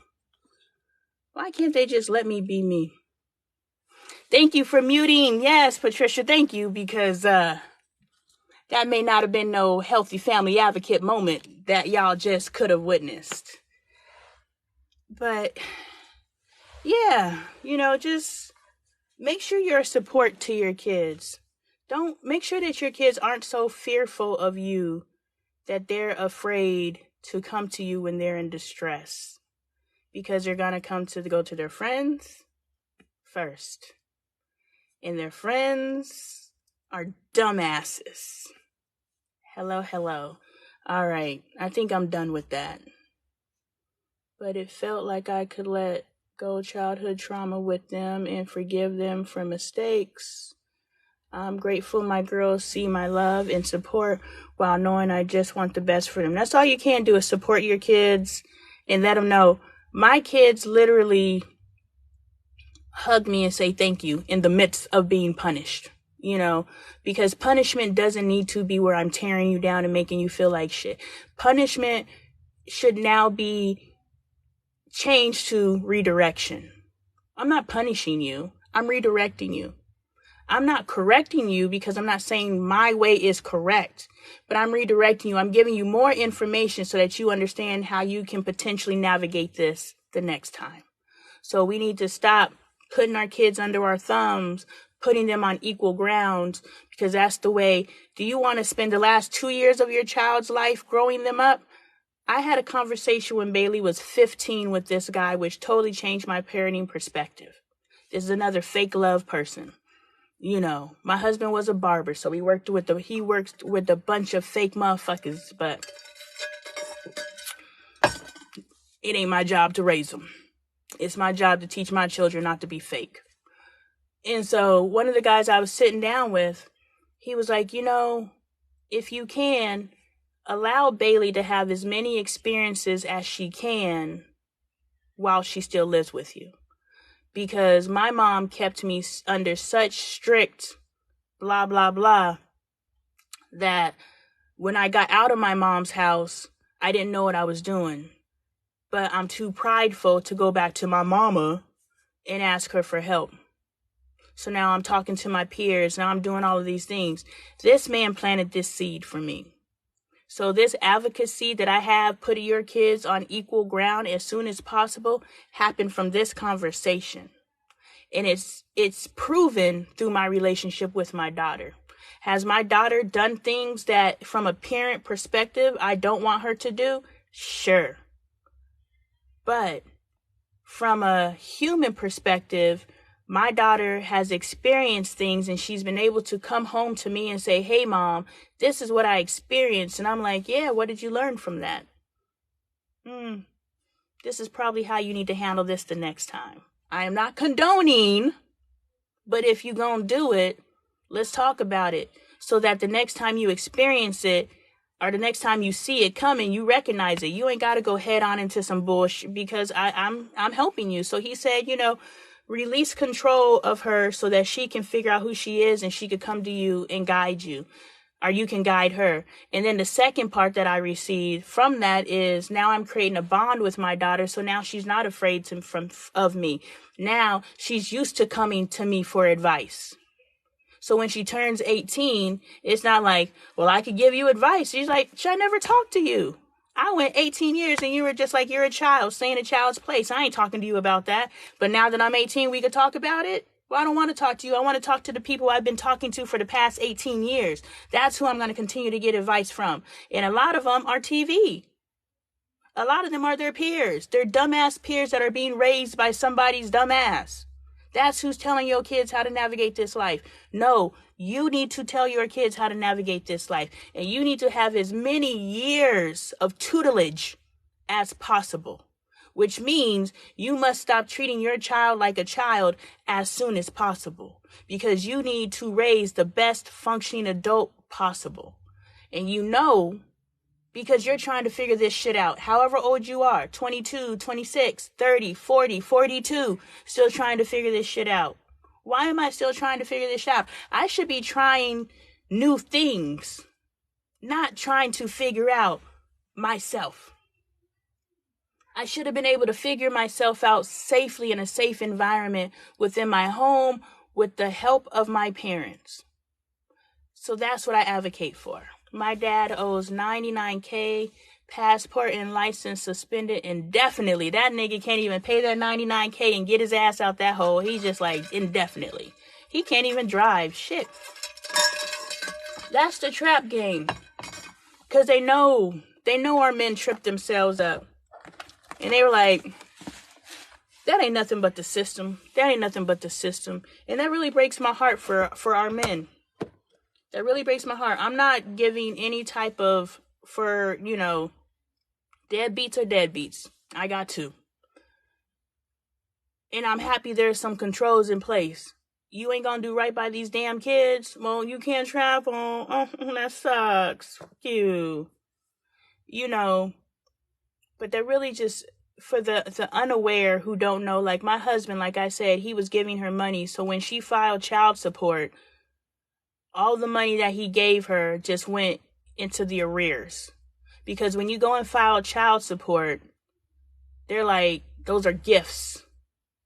Why can't they just let me be me? Thank you for muting. Yes, Patricia, thank you, because that may not have been no healthy family advocate moment that y'all just could have witnessed. But yeah, just make sure you're a support to your kids. Make sure that your kids aren't so fearful of you that they're afraid to come to you when they're in distress, because they're going to go to their friends first. And their friends are dumbasses. Hello. All right, I think I'm done with that. But it felt like I could let go childhood trauma with them and forgive them for mistakes. I'm grateful my girls see my love and support while knowing I just want the best for them. That's all you can do, is support your kids and let them know. My kids literally hug me and say thank you in the midst of being punished, because punishment doesn't need to be where I'm tearing you down and making you feel like shit. Punishment should now be changed to redirection. I'm not punishing you. I'm redirecting you. I'm not correcting you because I'm not saying my way is correct, but I'm redirecting you. I'm giving you more information so that you understand how you can potentially navigate this the next time. So we need to stop putting our kids under our thumbs, putting them on equal ground, because that's the way. Do you want to spend the last 2 years of your child's life growing them up? I had a conversation when Bailey was 15 with this guy, which totally changed my parenting perspective. This is another fake love person. My husband was a barber, so he worked with a bunch of fake motherfuckers, but it ain't my job to raise them. It's my job to teach my children not to be fake. And so one of the guys I was sitting down with, he was like, if you can, allow Bailey to have as many experiences as she can while she still lives with you. Because my mom kept me under such strict blah, blah, blah, that when I got out of my mom's house, I didn't know what I was doing. But I'm too prideful to go back to my mama and ask her for help. So now I'm talking to my peers. Now I'm doing all of these things. This man planted this seed for me. So this advocacy that I have, putting your kids on equal ground as soon as possible, happened from this conversation. And it's proven through my relationship with my daughter. Has my daughter done things that from a parent perspective I don't want her to do? Sure. But from a human perspective, my daughter has experienced things and she's been able to come home to me and say, hey, Mom, this is what I experienced. And I'm like, yeah, what did you learn from that? This is probably how you need to handle this the next time. I am not condoning, but if you gonna do it, let's talk about it so that the next time you experience it or the next time you see it coming, you recognize it. You ain't got to go head on into some bullshit because I'm helping you. So he said, release control of her so that she can figure out who she is and she could come to you and guide you. Or you can guide her. And then the second part that I received from that is now I'm creating a bond with my daughter. So now she's not afraid of me. Now she's used to coming to me for advice. So when she turns 18, it's not like, well, I could give you advice. She's like, I never talked to you. I went 18 years and you were just like, you're a child, stay in a child's place. I ain't talking to you about that. But now that I'm 18, we could talk about it. Well, I don't want to talk to you. I want to talk to the people I've been talking to for the past 18 years. That's who I'm going to continue to get advice from. And a lot of them are TV. A lot of them are their peers. They're dumbass peers that are being raised by somebody's dumbass. That's who's telling your kids how to navigate this life. No, you need to tell your kids how to navigate this life. And you need to have as many years of tutelage as possible. Which means you must stop treating your child like a child as soon as possible. Because you need to raise the best functioning adult possible. And because you're trying to figure this shit out. However old you are, 22, 26, 30, 40, 42, still trying to figure this shit out. Why am I still trying to figure this out? I should be trying new things, not trying to figure out myself. I should have been able to figure myself out safely in a safe environment within my home with the help of my parents. So that's what I advocate for. My dad owes $99K, passport and license suspended indefinitely. That nigga can't even pay that $99K and get his ass out that hole. He's just like indefinitely. He can't even drive. Shit. That's the trap game. Because they know our men tripped themselves up. And they were like, that ain't nothing but the system. That ain't nothing but the system. And that really breaks my heart for our men. That really breaks my heart. I'm not giving any type of, deadbeats are deadbeats. I got two. And I'm happy there's some controls in place. You ain't gonna do right by these damn kids? Well, you can't travel. Oh, that sucks. Fuck you. But they're really just, for the unaware who don't know, like my husband, like I said, he was giving her money. So when she filed child support, all the money that he gave her just went into the arrears. Because when you go and file child support, they're like, those are gifts.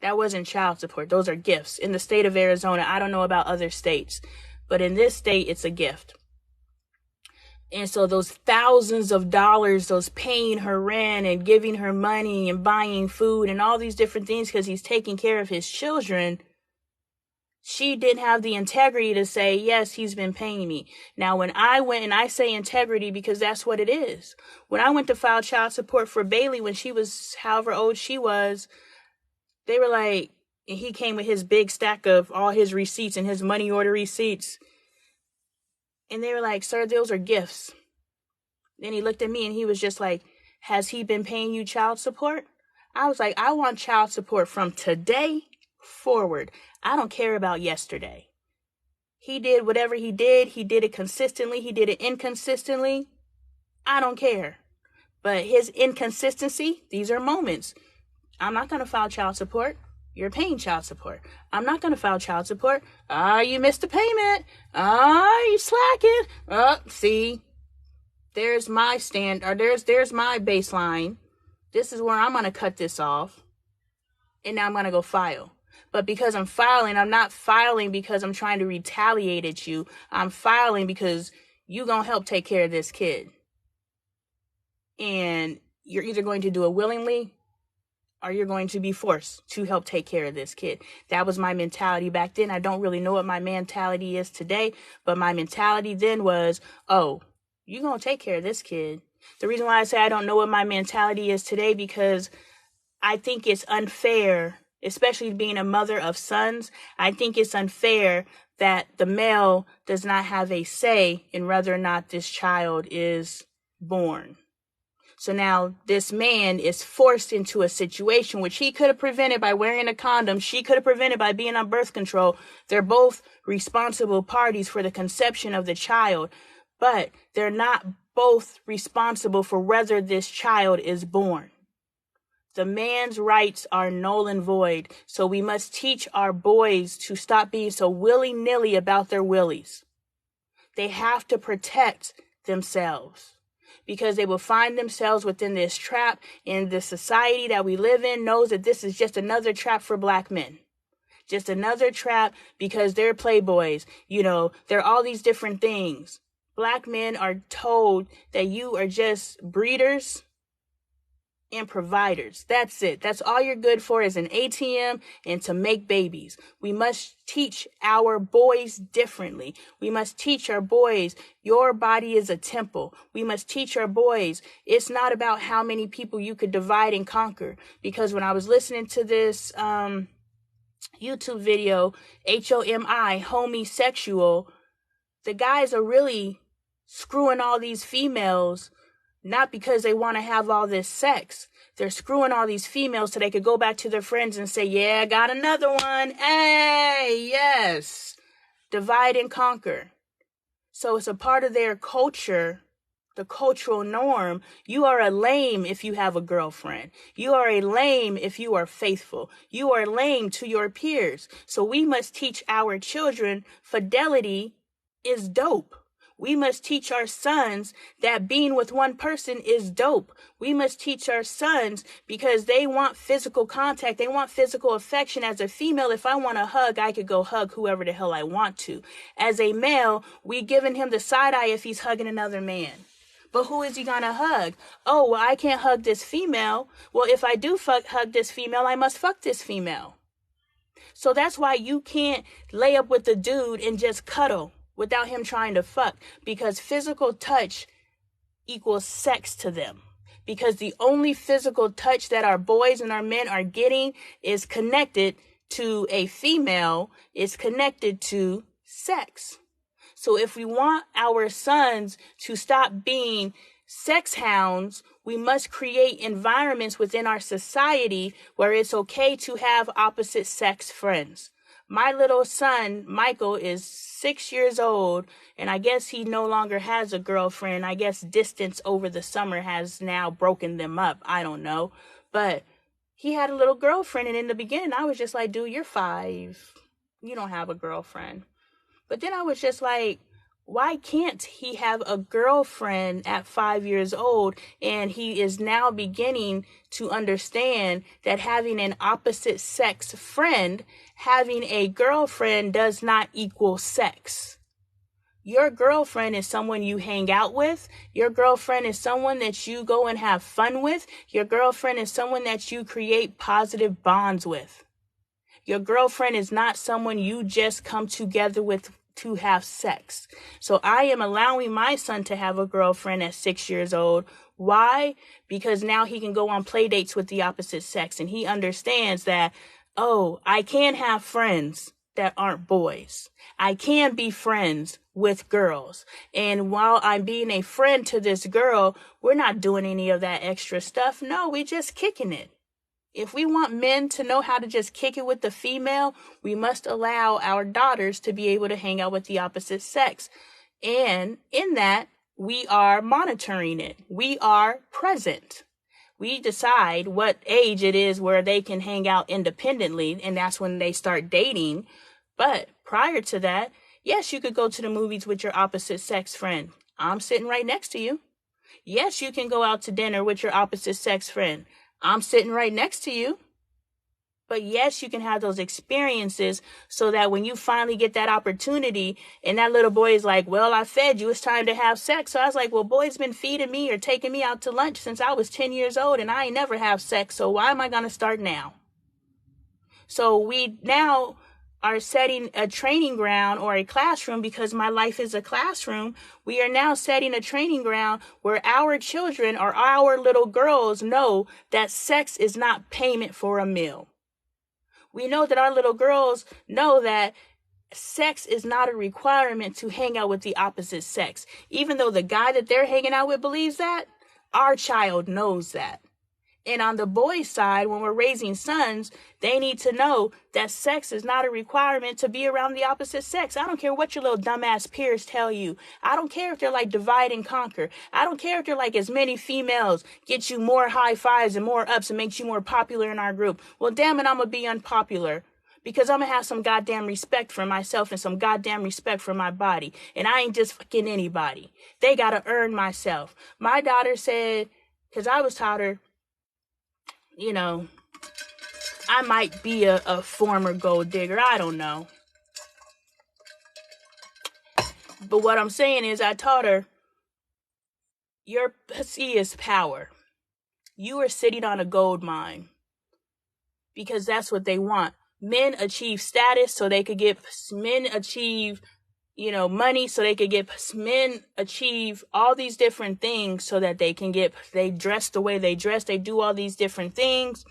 That wasn't child support. Those are gifts. In the state of Arizona, I don't know about other states, but in this state, it's a gift. And so those thousands of dollars, those paying her rent and giving her money and buying food and all these different things because he's taking care of his children, she didn't have the integrity to say, yes, he's been paying me. Now, when I went, and I say integrity because that's what it is. When I went to file child support for Bailey when she was however old she was, they were like, and he came with his big stack of all his receipts and his money order receipts. And they were like, sir, those are gifts. Then he looked at me and he was just like, has he been paying you child support? I was like, I want child support from today forward. I don't care about yesterday. He did whatever he did. He did it consistently. He did it inconsistently. I don't care. But his inconsistency, these are moments. I'm not going to file child support. You're paying child support. I'm not going to file child support. You missed a payment. You slacking. See, there's my stand, or there's my baseline. This is where I'm going to cut this off. And now I'm going to go file. But because I'm filing, I'm not filing because I'm trying to retaliate at you. I'm filing because you going to help take care of this kid. And you're either going to do it willingly or you're going to be forced to help take care of this kid. That was my mentality back then. I don't really know what my mentality is today, but my mentality then was, oh, you're going to take care of this kid. The reason why I say I don't know what my mentality is today, because I think it's unfair, especially being a mother of sons. I think it's unfair that the male does not have a say in whether or not this child is born. So now this man is forced into a situation which he could have prevented by wearing a condom. She could have prevented by being on birth control. They're both responsible parties for the conception of the child, but they're not both responsible for whether this child is born. The man's rights are null and void. So we must teach our boys to stop being so willy-nilly about their willies. They have to protect themselves, because they will find themselves within this trap, and the society that we live in knows that this is just another trap for black men. Just another trap because they're playboys. You know, they're all these different things. Black men are told that you are just breeders and providers. That's it. That's all you're good for, is an ATM and to make babies. We must teach our boys differently. We must teach our boys, your body is a temple. We must teach our boys, it's not about how many people you could divide and conquer. Because when I was listening to this YouTube video, HOMI, homosexual, the guys are really screwing all these females, not because they want to have all this sex. They're screwing all these females so they could go back to their friends and say, yeah, got another one. Hey, yes. Divide and conquer. So it's a part of their culture, the cultural norm. You are a lame if you have a girlfriend. You are a lame if you are faithful. You are lame to your peers. So we must teach our children fidelity is dope. We must teach our sons that being with one person is dope. We must teach our sons, because they want physical contact. They want physical affection. As a female, if I want a hug, I could go hug whoever the hell I want to. As a male, we giving him the side eye if he's hugging another man. But who is he gonna hug? Oh, well, I can't hug this female. Well, if I do hug this female, I must fuck this female. So that's why you can't lay up with the dude and just cuddle without him trying to fuck, because physical touch equals sex to them. Because the only physical touch that our boys and our men are getting is connected to a female, is connected to sex. So if we want our sons to stop being sex hounds, we must create environments within our society where it's okay to have opposite sex friends. My little son, Michael, is 6 years old, and I guess he no longer has a girlfriend. I guess distance over the summer has now broken them up. I don't know. But he had a little girlfriend, and in the beginning, I was just like, dude, you're 5. You don't have a girlfriend. But then I was just like, why can't he have a girlfriend at 5 years old? And he is now beginning to understand that having an opposite sex friend, having a girlfriend, does not equal sex. Your girlfriend is someone you hang out with. Your girlfriend is someone that you go and have fun with. Your girlfriend is someone that you create positive bonds with. Your girlfriend is not someone you just come together with to have sex. So I am allowing my son to have a girlfriend at 6 years old. Why? Because now he can go on play dates with the opposite sex, and he understands that, oh, I can have friends that aren't boys. I can be friends with girls. And while I'm being a friend to this girl, we're not doing any of that extra stuff. No, we're just kicking it. If we want men to know how to just kick it with the female, we must allow our daughters to be able to hang out with the opposite sex. And in that, we are monitoring it. We are present. We decide what age it is where they can hang out independently, and that's when they start dating. But prior to that, yes, you could go to the movies with your opposite sex friend. I'm sitting right next to you. Yes, you can go out to dinner with your opposite sex friend. I'm sitting right next to you. But yes, you can have those experiences so that when you finally get that opportunity and that little boy is like, well, I fed you, it's time to have sex. So I was like, well, boy's been feeding me or taking me out to lunch since I was 10 years old and I ain't never have sex. So why am I going to start now? So we now are setting a training ground or a classroom, because my life is a classroom. We are now setting a training ground where our children or our little girls know that sex is not payment for a meal. We know that our little girls know that sex is not a requirement to hang out with the opposite sex. Even though the guy that they're hanging out with believes that, our child knows that. And on the boys' side, when we're raising sons, they need to know that sex is not a requirement to be around the opposite sex. I don't care what your little dumbass peers tell you. I don't care if they're like divide and conquer. I don't care if they're like as many females get you more high fives and more ups and makes you more popular in our group. Well, damn it, I'm going to be unpopular. Because I'm going to have some goddamn respect for myself and some goddamn respect for my body. And I ain't just fucking anybody. They got to earn myself. My daughter said, because I was taught her, you know, I might be a former gold digger. I don't know. But what I'm saying is I taught her, your pussy is power. You are sitting on a gold mine. Because that's what they want. Men achieve status so they could get, men achieve, money so they could get, men achieve all these different things so that they can get, they dress the way they dress, they do all these different things.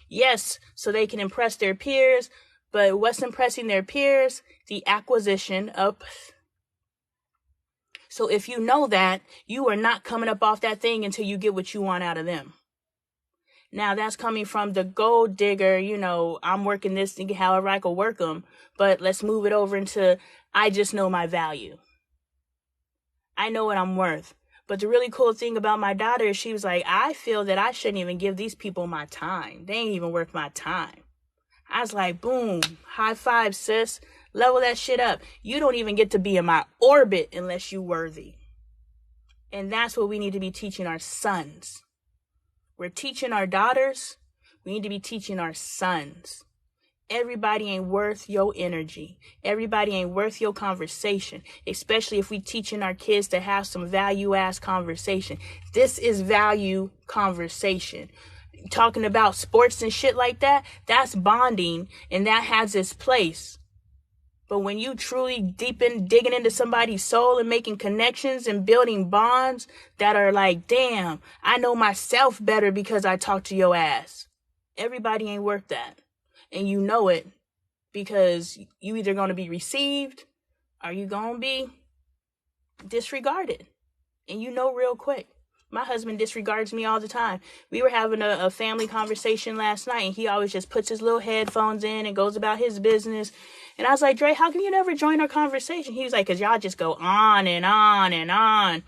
Yes, so they can impress their peers, but what's impressing their peers? The acquisition of. So if you know that, you are not coming up off that thing until you get what you want out of them. Now, that's coming from the gold digger, I'm working this thing however I can work them. But let's move it over into, I just know my value. I know what I'm worth. But the really cool thing about my daughter is she was like, I feel that I shouldn't even give these people my time. They ain't even worth my time. I was like, boom, high five, sis. Level that shit up. You don't even get to be in my orbit unless you worthy. And that's what we need to be teaching our sons. We're teaching our daughters. We need to be teaching our sons. Everybody ain't worth your energy. Everybody ain't worth your conversation, especially if we teaching our kids to have some value-ass conversation. This is value conversation. Talking about sports and shit like that, that's bonding, and that has its place. But when you truly digging into somebody's soul and making connections and building bonds that are like, damn, I know myself better because I talk to your ass. Everybody ain't worth that. And you know it because you either going to be received or you going to be disregarded. And you know real quick. My husband disregards me all the time. We were having a family conversation last night, and he always just puts his little headphones in and goes about his business. And I was like, Dre, how come you never join our conversation? He was like, because y'all just go on and on and on.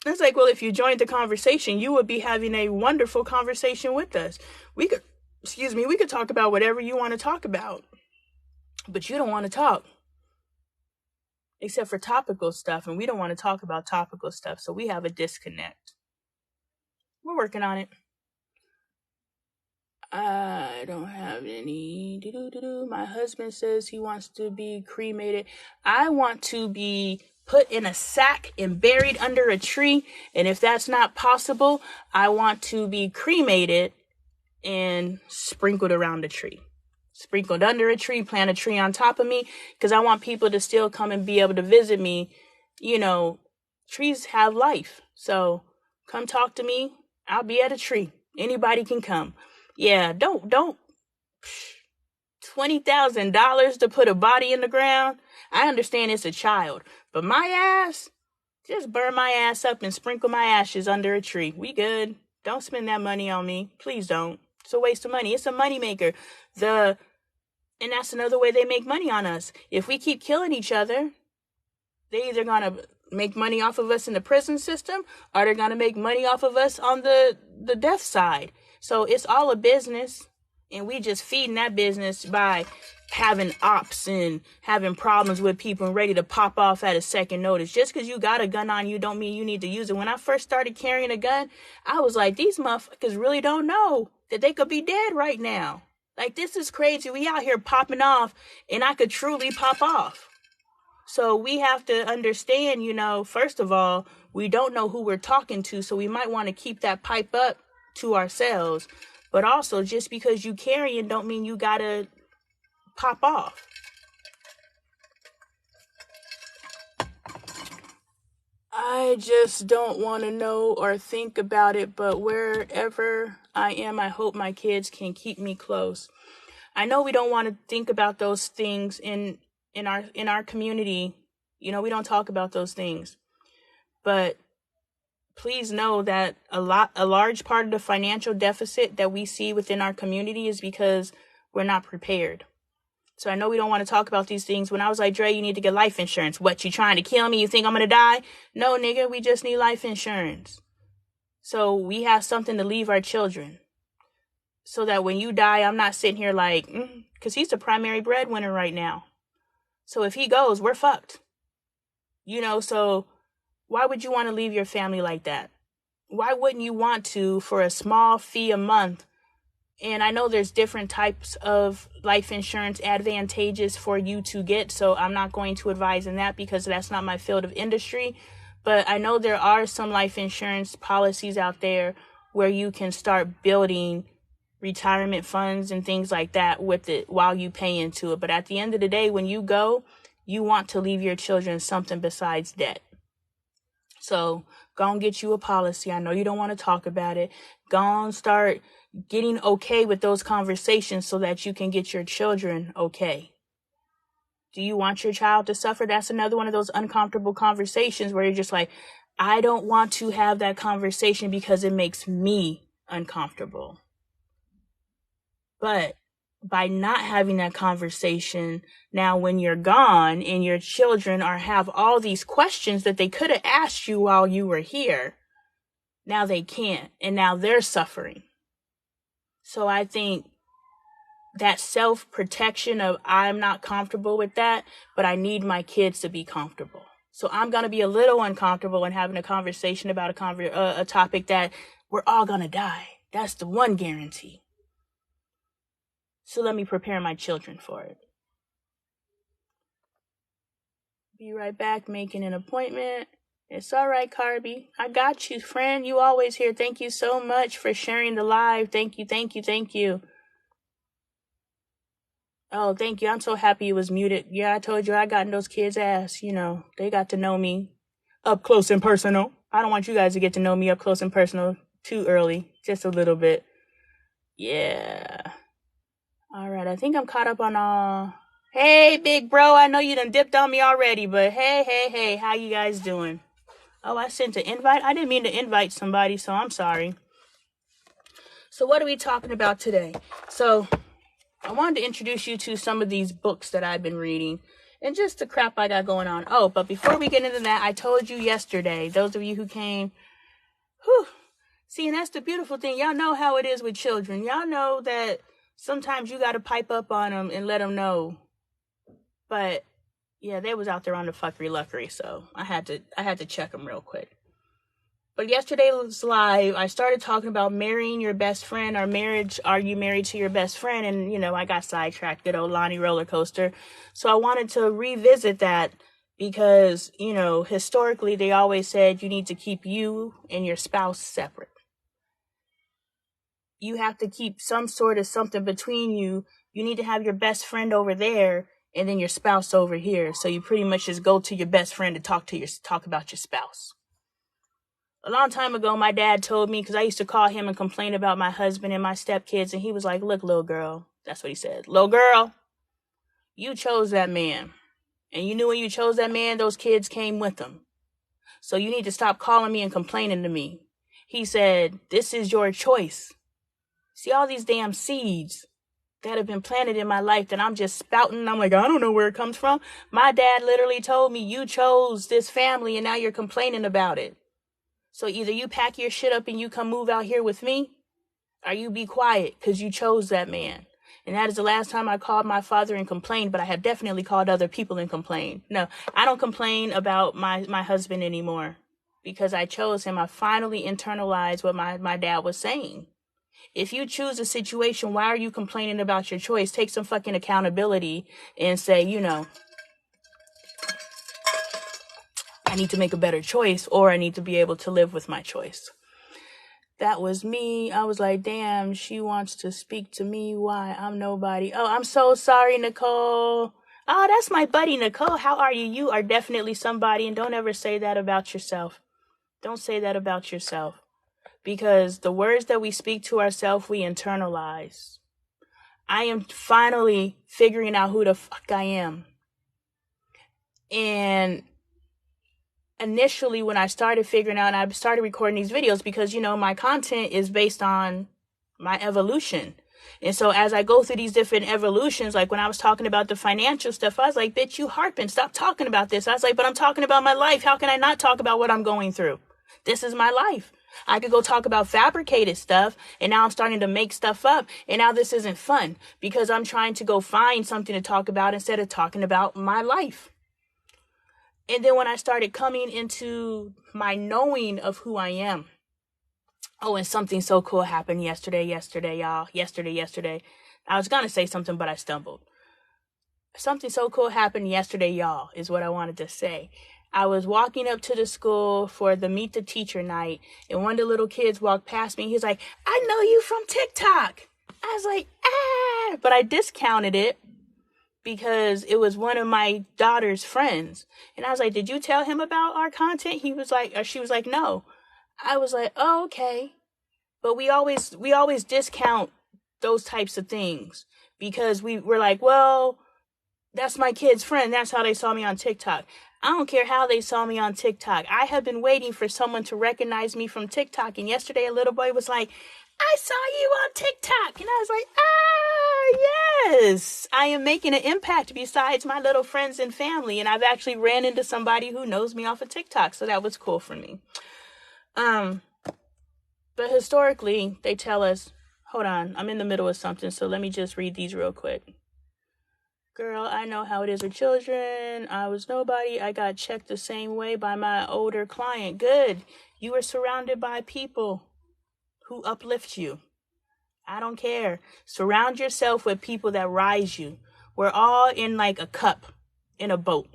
I was like, well, if you joined the conversation, you would be having a wonderful conversation with us. We could talk about whatever you want to talk about. But you don't want to talk. Except for topical stuff, and we don't want to talk about topical stuff, so we have a disconnect. We're working on it. I don't have any. My husband says he wants to be cremated. I want to be put in a sack and buried under a tree, and if that's not possible, I want to be cremated and sprinkled around a tree. Sprinkled under a tree, plant a tree on top of me, because I want people to still come and be able to visit me. Trees have life. So come talk to me. I'll be at a tree. Anybody can come. Yeah, don't $20,000 to put a body in the ground. I understand it's a child, but my ass, just burn my ass up and sprinkle my ashes under a tree. We good. Don't spend that money on me. Please don't. It's a waste of money. It's a moneymaker. And that's another way they make money on us. If we keep killing each other, they either going to make money off of us in the prison system, or they're going to make money off of us on the death side. So it's all a business, and we just feeding that business by having ops and having problems with people and ready to pop off at a second notice. Just because you got a gun on you don't mean you need to use it. When I first started carrying a gun, I was like, these motherfuckers really don't know that they could be dead right now. Like, this is crazy. We out here popping off, and I could truly pop off. So we have to understand, first of all, we don't know who we're talking to, so we might want to keep that pipe up to ourselves. But also, just because you carrying don't mean you gotta pop off. I just don't want to know or think about it, but wherever I am, I hope my kids can keep me close. I know we don't want to think about those things in our community. We don't talk about those things. But please know that a large part of the financial deficit that we see within our community is because we're not prepared. So I know we don't want to talk about these things. When I was like, Dre, you need to get life insurance. What, you trying to kill me? You think I'm going to die? No, nigga, we just need life insurance. So we have something to leave our children. So that when you die, I'm not sitting here like, because he's the primary breadwinner right now. So if he goes, we're fucked. So why would you want to leave your family like that? Why wouldn't you want to, for a small fee a month? And I know there's different types of life insurance advantages for you to get, so I'm not going to advise in that because that's not my field of industry. But I know there are some life insurance policies out there where you can start building retirement funds and things like that with it while you pay into it. But at the end of the day, when you go, you want to leave your children something besides debt. So go and get you a policy. I know you don't want to talk about it. Go and start getting okay with those conversations so that you can get your children okay. Do you want your child to suffer? That's another one of those uncomfortable conversations where you're just like, I don't want to have that conversation because it makes me uncomfortable. But by not having that conversation, now when you're gone and your children have all these questions that they could have asked you while you were here, now they can't, and now they're suffering. So I think that self-protection of I'm not comfortable with that, but I need my kids to be comfortable. So I'm going to be a little uncomfortable when having a conversation about a topic that we're all going to die. That's the one guarantee. So let me prepare my children for it. Be right back, making an appointment. It's all right, Carby. I got you, friend. You always here. Thank you so much for sharing the live. Thank you, thank you, thank you. Oh, thank you. I'm so happy it was muted. Yeah, I told you I got in those kids' ass. They got to know me up close and personal. I don't want you guys to get to know me up close and personal too early. Just a little bit. Yeah. All right, I think I'm caught up on all. Hey, big bro, I know you done dipped on me already, but hey, how you guys doing? Oh, I sent an invite? I didn't mean to invite somebody, so I'm sorry. So what are we talking about today? So I wanted to introduce you to some of these books that I've been reading and just the crap I got going on. Oh, but before we get into that, I told you yesterday, those of you who came, see, and that's the beautiful thing. Y'all know how it is with children. Y'all know that sometimes you got to pipe up on them and let them know. But yeah, they was out there on the fuckery luckery, so I had to check them real quick. But yesterday's live, I started talking about marrying your best friend or marriage. Are you married to your best friend? And, I got sidetracked, good old Lonee Roller Coaster. So I wanted to revisit that because, historically they always said you need to keep you and your spouse separate. You have to keep some sort of something between you. You need to have your best friend over there and then your spouse over here. So you pretty much just go to your best friend to talk about your spouse. A long time ago, my dad told me, because I used to call him and complain about my husband and my stepkids, and he was like, look, little girl, that's what he said. Little girl, you chose that man. And you knew when you chose that man, those kids came with him. So you need to stop calling me and complaining to me. He said, this is your choice. See all these damn seeds that have been planted in my life that I'm just spouting. I'm like, I don't know where it comes from. My dad literally told me, you chose this family and now you're complaining about it. So either you pack your shit up and you come move out here with me, or you be quiet because you chose that man. And that is the last time I called my father and complained, but I have definitely called other people and complained. No, I don't complain about my husband anymore because I chose him. I finally internalized what my dad was saying. If you choose a situation, why are you complaining about your choice? Take some fucking accountability and say, I need to make a better choice, or I need to be able to live with my choice. That was me. I was like, damn, she wants to speak to me. Why? I'm nobody. Oh, I'm so sorry, Nicole. Oh, that's my buddy, Nicole. How are you? You are definitely somebody, and don't ever say that about yourself. Don't say that about yourself. Because the words that we speak to ourselves, we internalize. I am finally figuring out who the fuck I am. And initially, when I started figuring out, and I started recording these videos because, my content is based on my evolution. And so as I go through these different evolutions, like when I was talking about the financial stuff, I was like, bitch, you harping, stop talking about this. I was like, but I'm talking about my life. How can I not talk about what I'm going through? This is my life. I could go talk about fabricated stuff, and now I'm starting to make stuff up, and now this isn't fun because I'm trying to go find something to talk about instead of talking about my life. And then when I started coming into my knowing of who I am, oh, and something so cool happened yesterday, y'all. Yesterday. I was going to say something, but I stumbled. Something so cool happened yesterday, y'all, is what I wanted to say. I was walking up to the school for the Meet the Teacher night, and one of the little kids walked past me. He's like, I know you from TikTok. I was like, but I discounted it because it was one of my daughter's friends. And I was like, did you tell him about our content? She was like, no. I was like, oh, okay. But we always discount those types of things because we're like, well, that's my kid's friend. That's how they saw me on TikTok. I don't care how they saw me on TikTok. I have been waiting for someone to recognize me from TikTok. And yesterday a little boy was like, I saw you on TikTok. And I was like, yes, I am making an impact besides my little friends and family. And I've actually ran into somebody who knows me off of TikTok. So that was cool for me. But historically, they tell us, hold on, I'm in the middle of something. So let me just read these real quick. Girl, I know how it is with children. I was nobody. I got checked the same way by my older client. Good. You were surrounded by people who uplift you. I don't care. Surround yourself with people that rise you. We're all in like a cup in a boat.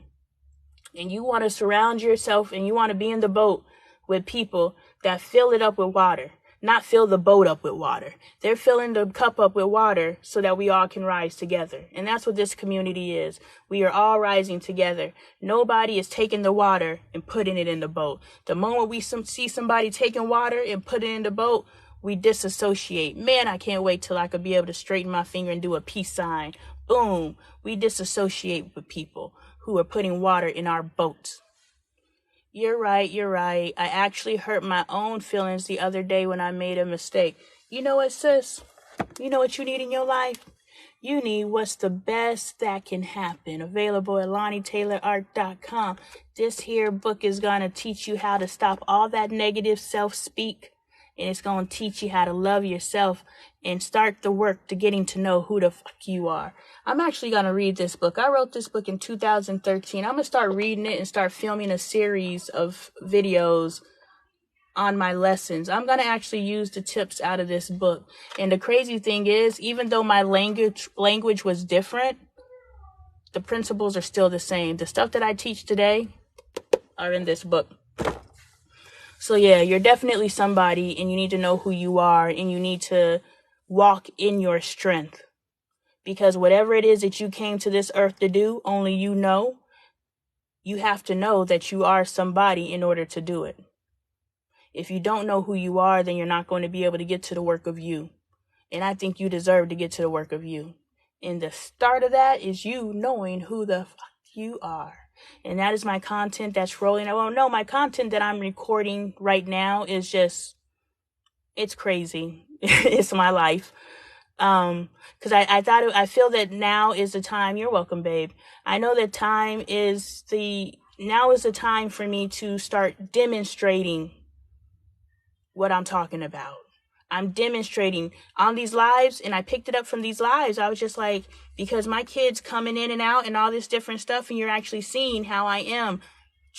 And you want to surround yourself and you want to be in the boat with people that fill it up with water. Not fill the boat up with water. They're filling the cup up with water so that we all can rise together. And that's what this community is. We are all rising together. Nobody is taking the water and putting it in the boat. The moment we see somebody taking water and put it in the boat, we disassociate. Man, I can't wait till I could be able to straighten my finger and do a peace sign. Boom. We disassociate with people who are putting water in our boats. You're right. I actually hurt my own feelings the other day when I made a mistake. You know what, sis? You know what you need in your life? You need what's the best that can happen. Available at LoneeTaylorArt.com. This here book is going to teach you how to stop all that negative self-speak. And it's going to teach you how to love yourself and start the work to getting to know who the fuck you are. I'm actually going to read this book. I wrote this book in 2013. I'm going to start reading it and start filming a series of videos on my lessons. I'm going to actually use the tips out of this book. And the crazy thing is, even though my language was different, the principles are still the same. The stuff that I teach today are in this book. So yeah, you're definitely somebody and you need to know who you are and you need to walk in your strength. Because whatever it is that you came to this earth to do, only you know, you have to know that you are somebody in order to do it. If you don't know who you are, then you're not going to be able to get to the work of you. And I think you deserve to get to the work of you. And the start of that is you knowing who the fuck you are. And that is my content that's rolling. I won't know my content that I'm recording right now is just, it's crazy. It's my life. Cause I feel that now is the time. You're welcome, babe. I know that now is the time for me to start demonstrating what I'm talking about. I'm demonstrating on these lives, and I picked it up from these lives. I was just like, because my kids coming in and out and all this different stuff, and you're actually seeing how I am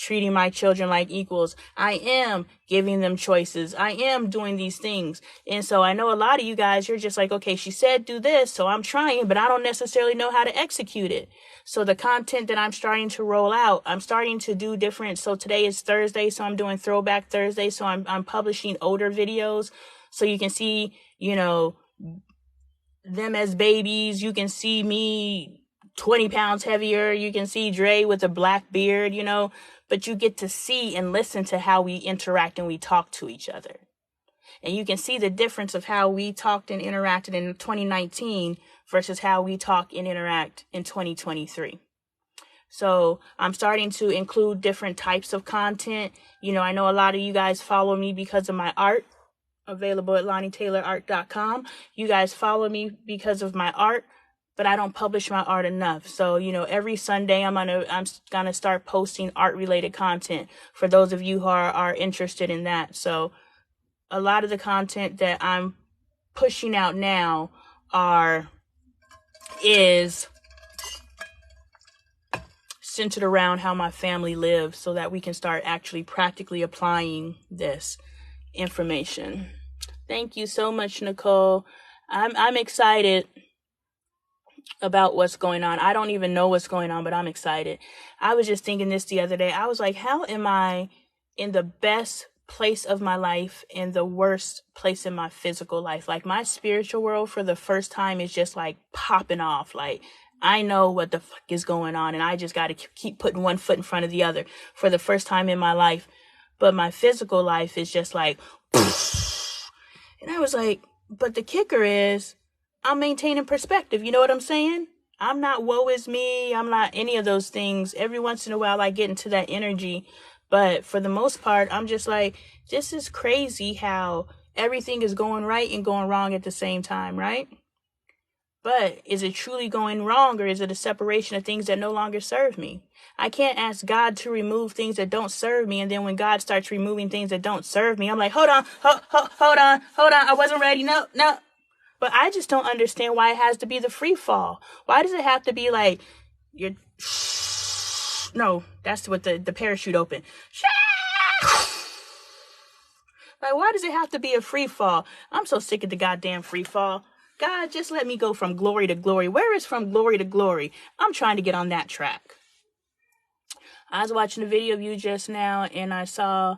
treating my children like equals. I am giving them choices. I am doing these things. And so I know a lot of you guys, you're just like, okay, she said do this, so I'm trying, but I don't necessarily know how to execute it. So the content that I'm starting to roll out, I'm starting to do different. So today is Thursday, so I'm doing Throwback Thursday. So I'm publishing older videos so you can see, you know, them as babies. You can see me 20 pounds heavier. You can see Dre with a black beard, you know, but you get to see and listen to how we interact and we talk to each other. And you can see the difference of how we talked and interacted in 2019 versus how we talk and interact in 2023. So I'm starting to include different types of content. You know, I know a lot of you guys follow me because of my art, available at LoneeTaylorArt.com. You guys follow me because of my art, but I don't publish my art enough. So, you know, every Sunday I'm gonna start posting art related content for those of you who are interested in that. So a lot of the content that I'm pushing out now is centered around how my family lives so that we can start actually practically applying this information. Thank you so much, Nicole. I'm excited about what's going on. I don't even know what's going on, but I'm excited. I was just thinking this the other day. I was like, how am I in the best place of my life and the worst place in my physical life? Like my spiritual world for the first time is just like popping off. Like I know what the fuck is going on and I just got to keep putting one foot in front of the other for the first time in my life. But my physical life is just like, and I was like, but the kicker is I'm maintaining perspective. You know what I'm saying? I'm not woe is me. I'm not any of those things. Every once in a while I get into that energy. But for the most part, I'm just like, this is crazy how everything is going right and going wrong at the same time, right? But is it truly going wrong, or is it a separation of things that no longer serve me? I can't ask God to remove things that don't serve me, and then when God starts removing things that don't serve me, I'm like, hold on, hold on, I wasn't ready, no. But I just don't understand why it has to be the free fall. Why does it have to be like, you're, no, that's what the parachute open. Like, why does it have to be a free fall? I'm so sick of the goddamn free fall. God, just let me go from glory to glory. Where is from glory to glory? I'm trying to get on that track. I was watching a video of you just now and I saw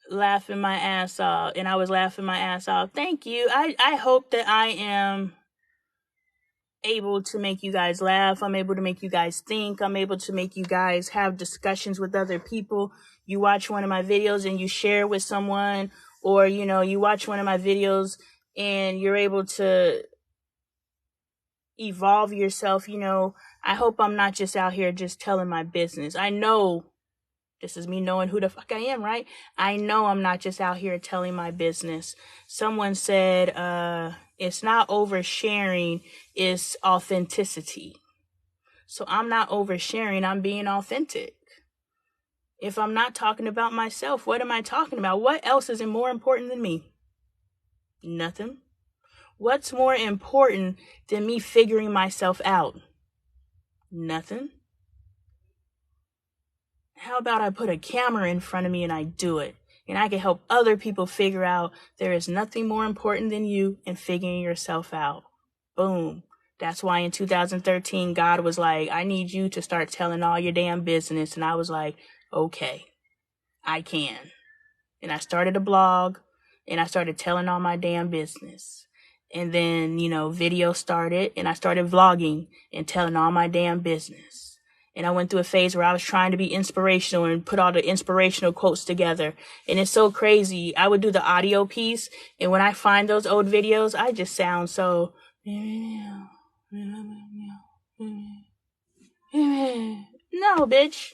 laughing my ass off, and I was laughing my ass off. Thank you. I hope that I am able to make you guys laugh. I'm able to make you guys think. I'm able to make you guys have discussions with other people. You watch one of my videos and you share with someone, or, you know, you watch one of my videos and you're able to evolve yourself. You know, I hope I'm not just out here just telling my business. I know this is me knowing who the fuck I am, right? I know I'm not just out here telling my business. Someone said, it's not oversharing, it's authenticity. So I'm not oversharing, I'm being authentic. If I'm not talking about myself, what am I talking about? What else is more important than me? Nothing. What's more important than me figuring myself out? Nothing. How about I put a camera in front of me and I do it? And I can help other people figure out there is nothing more important than you and figuring yourself out. Boom. That's why in 2013, God was like, I need you to start telling all your damn business. And I was like, okay, I can. And I started a blog and I started telling all my damn business. And then, you know, video started and I started vlogging and telling all my damn business. And I went through a phase where I was trying to be inspirational and put all the inspirational quotes together. And it's so crazy. I would do the audio piece. And when I find those old videos, I just sound so, no, bitch.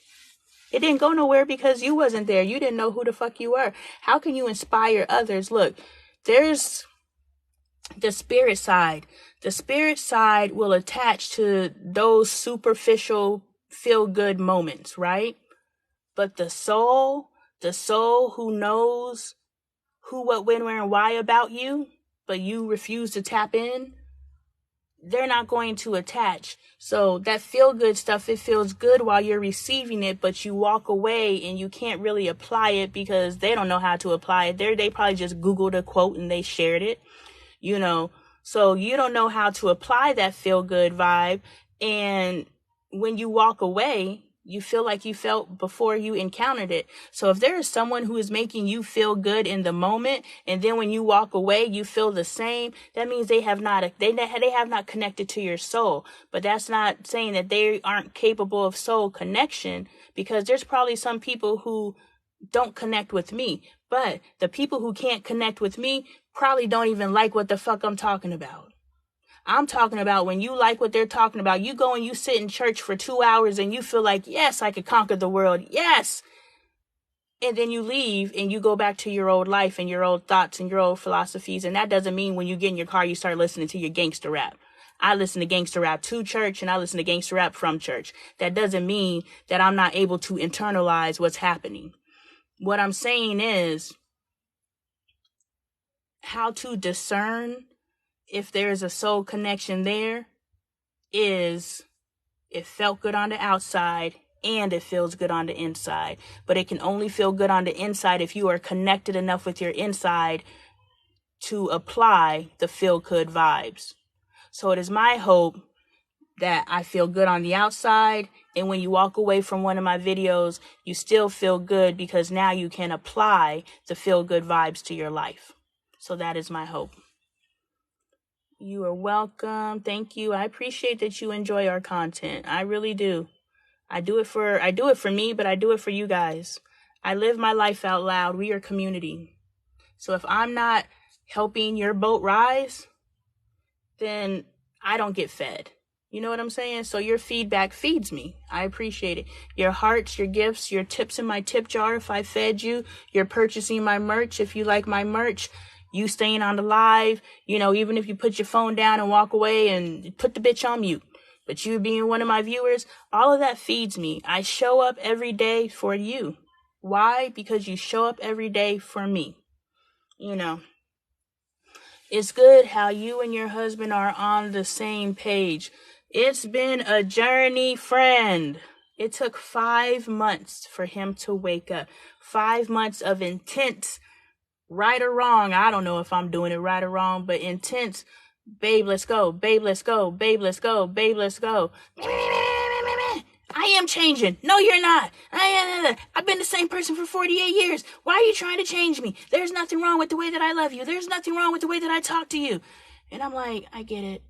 It didn't go nowhere because you wasn't there. You didn't know who the fuck you were. How can you inspire others? Look, there's the spirit side. The spirit side will attach to those superficial feel-good moments, right? But the soul who knows who, what, when, where, and why about you, but you refuse to tap in, they're not going to attach. So that feel good stuff, it feels good while you're receiving it, but you walk away and you can't really apply it because they don't know how to apply it. They probably just Googled a quote and they shared it, you know. So you don't know how to apply that feel good vibe. And when you walk away, you feel like you felt before you encountered it. So if there is someone who is making you feel good in the moment, and then when you walk away, you feel the same, that means they have not connected to your soul. But that's not saying that they aren't capable of soul connection, because there's probably some people who don't connect with me. But the people who can't connect with me probably don't even like what the fuck I'm talking about. I'm talking about when you like what they're talking about, you go and you sit in church for 2 hours and you feel like, yes, I could conquer the world. Yes. And then you leave and you go back to your old life and your old thoughts and your old philosophies. And that doesn't mean when you get in your car, you start listening to your gangster rap. I listen to gangster rap to church and I listen to gangster rap from church. That doesn't mean that I'm not able to internalize what's happening. What I'm saying is how to discern if there is a soul connection there is it felt good on the outside and it feels good on the inside. But it can only feel good on the inside if you are connected enough with your inside to apply the feel good vibes. So it is my hope that I feel good on the outside, and when you walk away from one of my videos, you still feel good because now you can apply the feel good vibes to your life. So that is my hope. You are welcome. Thank you. I appreciate that you enjoy our content. I really do. I do it for me, but I do it for you guys. I live my life out loud. We are community. So if I'm not helping your boat rise, then I don't get fed. You know what I'm saying? So your feedback feeds me. I appreciate it. Your hearts, your gifts, your tips in my tip jar if I fed you. You're purchasing my merch if you like my merch. You staying on the live, you know, even if you put your phone down and walk away and put the bitch on mute. But you being one of my viewers, all of that feeds me. I show up every day for you. Why? Because you show up every day for me. You know, it's good how you and your husband are on the same page. It's been a journey, friend. It took 5 months for him to wake up. 5 months of intense, right or wrong, I don't know if I'm doing it right or wrong, but intense, babe, let's go, babe, let's go, babe, let's go, babe, let's go. I am changing. No, you're not. I've been the same person for 48 years. Why are you trying to change me? There's nothing wrong with the way that I love you. There's nothing wrong with the way that I talk to you. And I'm like, I get it.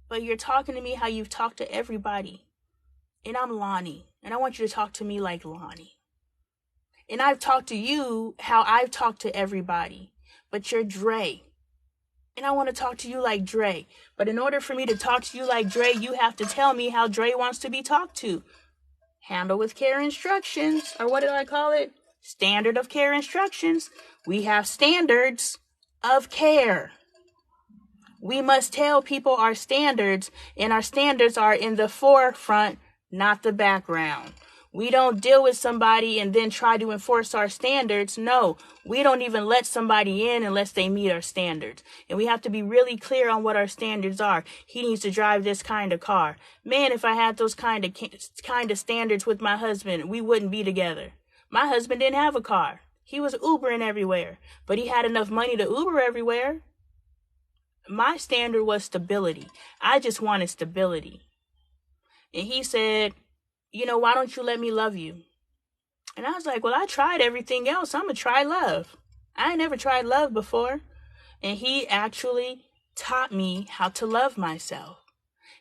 But you're talking to me how you've talked to everybody. And I'm Lonnie. And I want you to talk to me like Lonnie. And I've talked to you how I've talked to everybody. But you're Dre. And I want to talk to you like Dre. But in order for me to talk to you like Dre, you have to tell me how Dre wants to be talked to. Handle with care instructions. Or what did I call it? Standard of care instructions. We have standards of care. We must tell people our standards, and our standards are in the forefront, not the background. We don't deal with somebody and then try to enforce our standards. No, we don't even let somebody in unless they meet our standards. And we have to be really clear on what our standards are. He needs to drive this kind of car. Man, if I had those kind of standards with my husband, we wouldn't be together. My husband didn't have a car. He was Ubering everywhere, but he had enough money to Uber everywhere. My standard was stability. I just wanted stability. And he said, you know, why don't you let me love you? And I was like, well, I tried everything else. I'm going to try love. I never tried love before. And he actually taught me how to love myself.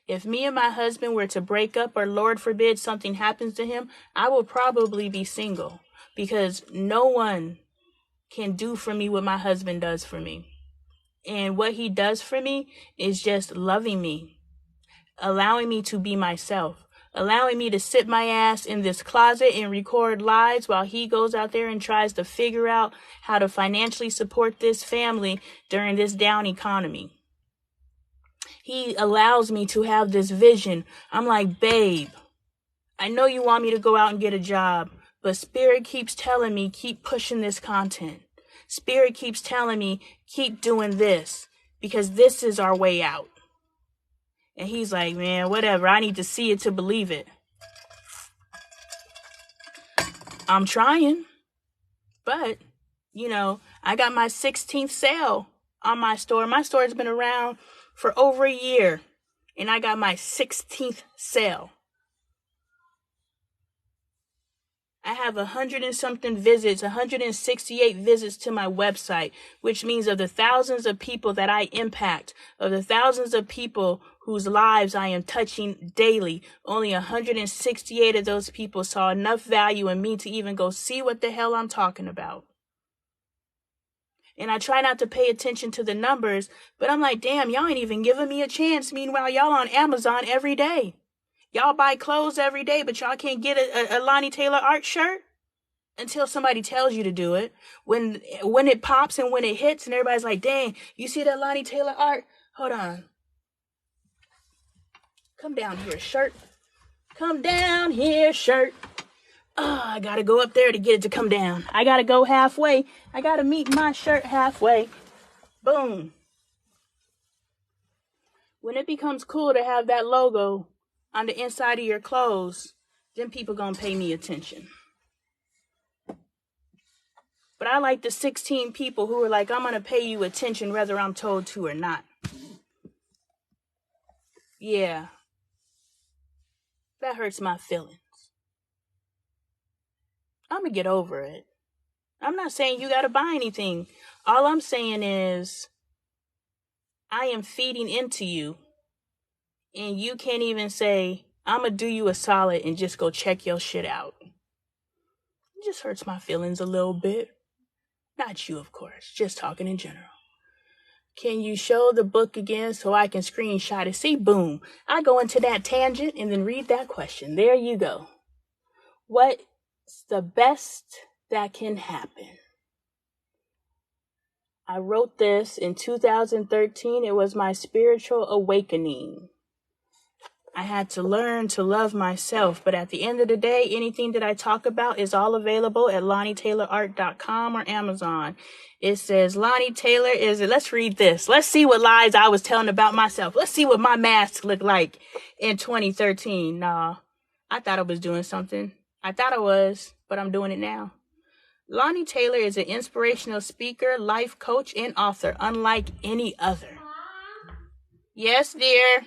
If me and my husband were to break up, or Lord forbid something happens to him, I will probably be single, because no one can do for me what my husband does for me. And what he does for me is just loving me, allowing me to be myself, allowing me to sit my ass in this closet and record lives while he goes out there and tries to figure out how to financially support this family during this down economy. He allows me to have this vision. I'm like, babe, I know you want me to go out and get a job, but Spirit keeps telling me, keep pushing this content. Spirit keeps telling me, keep doing this, because this is our way out. And he's like, man, whatever. I need to see it to believe it. I'm trying. But, you know, I got my 16th sale on my store. My store has been around for over a year. And I got my 16th sale. I have 100 and something visits, 168 visits to my website, which means of the thousands of people that I impact, of the thousands of people whose lives I am touching daily, only 168 of those people saw enough value in me to even go see what the hell I'm talking about. And I try not to pay attention to the numbers, but I'm like, damn, y'all ain't even giving me a chance. Meanwhile, y'all on Amazon every day. Y'all buy clothes every day, but y'all can't get a Lonee Taylor art shirt until somebody tells you to do it. When it pops and when it hits and everybody's like, dang, you see that Lonee Taylor art? Hold on. Come down here, shirt. Come down here, shirt. Oh, I gotta go up there to get it to come down. I gotta go halfway. I gotta meet my shirt halfway. Boom. When it becomes cool to have that logo on the inside of your clothes, then people gonna pay me attention. But I like the 16 people who are like, I'm gonna pay you attention whether I'm told to or not. Yeah. That hurts my feelings. I'm gonna get over it. I'm not saying you gotta buy anything. All I'm saying is I am feeding into you, and you can't even say, I'm gonna do you a solid and just go check your shit out. It just hurts my feelings a little bit. Not you, of course, just talking in general. Can you show the book again so I can screenshot it? See, boom. I go into that tangent and then read that question. There you go. What's the best that can happen? I wrote this in 2013. It was my spiritual awakening. I had to learn to love myself, but at the end of the day, anything that I talk about is all available at LoneeTaylorArt.com or Amazon. It says Lonee Taylor let's read this. Let's see what lies I was telling about myself. Let's see what my mask looked like in 2013. Nah, I thought I was doing something. I thought I was, but I'm doing it now. Lonee Taylor is an inspirational speaker, life coach, and author, unlike any other. Yes, dear.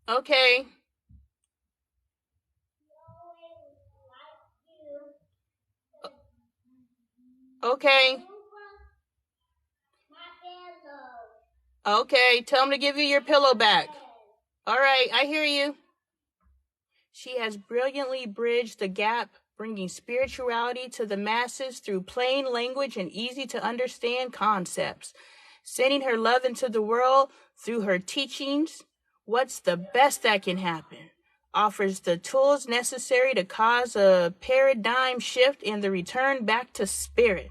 Okay. Okay. Okay, tell him to give you your pillow back. All right, I hear you. She has brilliantly bridged the gap, bringing spirituality to the masses through plain language and easy to understand concepts. Sending her love into the world through her teachings. What's the best that can happen? Offers the tools necessary to cause a paradigm shift and the return back to spirit.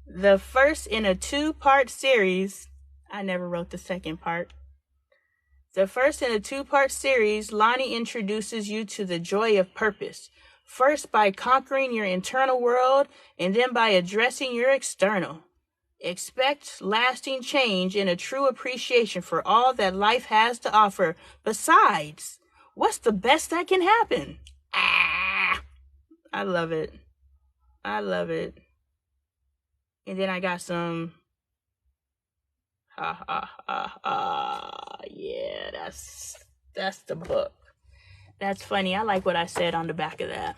The first in a 2-part series. I never wrote the second part. The first in a 2-part series, Lonee introduces you to the joy of purpose. First by conquering your internal world, and then by addressing your external. Expect lasting change and a true appreciation for all that life has to offer. Besides, what's the best that can happen? I love it. I love it. And then I got some yeah, that's the book. That's funny. I like what I said on the back of that.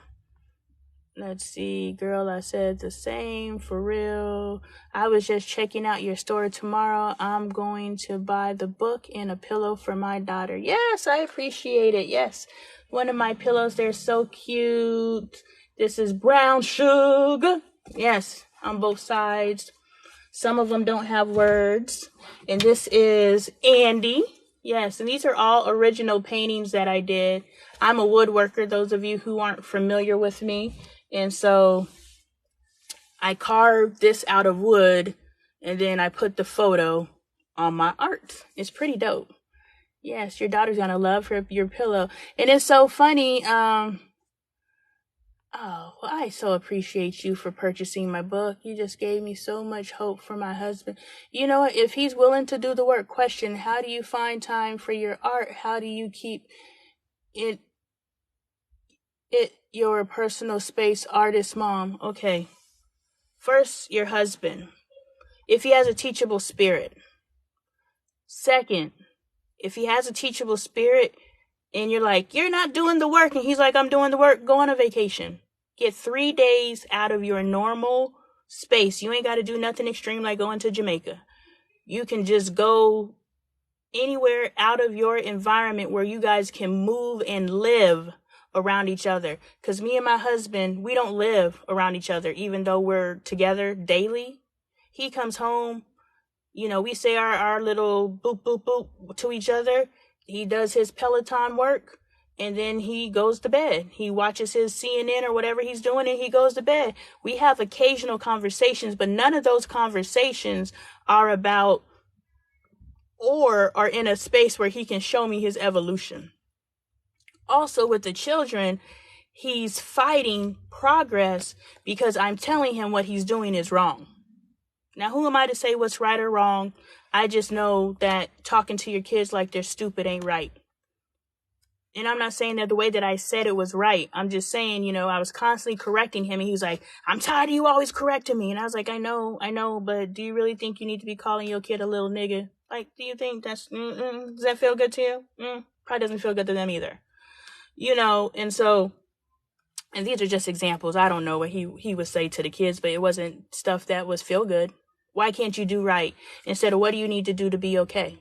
Let's see, girl, I said the same, for real. I was just checking out your store tomorrow. I'm going to buy the book and a pillow for my daughter. Yes, I appreciate it. Yes, one of my pillows, they're so cute. This is brown sugar. Yes, on both sides. Some of them don't have words. And this is Andy. Yes, and these are all original paintings that I did. I'm a woodworker, those of you who aren't familiar with me. And so I carved this out of wood, and then I put the photo on my art. It's pretty dope. Yes, your daughter's going to love your pillow. And it's so funny. Oh, well, I so appreciate you for purchasing my book. You just gave me so much hope for my husband. You know what? If he's willing to do the work, question, how do you find time for your art? How do you keep it your personal space, artist mom? Okay. First, your husband. If he has a teachable spirit. Second, if he has a teachable spirit and you're like, you're not doing the work, and he's like, I'm doing the work, go on a vacation. Get 3 days out of your normal space. You ain't got to do nothing extreme like going to Jamaica. You can just go anywhere out of your environment where you guys can move and live around each other. Because me and my husband, we don't live around each other, even though we're together daily. He comes home, we say our little boop, boop, boop to each other. He does his Peloton work, and then he goes to bed. He watches his CNN or whatever he's doing, and he goes to bed. We have occasional conversations, but none of those conversations are about or are in a space where he can show me his evolution. Also, with the children, he's fighting progress because I'm telling him what he's doing is wrong. Now, who am I to say what's right or wrong? I just know that talking to your kids like they're stupid ain't right. And I'm not saying that the way that I said it was right. I'm just saying, I was constantly correcting him. And he was like, I'm tired of you always correcting me. And I was like, I know. But do you really think you need to be calling your kid a little nigga? Like, do you think does that feel good to you? Probably doesn't feel good to them either. And so, and these are just examples. I don't know what he would say to the kids, but it wasn't stuff that was feel good. Why can't you do right? Instead of what do you need to do to be okay?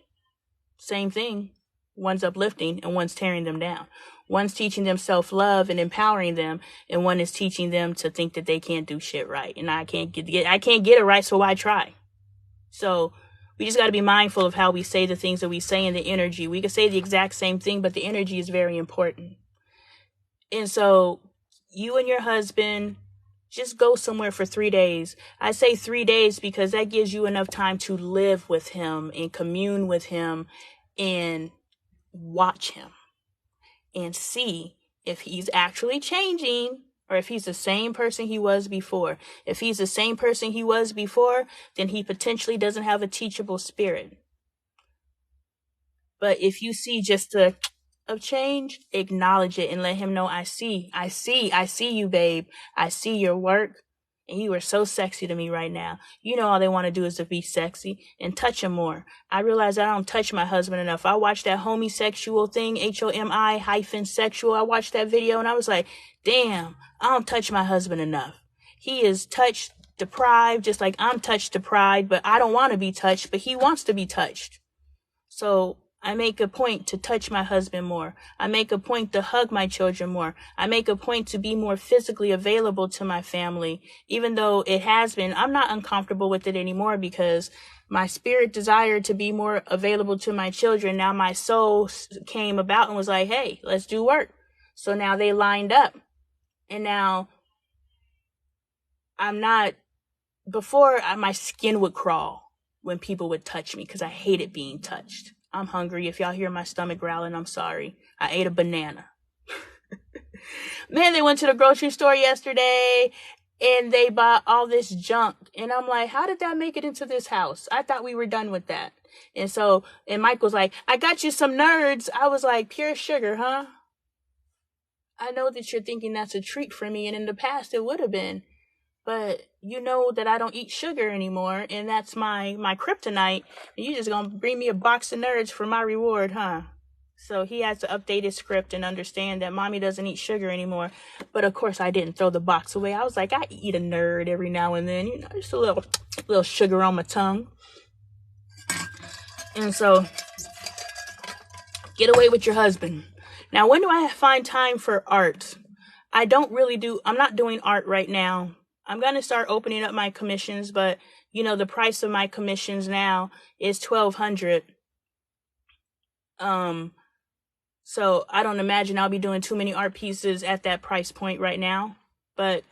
Same thing. One's uplifting and one's tearing them down. One's teaching them self-love and empowering them, and one is teaching them to think that they can't do shit right. And I can't get it right, so why try? So we just got to be mindful of how we say the things that we say and the energy. We could say the exact same thing, but the energy is very important. And so you and your husband, just go somewhere for 3 days. I say 3 days because that gives you enough time to live with him and commune with him and watch him and see if he's actually changing or if he's the same person he was before. If he's the same person he was before, then he potentially doesn't have a teachable spirit. But if you see just of change, acknowledge it and let him know, I see you, babe. I see your work, and you are so sexy to me right now. All they want to do is to be sexy and touch him more. I realize I don't touch my husband enough. I watched that homosexual thing, HOMI-sexual. I watched that video and I was like, damn, I don't touch my husband enough. He is touch deprived, just like I'm touch deprived, but I don't want to be touched, but he wants to be touched. So I make a point to touch my husband more. I make a point to hug my children more. I make a point to be more physically available to my family. Even though it has been, I'm not uncomfortable with it anymore because my spirit desired to be more available to my children. Now my soul came about and was like, hey, let's do work. So now they lined up. And now before my skin would crawl when people would touch me because I hated being touched. I'm hungry. If y'all hear my stomach growling, I'm sorry. I ate a banana. Man, they went to the grocery store yesterday and they bought all this junk. And I'm like, how did that make it into this house? I thought we were done with that. And Mike was like, I got you some nerds. I was like, pure sugar, huh? I know that you're thinking that's a treat for me. And in the past, it would have been. But you know that I don't eat sugar anymore, and that's my kryptonite, and you just gonna bring me a box of nerds for my reward, huh? So he has to update his script and understand that mommy doesn't eat sugar anymore. But of course I didn't throw the box away. I was like, I eat a nerd every now and then, just a little sugar on my tongue. And so, get away with your husband. Now, when do I find time for art? I'm not doing art right now. I'm going to start opening up my commissions, but the price of my commissions now is $1,200. So I don't imagine I'll be doing too many art pieces at that price point right now, but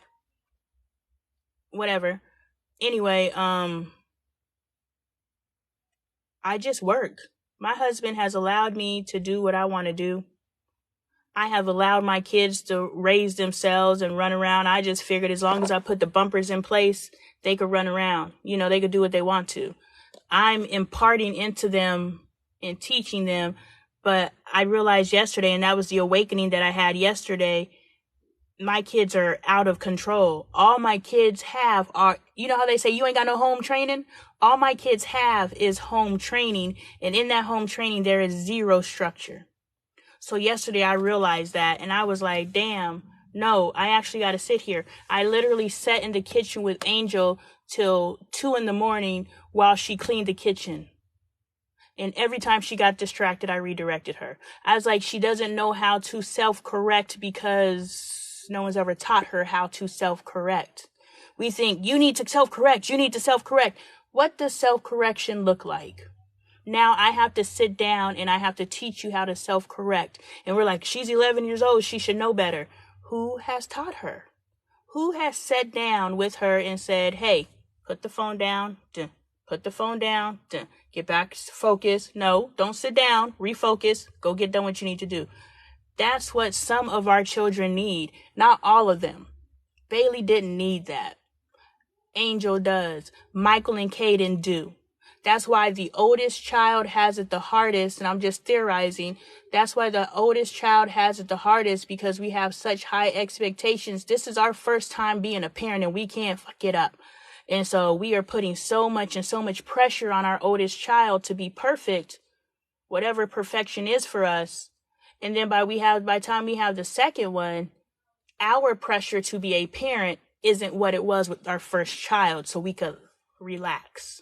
whatever. Anyway, I just work. My husband has allowed me to do what I want to do. I have allowed my kids to raise themselves and run around. I just figured as long as I put the bumpers in place, they could run around. You know, they could do what they want to. I'm imparting into them and teaching them. But I realized yesterday, and that was the awakening that I had yesterday, my kids are out of control. All my kids have are, you know how they say you ain't got no home training? All my kids have is home training. And in that home training, there is zero structure. So yesterday I realized that, and I was like, damn, no, I actually got to sit here. I literally sat in the kitchen with Angel till 2 a.m. while she cleaned the kitchen. And every time she got distracted, I redirected her. I was like, she doesn't know how to self-correct because no one's ever taught her how to self-correct. We think, you need to self-correct, you need to self-correct. What does self-correction look like? Now I have to sit down and I have to teach you how to self-correct. And we're like, she's 11 years old. She should know better. Who has taught her? Who has sat down with her and said, hey, put the phone down. Put the phone down. Get back, focus. No, don't sit down. Refocus. Go get done what you need to do. That's what some of our children need. Not all of them. Bailey didn't need that. Angel does. Michael and Caden do. That's why the oldest child has it the hardest, and I'm just theorizing. That's why the oldest child has it the hardest, because we have such high expectations. This is our first time being a parent, and we can't fuck it up. And so we are putting so much pressure on our oldest child to be perfect, whatever perfection is for us. And then by the time we have the second one, our pressure to be a parent isn't what it was with our first child, so we could relax.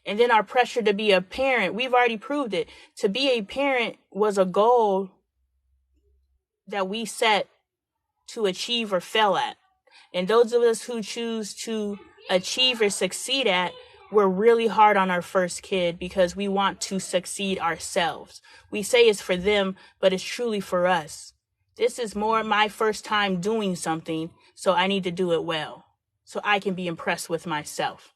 And then our pressure to be a parent, we've already proved it. To be a parent was a goal that we set to achieve or fail at. And those of us who choose to achieve or succeed at, we're really hard on our first kid because we want to succeed ourselves. We say it's for them, but it's truly for us. This is more my first time doing something, so I need to do it well, so I can be impressed with myself.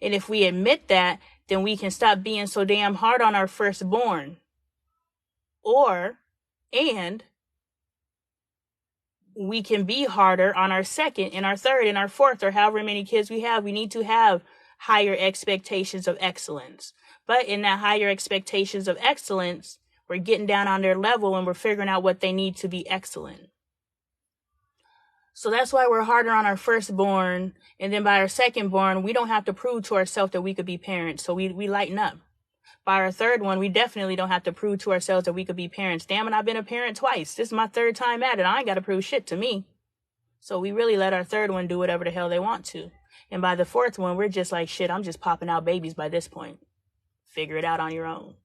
And if we admit that, then we can stop being so damn hard on our firstborn. And we can be harder on our second and our third and our fourth, or however many kids we have. We need to have higher expectations of excellence. But in that higher expectations of excellence, we're getting down on their level and we're figuring out what they need to be excellent. So that's why we're harder on our firstborn, and then by our secondborn, we don't have to prove to ourselves that we could be parents, so we lighten up. By our third one, we definitely don't have to prove to ourselves that we could be parents. Damn it, I've been a parent twice. This is my third time at it. I ain't got to prove shit to me. So we really let our third one do whatever the hell they want to. And by the fourth one, we're just like, shit, I'm just popping out babies by this point. Figure it out on your own.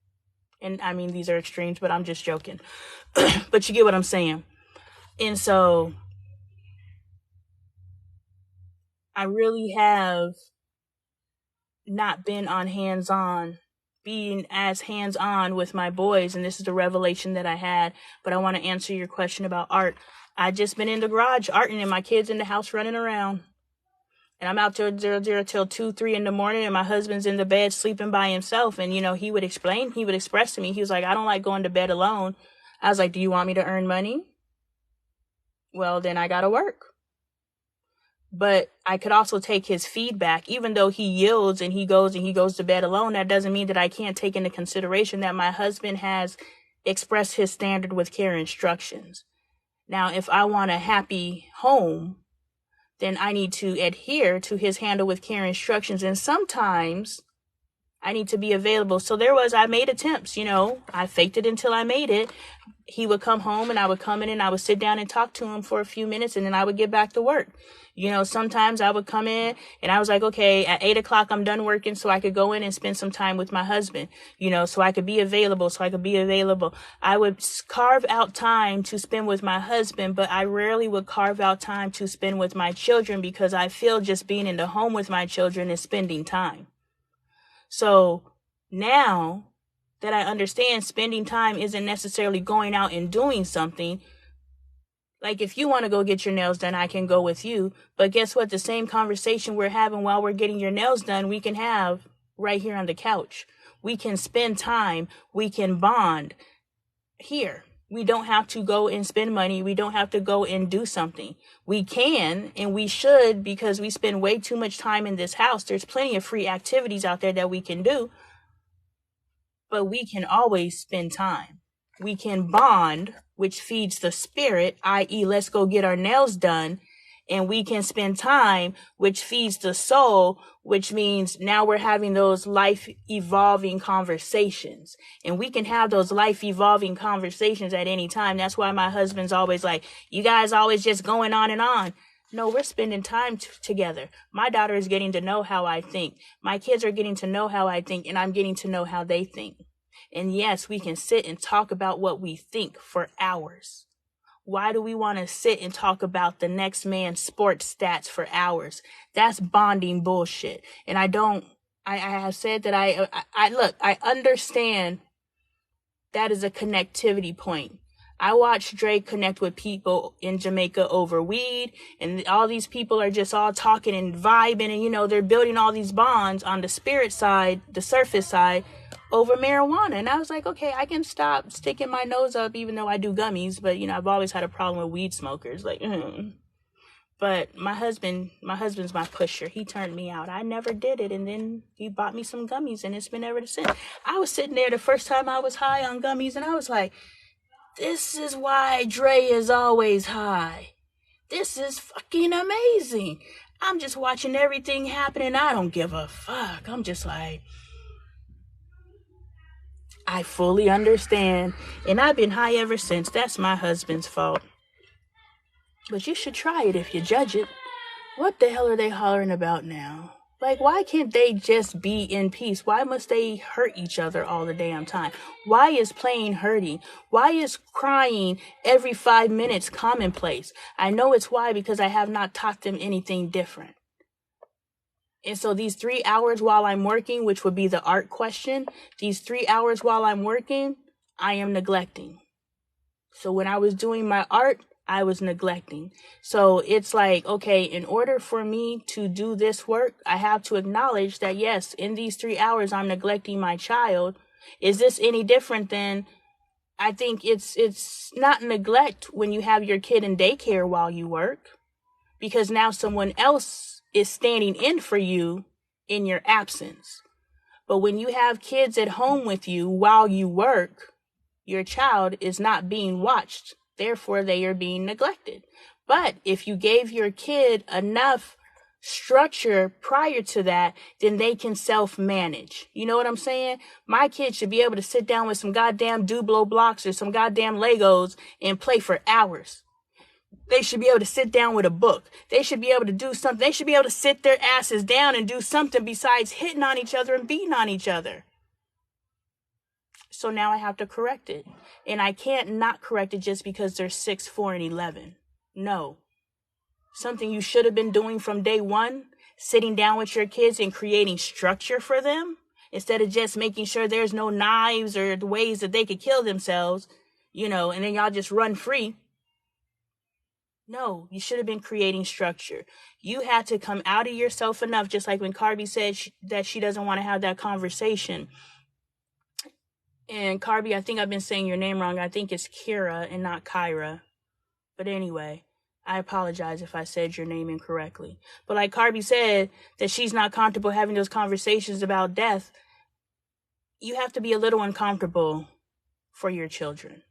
And I mean, these are extremes, but I'm just joking. But you get what I'm saying. And so I really have not been on hands-on, being as hands-on with my boys, and this is the revelation that I had. But I want to answer your question about art. I just been in the garage arting, and my kids in the house running around, and I'm out till 2, 3 in the morning, and my husband's in the bed sleeping by himself. And you know, he would express to me, he was like, I don't like going to bed alone. I was like, do you want me to earn money? Well, then I gotta work. But I could also take his feedback. Even though he yields and he goes to bed alone, that doesn't mean that I can't take into consideration that my husband has expressed his standard with care instructions. Now, if I want a happy home, then I need to adhere to his handle with care instructions. And sometimes I need to be available. So I made attempts, I faked it until I made it. He would come home and I would come in and I would sit down and talk to him for a few minutes, and then I would get back to work. Sometimes I would come in and I was like, okay, at 8:00 I'm done working, so I could go in and spend some time with my husband, so I could be available, I would carve out time to spend with my husband, but I rarely would carve out time to spend with my children, because I feel just being in the home with my children is spending time. So now that I understand spending time isn't necessarily going out and doing something. Like, if you want to go get your nails done, I can go with you. But guess what? The same conversation we're having while we're getting your nails done, we can have right here on the couch. We can spend time. We can bond here. We don't have to go and spend money. We don't have to go and do something. We can and we should, because we spend way too much time in this house. There's plenty of free activities out there that we can do, but we can always spend time. We can bond, which feeds the spirit, i.e., let's go get our nails done. And we can spend time, which feeds the soul, which means now we're having those life evolving conversations. And we can have those life evolving conversations at any time. That's why my husband's always like, you guys always just going on and on. No, we're spending time together. My daughter is getting to know how I think. My kids are getting to know how I think, and I'm getting to know how they think. And yes, we can sit and talk about what we think for hours. Why do we want to sit and talk about the next man's sports stats for hours? That's bonding bullshit. And I have said that I understand that is a connectivity point. I watched Drake connect with people in Jamaica over weed, and all these people are just all talking and vibing, and they're building all these bonds on the spirit side, the surface side, over marijuana. And I was like, okay, I can stop sticking my nose up, even though I do gummies, but I've always had a problem with weed smokers. But my husband's my pusher. He turned me out. I never did it, and then he bought me some gummies, and it's been ever since. I was sitting there the first time I was high on gummies, and I was like, this is why Dre is always high. This is fucking amazing. I'm just watching everything happen, and I don't give a fuck. I'm just like, I fully understand, and I've been high ever since. That's my husband's fault. But you should try it if you judge it. What the hell are they hollering about now? Like, why can't they just be in peace? Why must they hurt each other all the damn time? Why is playing hurting? Why is crying every 5 minutes commonplace? I know it's why, because I have not taught them anything different. And so these 3 hours while I'm working, which would be the art question, these 3 hours while I'm working, I am neglecting. So when I was doing my art, I was neglecting. So it's like, okay, in order for me to do this work, I have to acknowledge that, yes, in these 3 hours, I'm neglecting my child. Is this any different than, I think it's not neglect when you have your kid in daycare while you work, because now someone else is standing in for you in your absence. But when you have kids at home with you while you work, your child is not being watched. Therefore, they are being neglected. But if you gave your kid enough structure prior to that, then they can self-manage. You know what I'm saying? My kid should be able to sit down with some goddamn Duplo blocks or some goddamn Legos and play for hours. They should be able to sit down with a book. They should be able to do something. They should be able to sit their asses down and do something besides hitting on each other and beating on each other. So now I have to correct it. And I can't not correct it just because they're 6, 4, and 11. No. Something you should have been doing from day one, sitting down with your kids and creating structure for them, instead of just making sure there's no knives or the ways that they could kill themselves, and then y'all just run free. No, you should have been creating structure. You had to come out of yourself enough, just like when Carby said that she doesn't want to have that conversation. And Carby, I think I've been saying your name wrong. I think it's Kira and not Kyra. But anyway, I apologize if I said your name incorrectly. But like Carby said, that she's not comfortable having those conversations about death. You have to be a little uncomfortable for your children.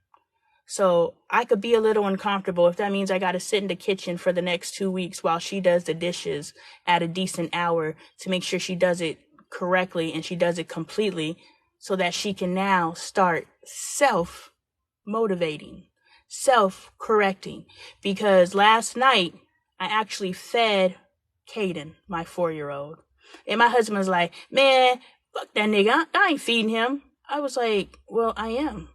So I could be a little uncomfortable if that means I got to sit in the kitchen for the next 2 weeks while she does the dishes at a decent hour to make sure she does it correctly and she does it completely, so that she can now start self-motivating, self-correcting. Because last night, I actually fed Caden, my 4-year-old. And my husband was like, man, fuck that nigga. I ain't feeding him. I was like, well, I am.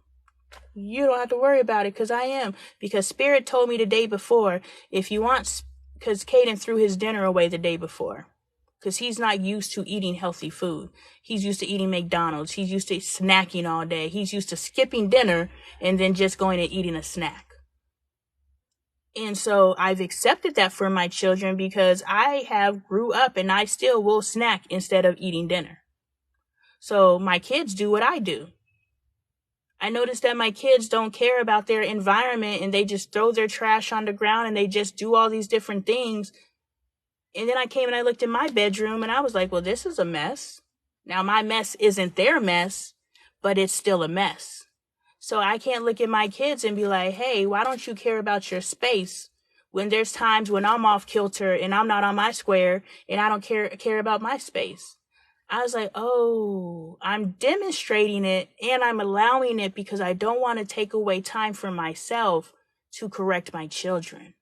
You don't have to worry about it, because I am. Because Spirit told me the day before, if you want, because Caden threw his dinner away the day before. Because he's not used to eating healthy food. He's used to eating McDonald's. He's used to snacking all day. He's used to skipping dinner and then just going and eating a snack. And so I've accepted that for my children, because I have grew up and I still will snack instead of eating dinner. So my kids do what I do. I noticed that my kids don't care about their environment and they just throw their trash on the ground and they just do all these different things. And then I came and I looked in my bedroom and I was like, well, this is a mess. Now, my mess isn't their mess, but it's still a mess. So I can't look at my kids and be like, hey, why don't you care about your space when there's times when I'm off kilter and I'm not on my square and I don't care about my space. I was like, oh, I'm demonstrating it and I'm allowing it because I don't want to take away time from myself to correct my children.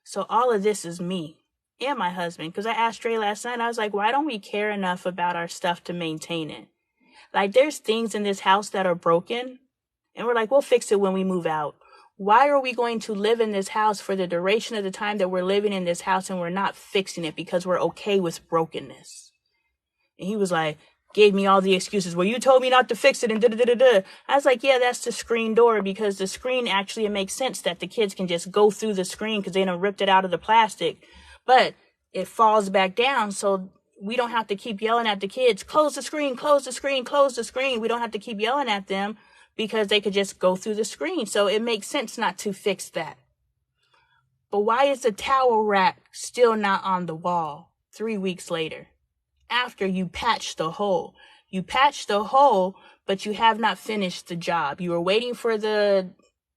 So all of this is me and my husband. Because I asked Dre last night, I was like, why don't we care enough about our stuff to maintain it? Like, there's things in this house that are broken and we're like, we'll fix it when we move out. Why are we going to live in this house for the duration of the time that we're living in this house and we're not fixing it because we're okay with brokenness? And he was like, gave me all the excuses. Well, you told me not to fix it and da-da-da-da-da. I was like, yeah, that's the screen door, because the screen actually, it makes sense that the kids can just go through the screen because they done ripped it out of the plastic. But it falls back down, so we don't have to keep yelling at the kids, close the screen, close the screen, close the screen. We don't have to keep yelling at them because they could just go through the screen. So it makes sense not to fix that. But why is the towel rack still not on the wall 3 weeks later? After you patched the hole. You patched the hole, but you have not finished the job. You were waiting for the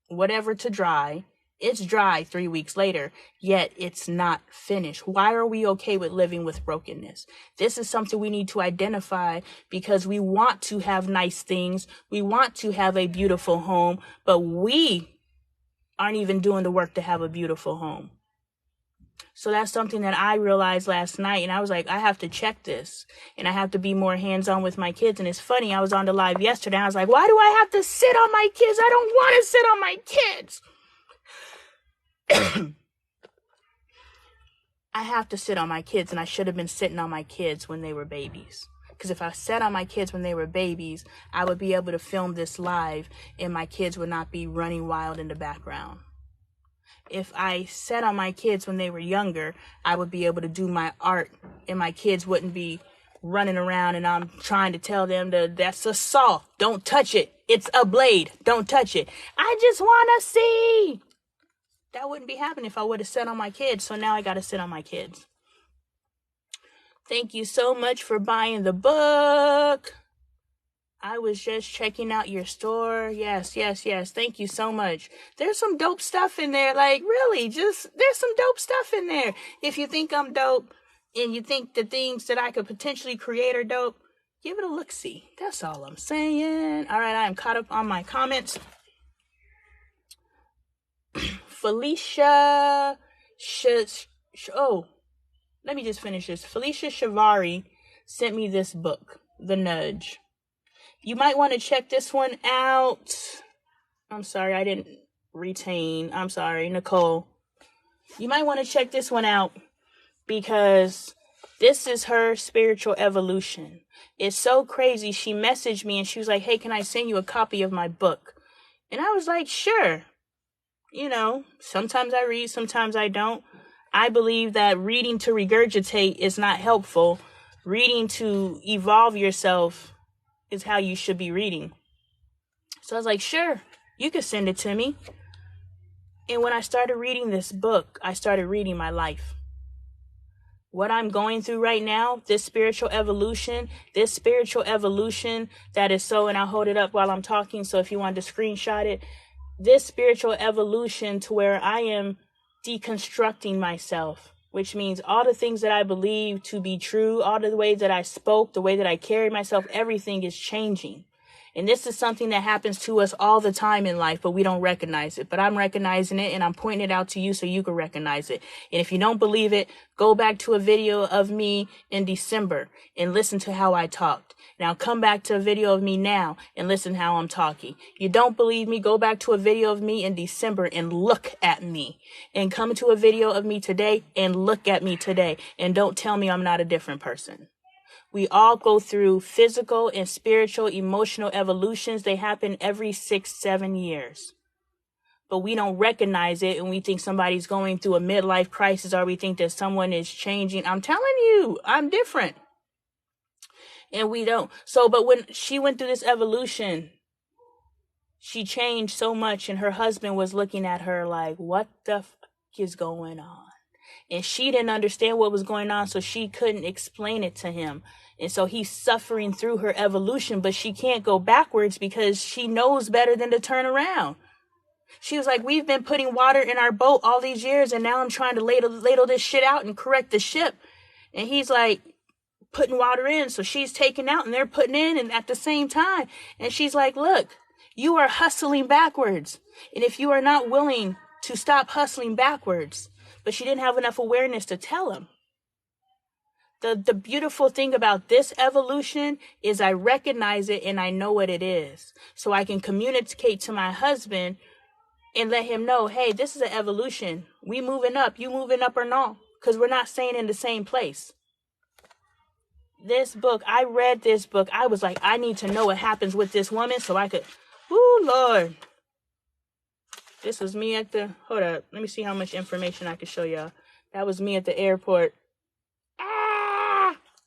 whatever to dry. It's dry 3 weeks later, yet it's not finished. Why are we okay with living with brokenness? This is something we need to identify, because we want to have nice things. We want to have a beautiful home, but we aren't even doing the work to have a beautiful home. So that's something that I realized last night, and I was like, I have to check this, and I have to be more hands-on with my kids. And it's funny, I was on the live yesterday, I was like, why do I have to sit on my kids? I don't want to sit on my kids. I have to sit on my kids, and I should have been sitting on my kids when they were babies. Because if I sat on my kids when they were babies, I would be able to film this live, and my kids would not be running wild in the background. If I sat on my kids when they were younger, I would be able to do my art, and my kids wouldn't be running around and I'm trying to tell them that that's a saw. Don't touch it. It's a blade. Don't touch it. I just want to see. That wouldn't be happening if I would have sat on my kids. So now I got to sit on my kids. Thank you so much for buying the book. I was just checking out your store. Yes. Thank you so much. There's some dope stuff in there. Like, really, there's some dope stuff in there. If you think I'm dope and you think the things that I could potentially create are dope, give it a look-see. That's all I'm saying. All right, I am caught up on my comments. Felicia, let me just finish this. Felicia Shavari sent me this book, The Nudge. You might want to check this one out. I'm sorry, I didn't retain. I'm sorry, Nicole. You might want to check this one out because this is her spiritual evolution. It's so crazy. She messaged me and she was like, hey, can I send you a copy of my book? And I was like, sure. You know, sometimes I read, sometimes I don't. I believe that reading to regurgitate is not helpful. Reading to evolve yourself is how you should be reading. So I was like, sure, you could send it to me. And when I started reading this book, I started reading my life. What I'm going through right now, this spiritual evolution that is so, and I'll hold it up while I'm talking, so if you want to screenshot it, this spiritual evolution to where I am deconstructing myself, which means all the things that I believe to be true, all the ways that I spoke, the way that I carried myself, everything is changing. And this is something that happens to us all the time in life, but we don't recognize it. But I'm recognizing it and I'm pointing it out to you so you can recognize it. And if you don't believe it, go back to a video of me in December and listen to how I talked. Now come back to a video of me now and listen how I'm talking. You don't believe me? Go back to a video of me in December and look at me. And come to a video of me today and look at me today. And don't tell me I'm not a different person. We all go through physical and spiritual, emotional evolutions. They happen every 6-7 years. But we don't recognize it, and we think somebody's going through a midlife crisis, or we think that someone is changing. I'm telling you, I'm different. And we don't. So, but when she went through this evolution, she changed so much, and her husband was looking at her like, what the fuck is going on? And she didn't understand what was going on, so she couldn't explain it to him. And so he's suffering through her evolution, but she can't go backwards because she knows better than to turn around. She was like, we've been putting water in our boat all these years, and now I'm trying to ladle this shit out and correct the ship. And he's like, putting water in, so she's taking out and they're putting in, and at the same time. And she's like, look, you are hustling backwards. And if you are not willing to stop hustling backwards, but she didn't have enough awareness to tell him. The beautiful thing about this evolution is I recognize it and I know what it is. So I can communicate to my husband and let him know, hey, this is an evolution. We moving up. You moving up or no? Because we're not staying in the same place. This book, I read this book. I was like, I need to know what happens with this woman so I could, woo, Lord. This was me at the, hold up. Let me see how much information I can show y'all. That was me at the airport.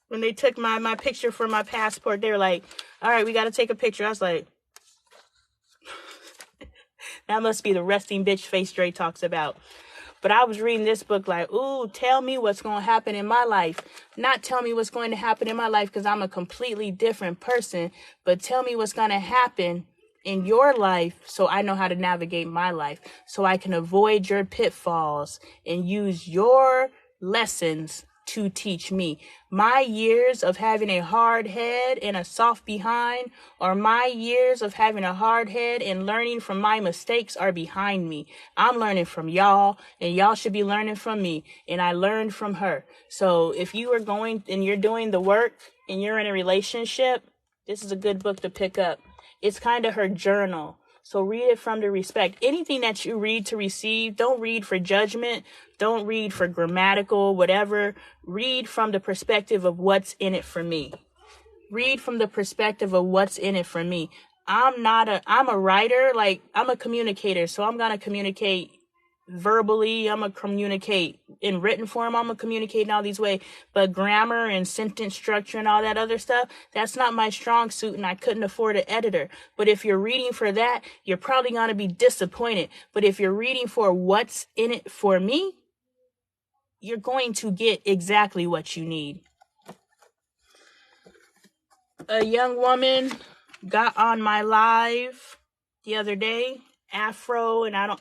When they took my picture for my passport, they were like, all right, we got to take a picture. I was like, that must be the resting bitch face Dre talks about. But I was reading this book like, ooh, tell me what's going to happen in my life. Not tell me what's going to happen in my life because I'm a completely different person, but tell me what's going to happen in your life so I know how to navigate my life, so I can avoid your pitfalls and use your lessons to teach me. My years of having a hard head and a soft behind, or my years of having a hard head and learning from my mistakes are behind me. I'm learning from y'all, and y'all should be learning from me, and I learned from her. So if you are going and you're doing the work and you're in a relationship, this is a good book to pick up. It's kind of her journal. So read it from the respect. Anything that you read to receive, don't read for judgment. Don't read for grammatical, whatever. Read from the perspective of what's in it for me. Read from the perspective of what's in it for me. I'm a writer, like I'm a communicator. So I'm going to communicate verbally. I'm going to communicate in written form. I'm going to communicate in all these ways. But grammar and sentence structure and all that other stuff, that's not my strong suit, and I couldn't afford an editor. But if you're reading for that, you're probably going to be disappointed. But if you're reading for what's in it for me, you're going to get exactly what you need. A young woman got on my live the other day, Afro, and I don't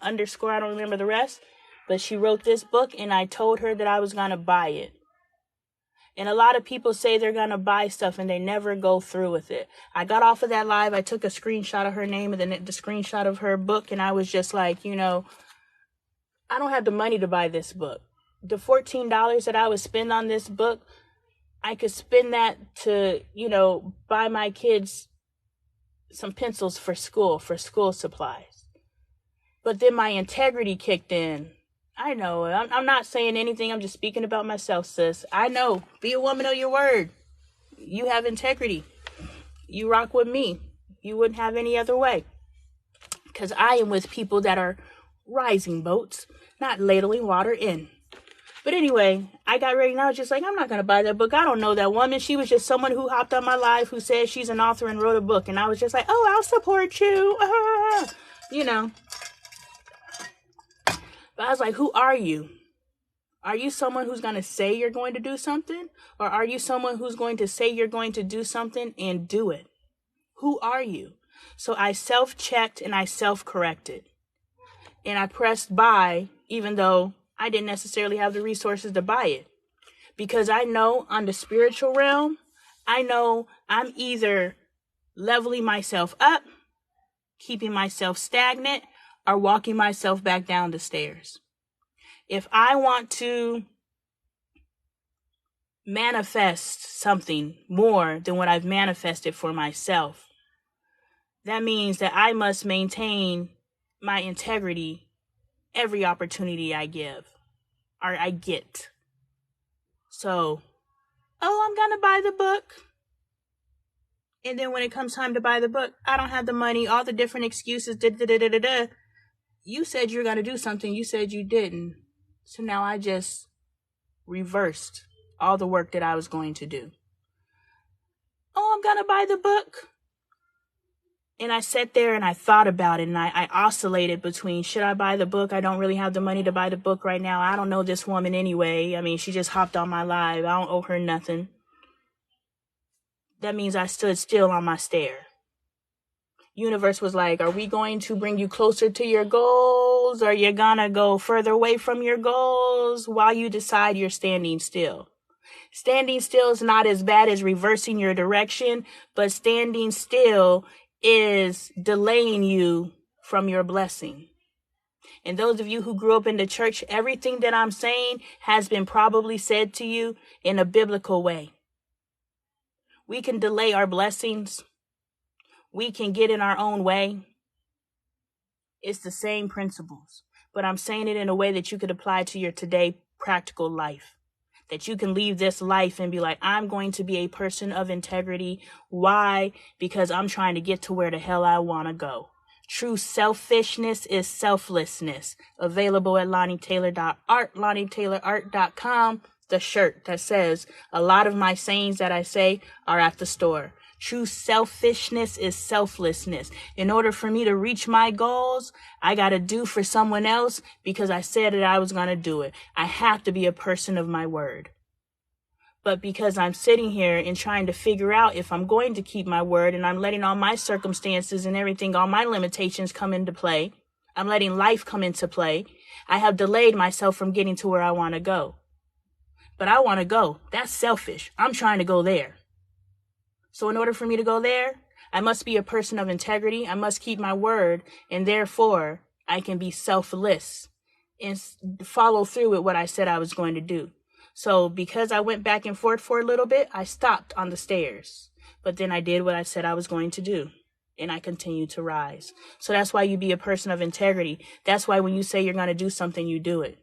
remember the rest, but she wrote this book, and I told her that I was going to buy it. And a lot of people say they're going to buy stuff and they never go through with it. I got off of that live. I took a screenshot of her name and then the screenshot of her book, and I was just like, I don't have the money to buy this book. The $14 that I would spend on this book, I could spend that to, buy my kids some pencils for school supplies. But then my integrity kicked in. I know, I'm not saying anything. I'm just speaking about myself, sis. I know, be a woman of your word. You have integrity. You rock with me. You wouldn't have any other way. Because I am with people that are rising boats, not ladling water in. But anyway, I got ready and I was just like, I'm not going to buy that book. I don't know that woman. She was just someone who hopped on my live who said she's an author and wrote a book. And I was just like, oh, I'll support you. But I was like, who are you? Are you someone who's going to say you're going to do something? Or are you someone who's going to say you're going to do something and do it? Who are you? So I self-checked and I self-corrected. And I pressed buy, even though I didn't necessarily have the resources to buy it. Because I know on the spiritual realm, I know I'm either leveling myself up, keeping myself stagnant, or walking myself back down the stairs. If I want to manifest something more than what I've manifested for myself, that means that I must maintain my integrity every opportunity I give or I get. So, I'm going to buy the book. And then when it comes time to buy the book, I don't have the money, all the different excuses. You said you're going to do something. You said you didn't. So now I just reversed all the work that I was going to do. I'm going to buy the book. And I sat there and I thought about it, and I oscillated between, should I buy the book? I don't really have the money to buy the book right now. I don't know this woman anyway. I mean, she just hopped on my live. I don't owe her nothing. That means I stood still on my stair. Universe was like, are we going to bring you closer to your goals, or you're gonna go further away from your goals while you decide you're standing still? Standing still is not as bad as reversing your direction, but standing still is delaying you from your blessing. And those of you who grew up in the church, everything that I'm saying has been probably said to you in a biblical way. We can delay our blessings. We can get in our own way. It's the same principles, but I'm saying it in a way that you could apply to your today practical life. That you can leave this life and be like, I'm going to be a person of integrity. Why? Because I'm trying to get to where the hell I want to go. True selfishness is selflessness. Available at LoneeTaylor.art, LoneeTaylorArt.com. The shirt that says, a lot of my sayings that I say are at the store. True selfishness is selflessness. In order for me to reach my goals, I got to do for someone else because I said that I was going to do it. I have to be a person of my word. But because I'm sitting here and trying to figure out if I'm going to keep my word, and I'm letting all my circumstances and everything, all my limitations come into play, I'm letting life come into play, I have delayed myself from getting to where I want to go. But I want to go. That's selfish. I'm trying to go there. So in order for me to go there, I must be a person of integrity. I must keep my word, and therefore I can be selfless and follow through with what I said I was going to do. So because I went back and forth for a little bit, I stopped on the stairs. But then I did what I said I was going to do, and I continued to rise. So that's why you be a person of integrity. That's why when you say you're going to do something, you do it.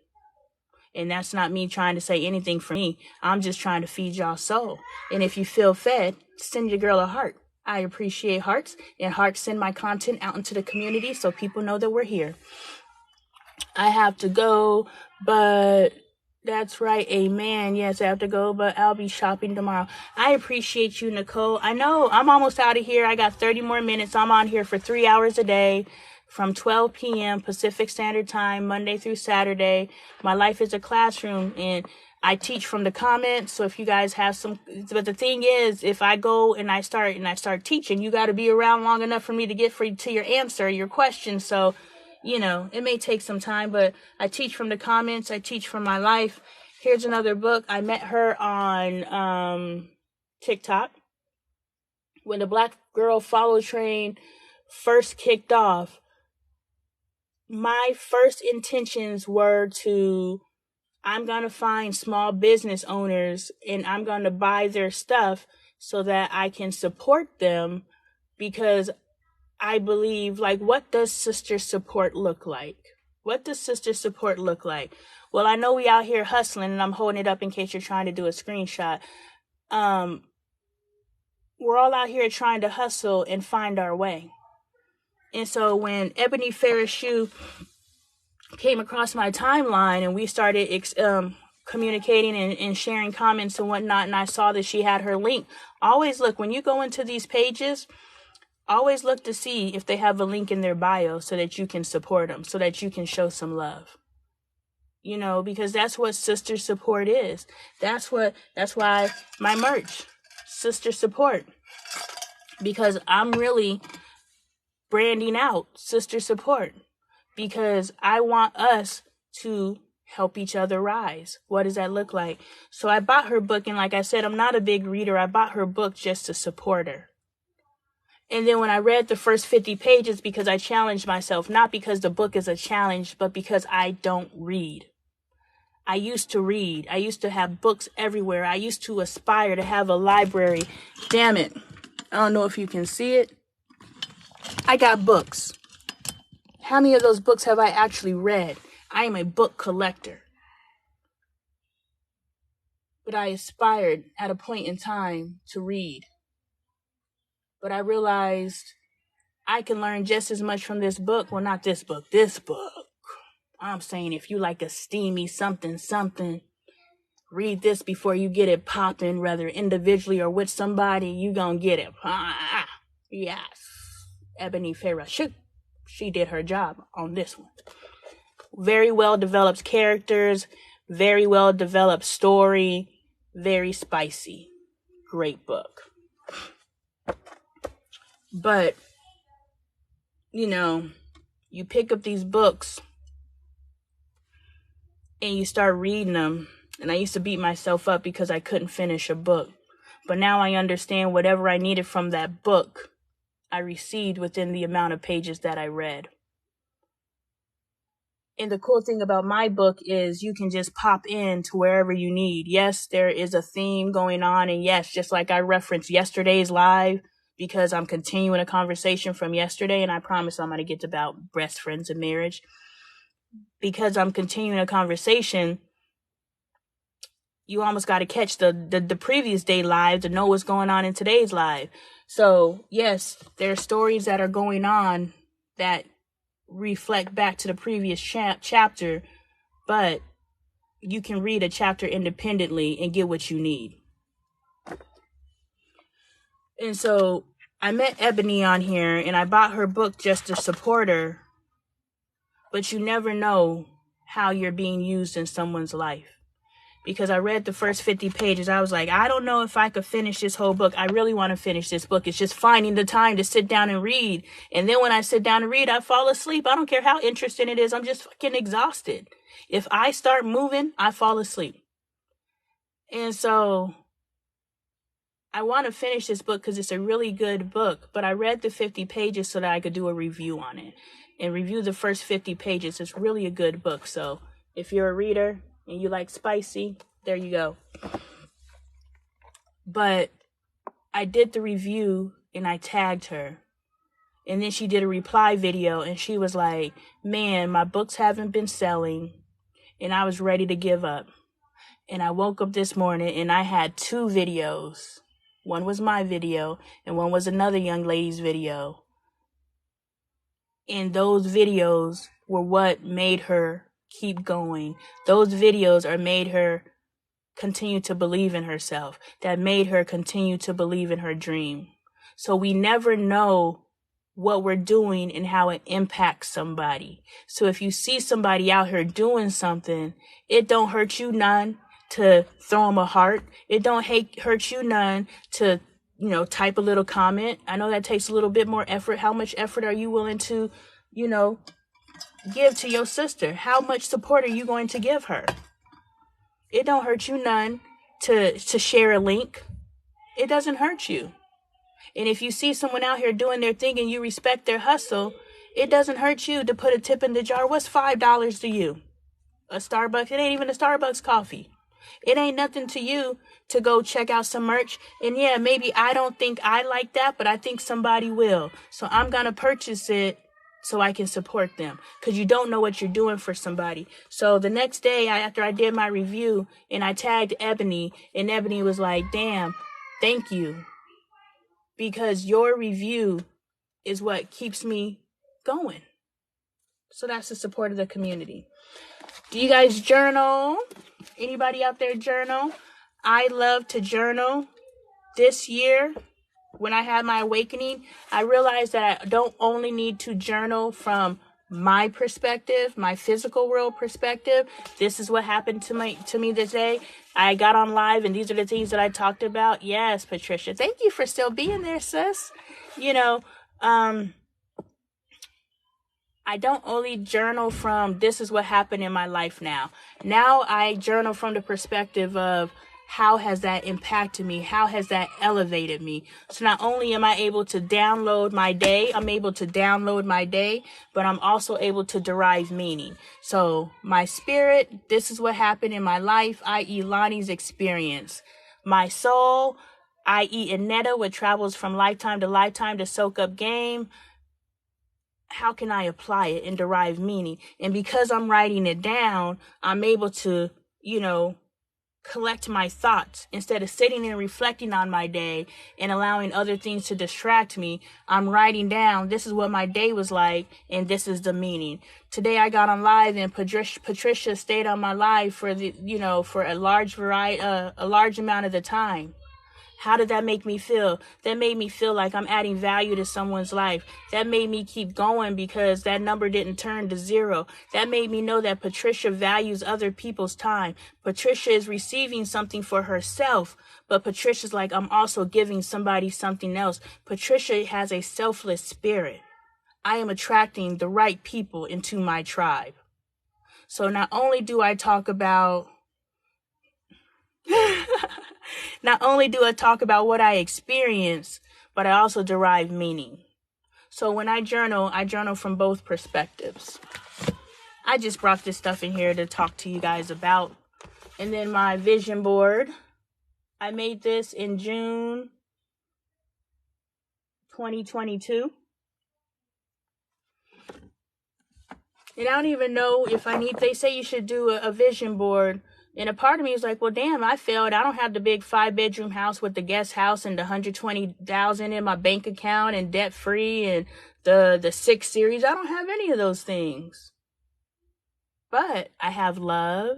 And that's not me trying to say anything for me. I'm just trying to feed y'all soul. And if you feel fed, send your girl a heart. I appreciate hearts, and hearts send my content out into the community so people know that we're here. I have to go, but that's right. Amen. Yes, I have to go, but I'll be shopping tomorrow. I appreciate you, Nicole. I know I'm almost out of here. I got 30 more minutes. I'm on here for 3 hours a day. From 12 p.m. Pacific Standard Time, Monday through Saturday. My life is a classroom, and I teach from the comments. So if you guys have some, but the thing is, if I go and I start teaching, you got to be around long enough for me to get to your answer, your question. So, you know, it may take some time, but I teach from the comments. I teach from my life. Here's another book. I met her on TikTok when the Black Girl Follow Train first kicked off. My first intentions were I'm going to find small business owners and I'm going to buy their stuff so that I can support them, because I believe, like, what does sister support look like? What does sister support look like? Well, I know we out here hustling, and I'm holding it up in case you're trying to do a screenshot. We're all out here trying to hustle and find our way. And so when Ebony Ferris Shoe came across my timeline and we started communicating and sharing comments and whatnot, and I saw that she had her link, always look, when you go into these pages, always look to see if they have a link in their bio so that you can support them, so that you can show some love. You know, because that's what sister support is. That's why my merch, sister support, because I'm really branding out sister support, because I want us to help each other rise. What does that look like? So I bought her book, and like I said, I'm not a big reader. I bought her book just to support her. And then when I read the first 50 pages, because I challenged myself, not because the book is a challenge, but because I don't read. I used to read. I used to have books everywhere. I used to aspire to have a library. Damn it. I don't know if you can see it. I got books. How many of those books have I actually read? I am a book collector. But I aspired at a point in time to read. But I realized I can learn just as much from this book. Well, not this book, this book. I'm saying if you like a steamy something, read this before you get it popping, whether individually or with somebody, you gonna get it. Yes. Ebony Ferrashuk. She did her job on this one. Very well developed characters, very well developed story, very spicy. Great book. But, you pick up these books and you start reading them. And I used to beat myself up because I couldn't finish a book. But now I understand whatever I needed from that book, I received within the amount of pages that I read. And the cool thing about my book is you can just pop in to wherever you need. Yes, there is a theme going on. And yes, just like I referenced yesterday's live, because I'm continuing a conversation from yesterday, and I promise I'm going to get about best friends and marriage. Because I'm continuing a conversation, you almost got to catch the previous day live to know what's going on in today's live. So, yes, there are stories that are going on that reflect back to the previous chapter, but you can read a chapter independently and get what you need. And so I met Ebony on here, and I bought her book just to support her, but you never know how you're being used in someone's life. Because I read the first 50 pages, I was like, I don't know if I could finish this whole book. I really want to finish this book. It's just finding the time to sit down and read. And then when I sit down and read, I fall asleep. I don't care how interesting it is. I'm just fucking exhausted. If I start moving, I fall asleep. And so I want to finish this book because it's a really good book. But I read the 50 pages so that I could do a review on it. And review the first 50 pages. It's really a good book. So if you're a reader and you like spicy, there you go. But I did the review and I tagged her. And then she did a reply video and she was like, man, my books haven't been selling. And I was ready to give up. And I woke up this morning and I had 2 videos. One was my video and one was another young lady's video. And those videos were what made her keep going. Those videos are made her continue to believe in herself, that made her continue to believe in her dream. So we never know what we're doing and how it impacts somebody. So if you see somebody out here doing something, it don't hurt you none to throw them a heart. It don't hurt you none to, type a little comment. I know that takes a little bit more effort. How much effort are you willing to, give to your sister? How much support are you going to give her? It don't hurt you none to share a link. It doesn't hurt you. And if you see someone out here doing their thing and you respect their hustle, it doesn't hurt you to put a tip in the jar. What's $5 to you? A Starbucks? It ain't even a Starbucks coffee. It ain't nothing to you to go check out some merch. And yeah, maybe I don't think I like that, but I think somebody will. So I'm going to purchase it so I can support them, because you don't know what you're doing for somebody. So the next day after I did my review and I tagged Ebony, and Ebony was like, damn, thank you. Because your review is what keeps me going. So that's the support of the community. Do you guys journal? Anybody out there journal? I love to journal. This year, when I had my awakening, I realized that I don't only need to journal from my perspective, my physical world perspective. This is what happened to me this day. I got on live and these are the things that I talked about. Yes, Patricia, thank you for still being there, sis. I don't only journal from this is what happened in my life now. Now I journal from the perspective of how has that impacted me? How has that elevated me? So not only am I able to download my day, but I'm also able to derive meaning. So my spirit, this is what happened in my life, i.e. Lonnie's experience. My soul, i.e. Inetta, what travels from lifetime to lifetime to soak up game. How can I apply it and derive meaning? And because I'm writing it down, I'm able to, collect my thoughts. Instead of sitting and reflecting on my day and allowing other things to distract me, I'm writing down, this is what my day was like, and this is the meaning. Today I got on live and Patricia stayed on my live for for a large amount of the time. How did that make me feel? That made me feel like I'm adding value to someone's life. That made me keep going because that number didn't turn to 0. That made me know that Patricia values other people's time. Patricia is receiving something for herself, but Patricia's like, I'm also giving somebody something else. Patricia has a selfless spirit. I am attracting the right people into my tribe. So not only do I talk about what I experience, but I also derive meaning. So when I journal from both perspectives. I just brought this stuff in here to talk to you guys about. And then my vision board, I made this in June 2022. And I don't even know if they say you should do a vision board. And a part of me is like, well, damn, I failed. I don't have the big 5-bedroom house with the guest house and the $120,000 in my bank account and debt free and the 6 series. I don't have any of those things. But I have love.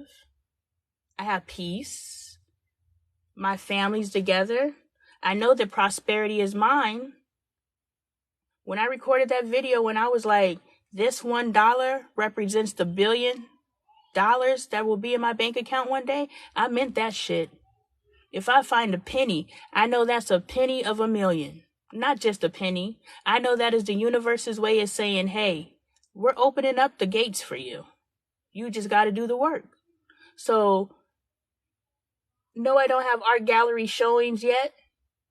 I have peace. My family's together. I know that prosperity is mine. When I recorded that video, when I was like, this $1 represents the $1 billion that will be in my bank account one day, I meant that shit. If I find a penny, I know that's a penny of 1,000,000. Not just a penny. I know that is the universe's way of saying, hey, we're opening up the gates for you. You just got to do the work. So, no, I don't have art gallery showings yet,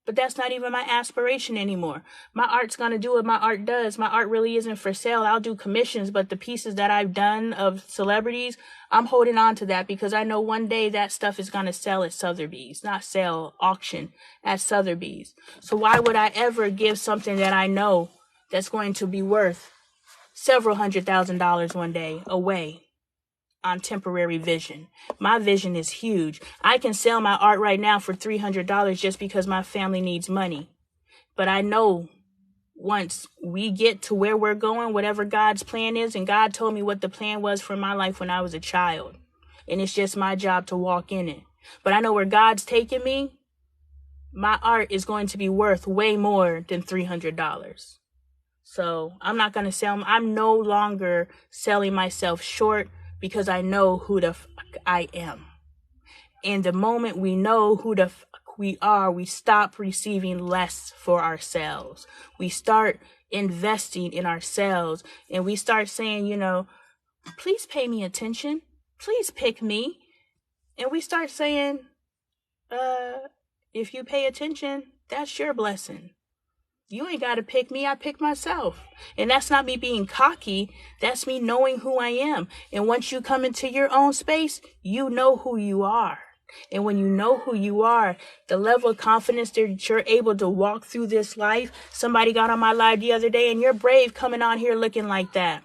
but that's not even my aspiration anymore. My art's going to do what my art does. My art really isn't for sale. I'll do commissions, but the pieces that I've done of celebrities, I'm holding on to that because I know one day that stuff is going to sell at Sotheby's. Not sell, auction at Sotheby's. So why would I ever give something that I know that's going to be worth several $100,000 one day away on temporary vision? My vision is huge. I can sell my art right now for $300 just because my family needs money. But I know once we get to where we're going, whatever God's plan is, and God told me what the plan was for my life when I was a child. And it's just my job to walk in it. But I know where God's taking me, my art is going to be worth way more than $300. So I'm not going to sell. I'm no longer selling myself short because I know who the fuck I am. And the moment we know who the fuck we are, we stop receiving less for ourselves. We start investing in ourselves and we start saying, please pay me attention. Please pick me. And we start saying, if you pay attention, that's your blessing. You ain't got to pick me. I pick myself. And that's not me being cocky. That's me knowing who I am. And once you come into your own space, you know who you are. And when you know who you are, the level of confidence that you're able to walk through this life. Somebody got on my live the other day and you're brave coming on here looking like that.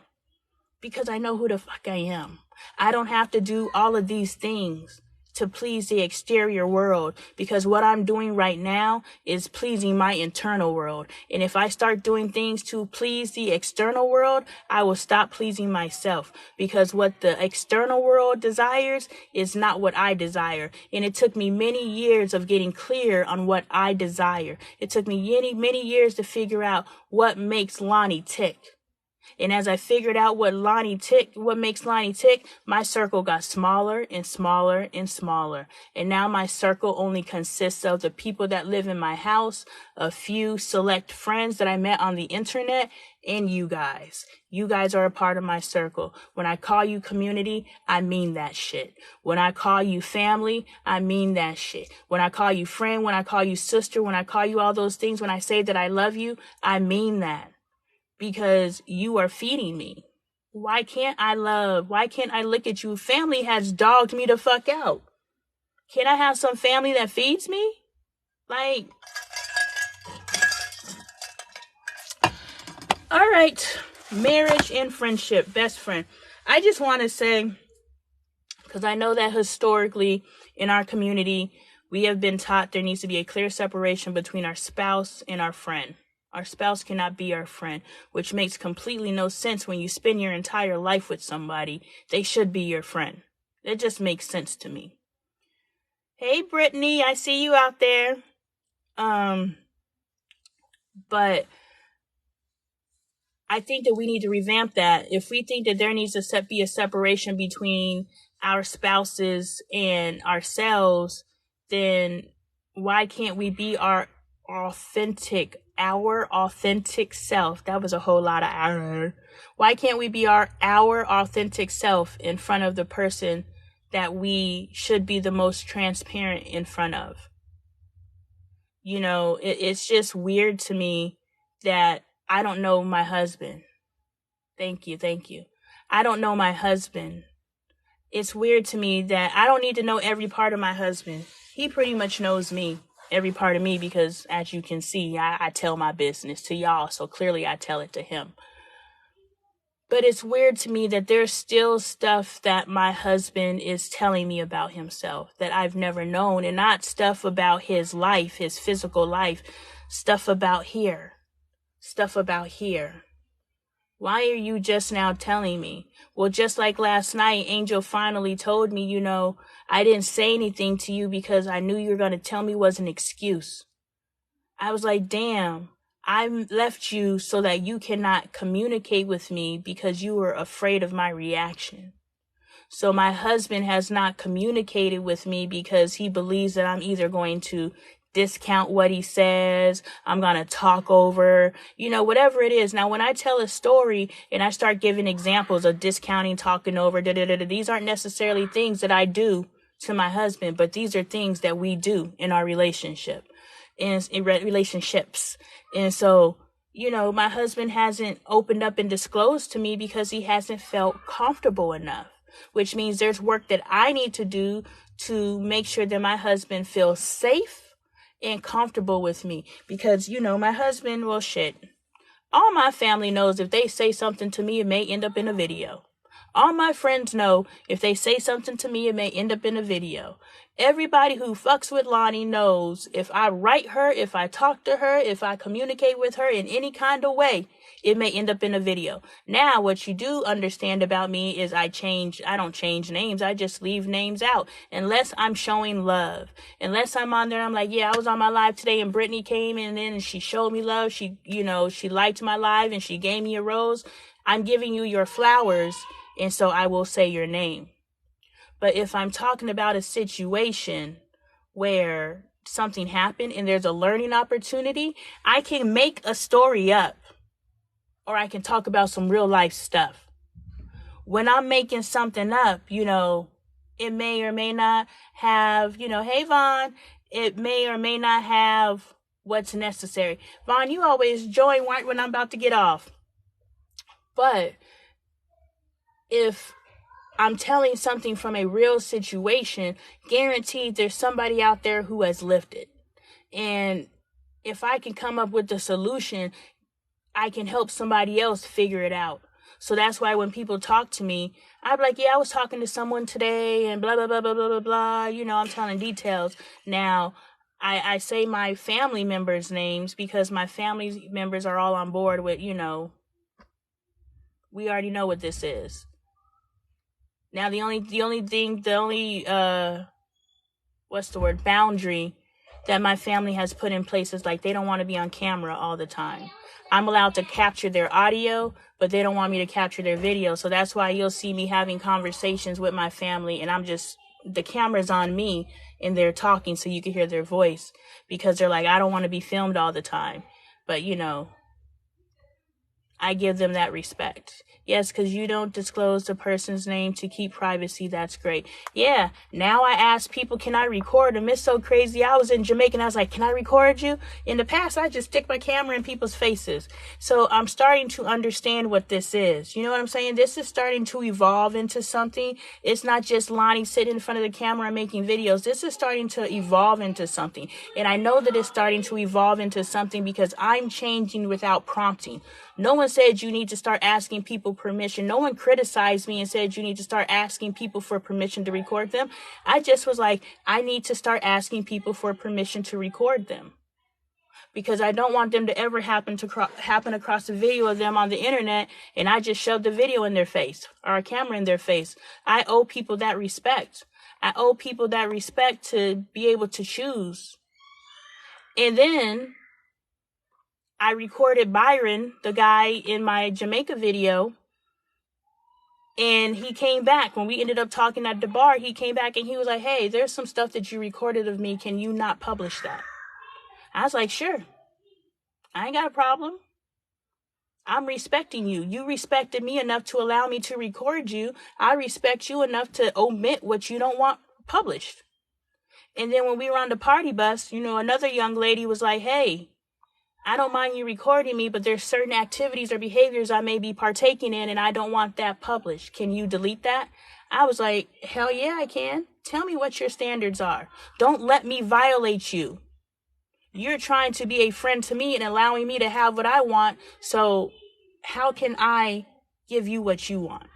Because I know who the fuck I am. I don't have to do all of these things to please the exterior world, because what I'm doing right now is pleasing my internal world. And if I start doing things to please the external world, I will stop pleasing myself, because what the external world desires is not what I desire. And it took me many years of getting clear on what I desire. It took me many years to figure out what makes Lonee tick. And as I figured out what makes Lonee tick, my circle got smaller and smaller and smaller. And now my circle only consists of the people that live in my house, a few select friends that I met on the internet, and you guys. You guys are a part of my circle. When I call you community, I mean that shit. When I call you family, I mean that shit. When I call you friend, when I call you sister, when I call you all those things, when I say that I love you, I mean that. Because you are feeding me. Why can't I look at you? Family has dogged me the fuck out. Can I have some family that feeds me? All right. Marriage and friendship, best friend. I just want to say, because I know that historically in our community, we have been taught there needs to be a clear separation between our spouse and our friend. Our spouse cannot be our friend, which makes completely no sense when you spend your entire life with somebody. They should be your friend. It just makes sense to me. Hey, Brittany, I see you out there. But I think that we need to revamp that. If we think that there needs to be a separation between our spouses and ourselves, then why can't we be our authentic self? That was a whole lot of our. Why can't we be our authentic self in front of the person that we should be the most transparent in front of? You know, it's just weird to me that I don't know my husband. Thank you. I don't know my husband. It's weird to me that I don't need to know every part of my husband. He pretty much knows me, every part of me, because as you can see, I tell my business to y'all, so clearly I tell it to him. But it's weird to me that there's still stuff that my husband is telling me about himself that I've never known, and not stuff about his life, his physical life, stuff about here. Why are you just now telling me? Well, just like last night, Angel finally told me, you know, I didn't say anything to you because I knew you were going to tell me was an excuse. I was like, damn. I left you so that you cannot communicate with me because you were afraid of my reaction. So my husband has not communicated with me because he believes that I'm either going to discount what he says, I'm going to talk over, you know, whatever it is. Now, when I tell a story and I start giving examples of discounting, talking over, these aren't necessarily things that I do to my husband, but these are things that we do in our relationship. In relationships. And so, you know, my husband hasn't opened up and disclosed to me because he hasn't felt comfortable enough, which means there's work that I need to do to make sure that my husband feels safe and comfortable with me. Because, you know, my husband, well, shit, all my family knows if they say something to me, it may end up in a video. All my friends know if they say something to me, it may end up in a video. Everybody who fucks with Lonnie knows if I write her, if I talk to her, if I communicate with her in any kind of way, it may end up in a video. Now, what you do understand about me is I don't change names. I just leave names out unless I'm showing love. Unless I'm on there, I'm like, yeah, I was on my live today and Brittany came in and she showed me love. She liked my live and she gave me a rose. I'm giving you your flowers. And so I will say your name. But if I'm talking about a situation where something happened and there's a learning opportunity, I can make a story up or I can talk about some real life stuff. When I'm making something up, you know, it may or may not have, you know, hey, Vaughn, it may or may not have what's necessary. Vaughn, you always join right when I'm about to get off. But if I'm telling something from a real situation, guaranteed there's somebody out there who has lived it. And if I can come up with the solution, I can help somebody else figure it out. So that's why when people talk to me, I'm like, yeah, I was talking to someone today and blah, blah, blah, blah, blah, blah, blah. You know, I'm telling details. Now, I say my family members' names because my family members are all on board with, you know, we already know what this is. Now, the only boundary that my family has put in place is like they don't want to be on camera all the time. I'm allowed to capture their audio, but they don't want me to capture their video. So that's why you'll see me having conversations with my family and the camera's on me and they're talking so you can hear their voice because they're like, I don't want to be filmed all the time. But, you know, I give them that respect. Yes, because you don't disclose the person's name to keep privacy. That's great. Yeah, now I ask people, can I record them? It's so crazy. I was in Jamaica and I was like, can I record you? In the past, I just stick my camera in people's faces. So I'm starting to understand what this is. You know what I'm saying? This is starting to evolve into something. It's not just Lonnie sitting in front of the camera and making videos. This is starting to evolve into something. And I know that it's starting to evolve into something because I'm changing without prompting. No one said you need to start asking people permission. No one criticized me and said you need to start asking people for permission to record them. I just was like, I need to start asking people for permission to record them. Because I don't want them to ever happen across a video of them on the internet and I just shove the video in their face or a camera in their face. I owe people that respect. I owe people that respect to be able to choose. And then I recorded Byron, the guy in my Jamaica video, and he came back. When we ended up talking at the bar, he came back and he was like, hey, there's some stuff that you recorded of me. Can you not publish that? I was like, sure. I ain't got a problem. I'm respecting you. You respected me enough to allow me to record you. I respect you enough to omit what you don't want published. And then when we were on the party bus, another young lady was like, hey, I don't mind you recording me, but there's certain activities or behaviors I may be partaking in, and I don't want that published. Can you delete that? I was like, hell yeah, I can. Tell me what your standards are. Don't let me violate you. You're trying to be a friend to me and allowing me to have what I want. So how can I give you what you want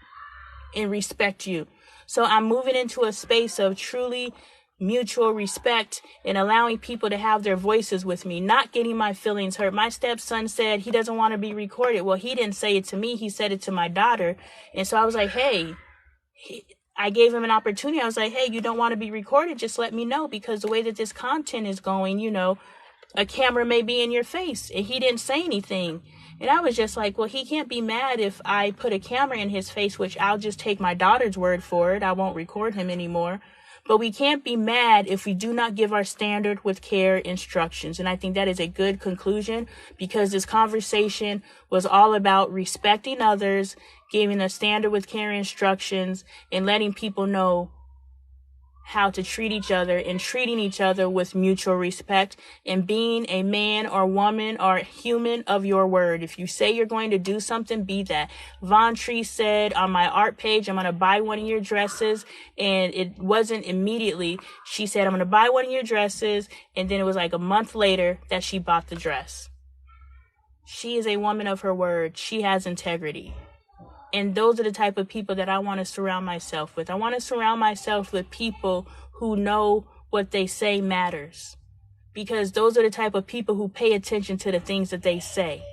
and respect you? So I'm moving into a space of truly mutual respect and allowing people to have their voices with me, not getting my feelings hurt. My stepson said he doesn't want to be recorded. Well, he didn't say it to me. He said it to my daughter. And so I was like, hey, I gave him an opportunity. I was like, hey, you don't want to be recorded? Just let me know, because the way that this content is going, a camera may be in your face. And he didn't say anything. And I was just like, well, he can't be mad if I put a camera in his face, which I'll just take my daughter's word for it. I won't record him anymore. But we can't be mad if we do not give our standard with care instructions. And I think that is a good conclusion, because this conversation was all about respecting others, giving a standard with care instructions, and letting people know how to treat each other and treating each other with mutual respect, and being a man or woman or human of your word. If you say you're going to do something, be that. Von Tree said on my art page, I'm going to buy one of your dresses. And it wasn't immediately. She said, I'm going to buy one of your dresses. And then it was like a month later that she bought the dress. She is a woman of her word. She has integrity. And those are the type of people that I want to surround myself with. I want to surround myself with people who know what they say matters, because those are the type of people who pay attention to the things that they say.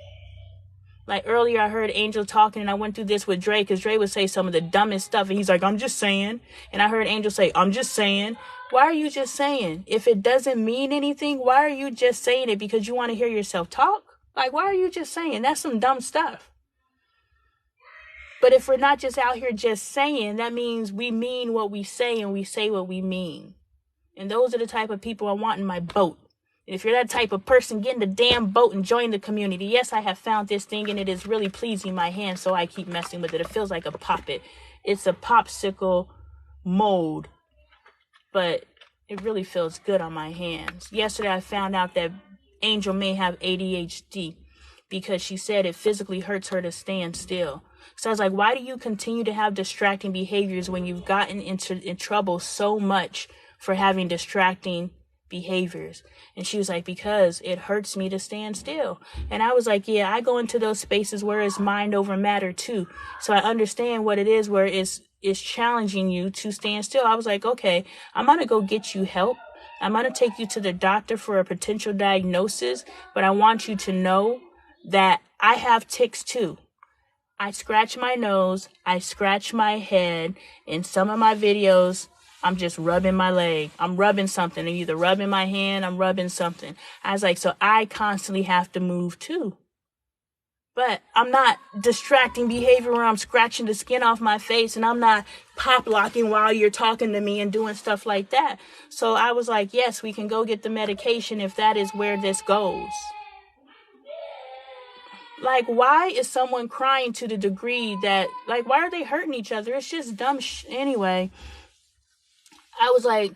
Like earlier, I heard Angel talking, and I went through this with Dre, because Dre would say some of the dumbest stuff, and he's like, I'm just saying. And I heard Angel say, I'm just saying. Why are you just saying? If it doesn't mean anything, why are you just saying it? Because you want to hear yourself talk? Like, why are you just saying? That's some dumb stuff. But if we're not just out here just saying, that means we mean what we say, and we say what we mean. And those are the type of people I want in my boat. And if you're that type of person, get in the damn boat and join the community. Yes, I have found this thing, and it is really pleasing my hand, so I keep messing with it. It feels like a poppet. It's a popsicle mold, but it really feels good on my hands. Yesterday, I found out that Angel may have ADHD, because she said it physically hurts her to stand still. So I was like, why do you continue to have distracting behaviors when you've gotten in trouble so much for having distracting behaviors? And she was like, because it hurts me to stand still. And I was like, yeah, I go into those spaces where it's mind over matter too. So I understand what it is where it's challenging you to stand still. I was like, okay, I'm going to go get you help. I'm going to take you to the doctor for a potential diagnosis. But I want you to know that I have tics too. I scratch my nose, I scratch my head. In some of my videos, I'm just rubbing my leg. I'm rubbing something. I'm either rubbing my hand, I'm rubbing something. I was like, so I constantly have to move too. But I'm not distracting behavior where I'm scratching the skin off my face, and I'm not pop locking while you're talking to me and doing stuff like that. So I was like, yes, we can go get the medication if that is where this goes. Like, why is someone crying to the degree that, like, why are they hurting each other? It's just dumb anyway. I was like,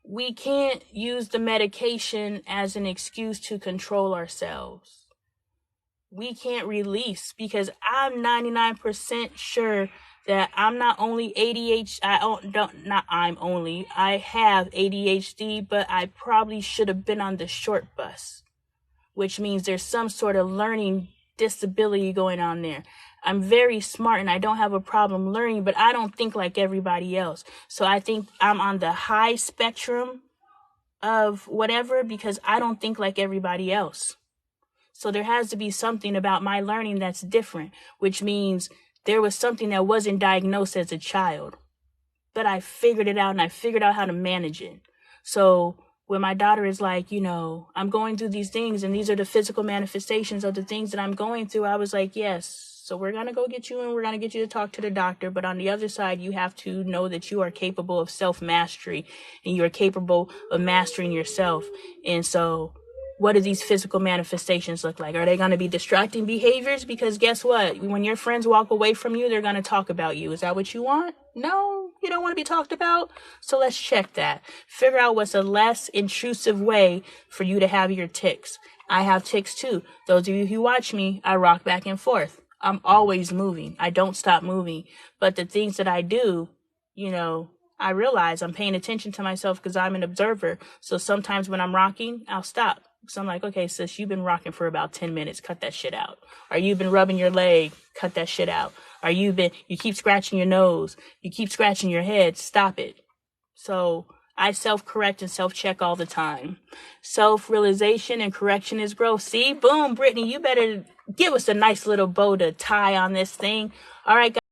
we can't use the medication as an excuse to control ourselves. We can't release, because I'm 99% sure that I'm not only ADHD, I have ADHD, but I probably should have been on the short bus, which means there's some sort of learning disability going on there. I'm very smart and I don't have a problem learning, but I don't think like everybody else. So I think I'm on the high spectrum of whatever, because I don't think like everybody else. So there has to be something about my learning that's different, which means there was something that wasn't diagnosed as a child, but I figured it out, and I figured out how to manage it. So when my daughter is like, I'm going through these things and these are the physical manifestations of the things that I'm going through, I was like, yes. So we're going to go get you and we're going to get you to talk to the doctor. But on the other side, you have to know that you are capable of self-mastery and you are capable of mastering yourself. And so what do these physical manifestations look like? Are they going to be distracting behaviors? Because guess what? When your friends walk away from you, they're going to talk about you. Is that what you want? No, you don't want to be talked about. So let's check that. Figure out what's a less intrusive way for you to have your tics. I have tics too. Those of you who watch me, I rock back and forth. I'm always moving. I don't stop moving. But the things that I do, I realize I'm paying attention to myself because I'm an observer. So sometimes when I'm rocking, I'll stop. So I'm like, okay, sis, you've been rocking for about 10 minutes. Cut that shit out. Or you've been rubbing your leg. Cut that shit out. Or you keep scratching your nose. You keep scratching your head. Stop it. So I self-correct and self-check all the time. Self-realization and correction is growth. See? Boom, Brittany, you better give us a nice little bow to tie on this thing. All right, guys.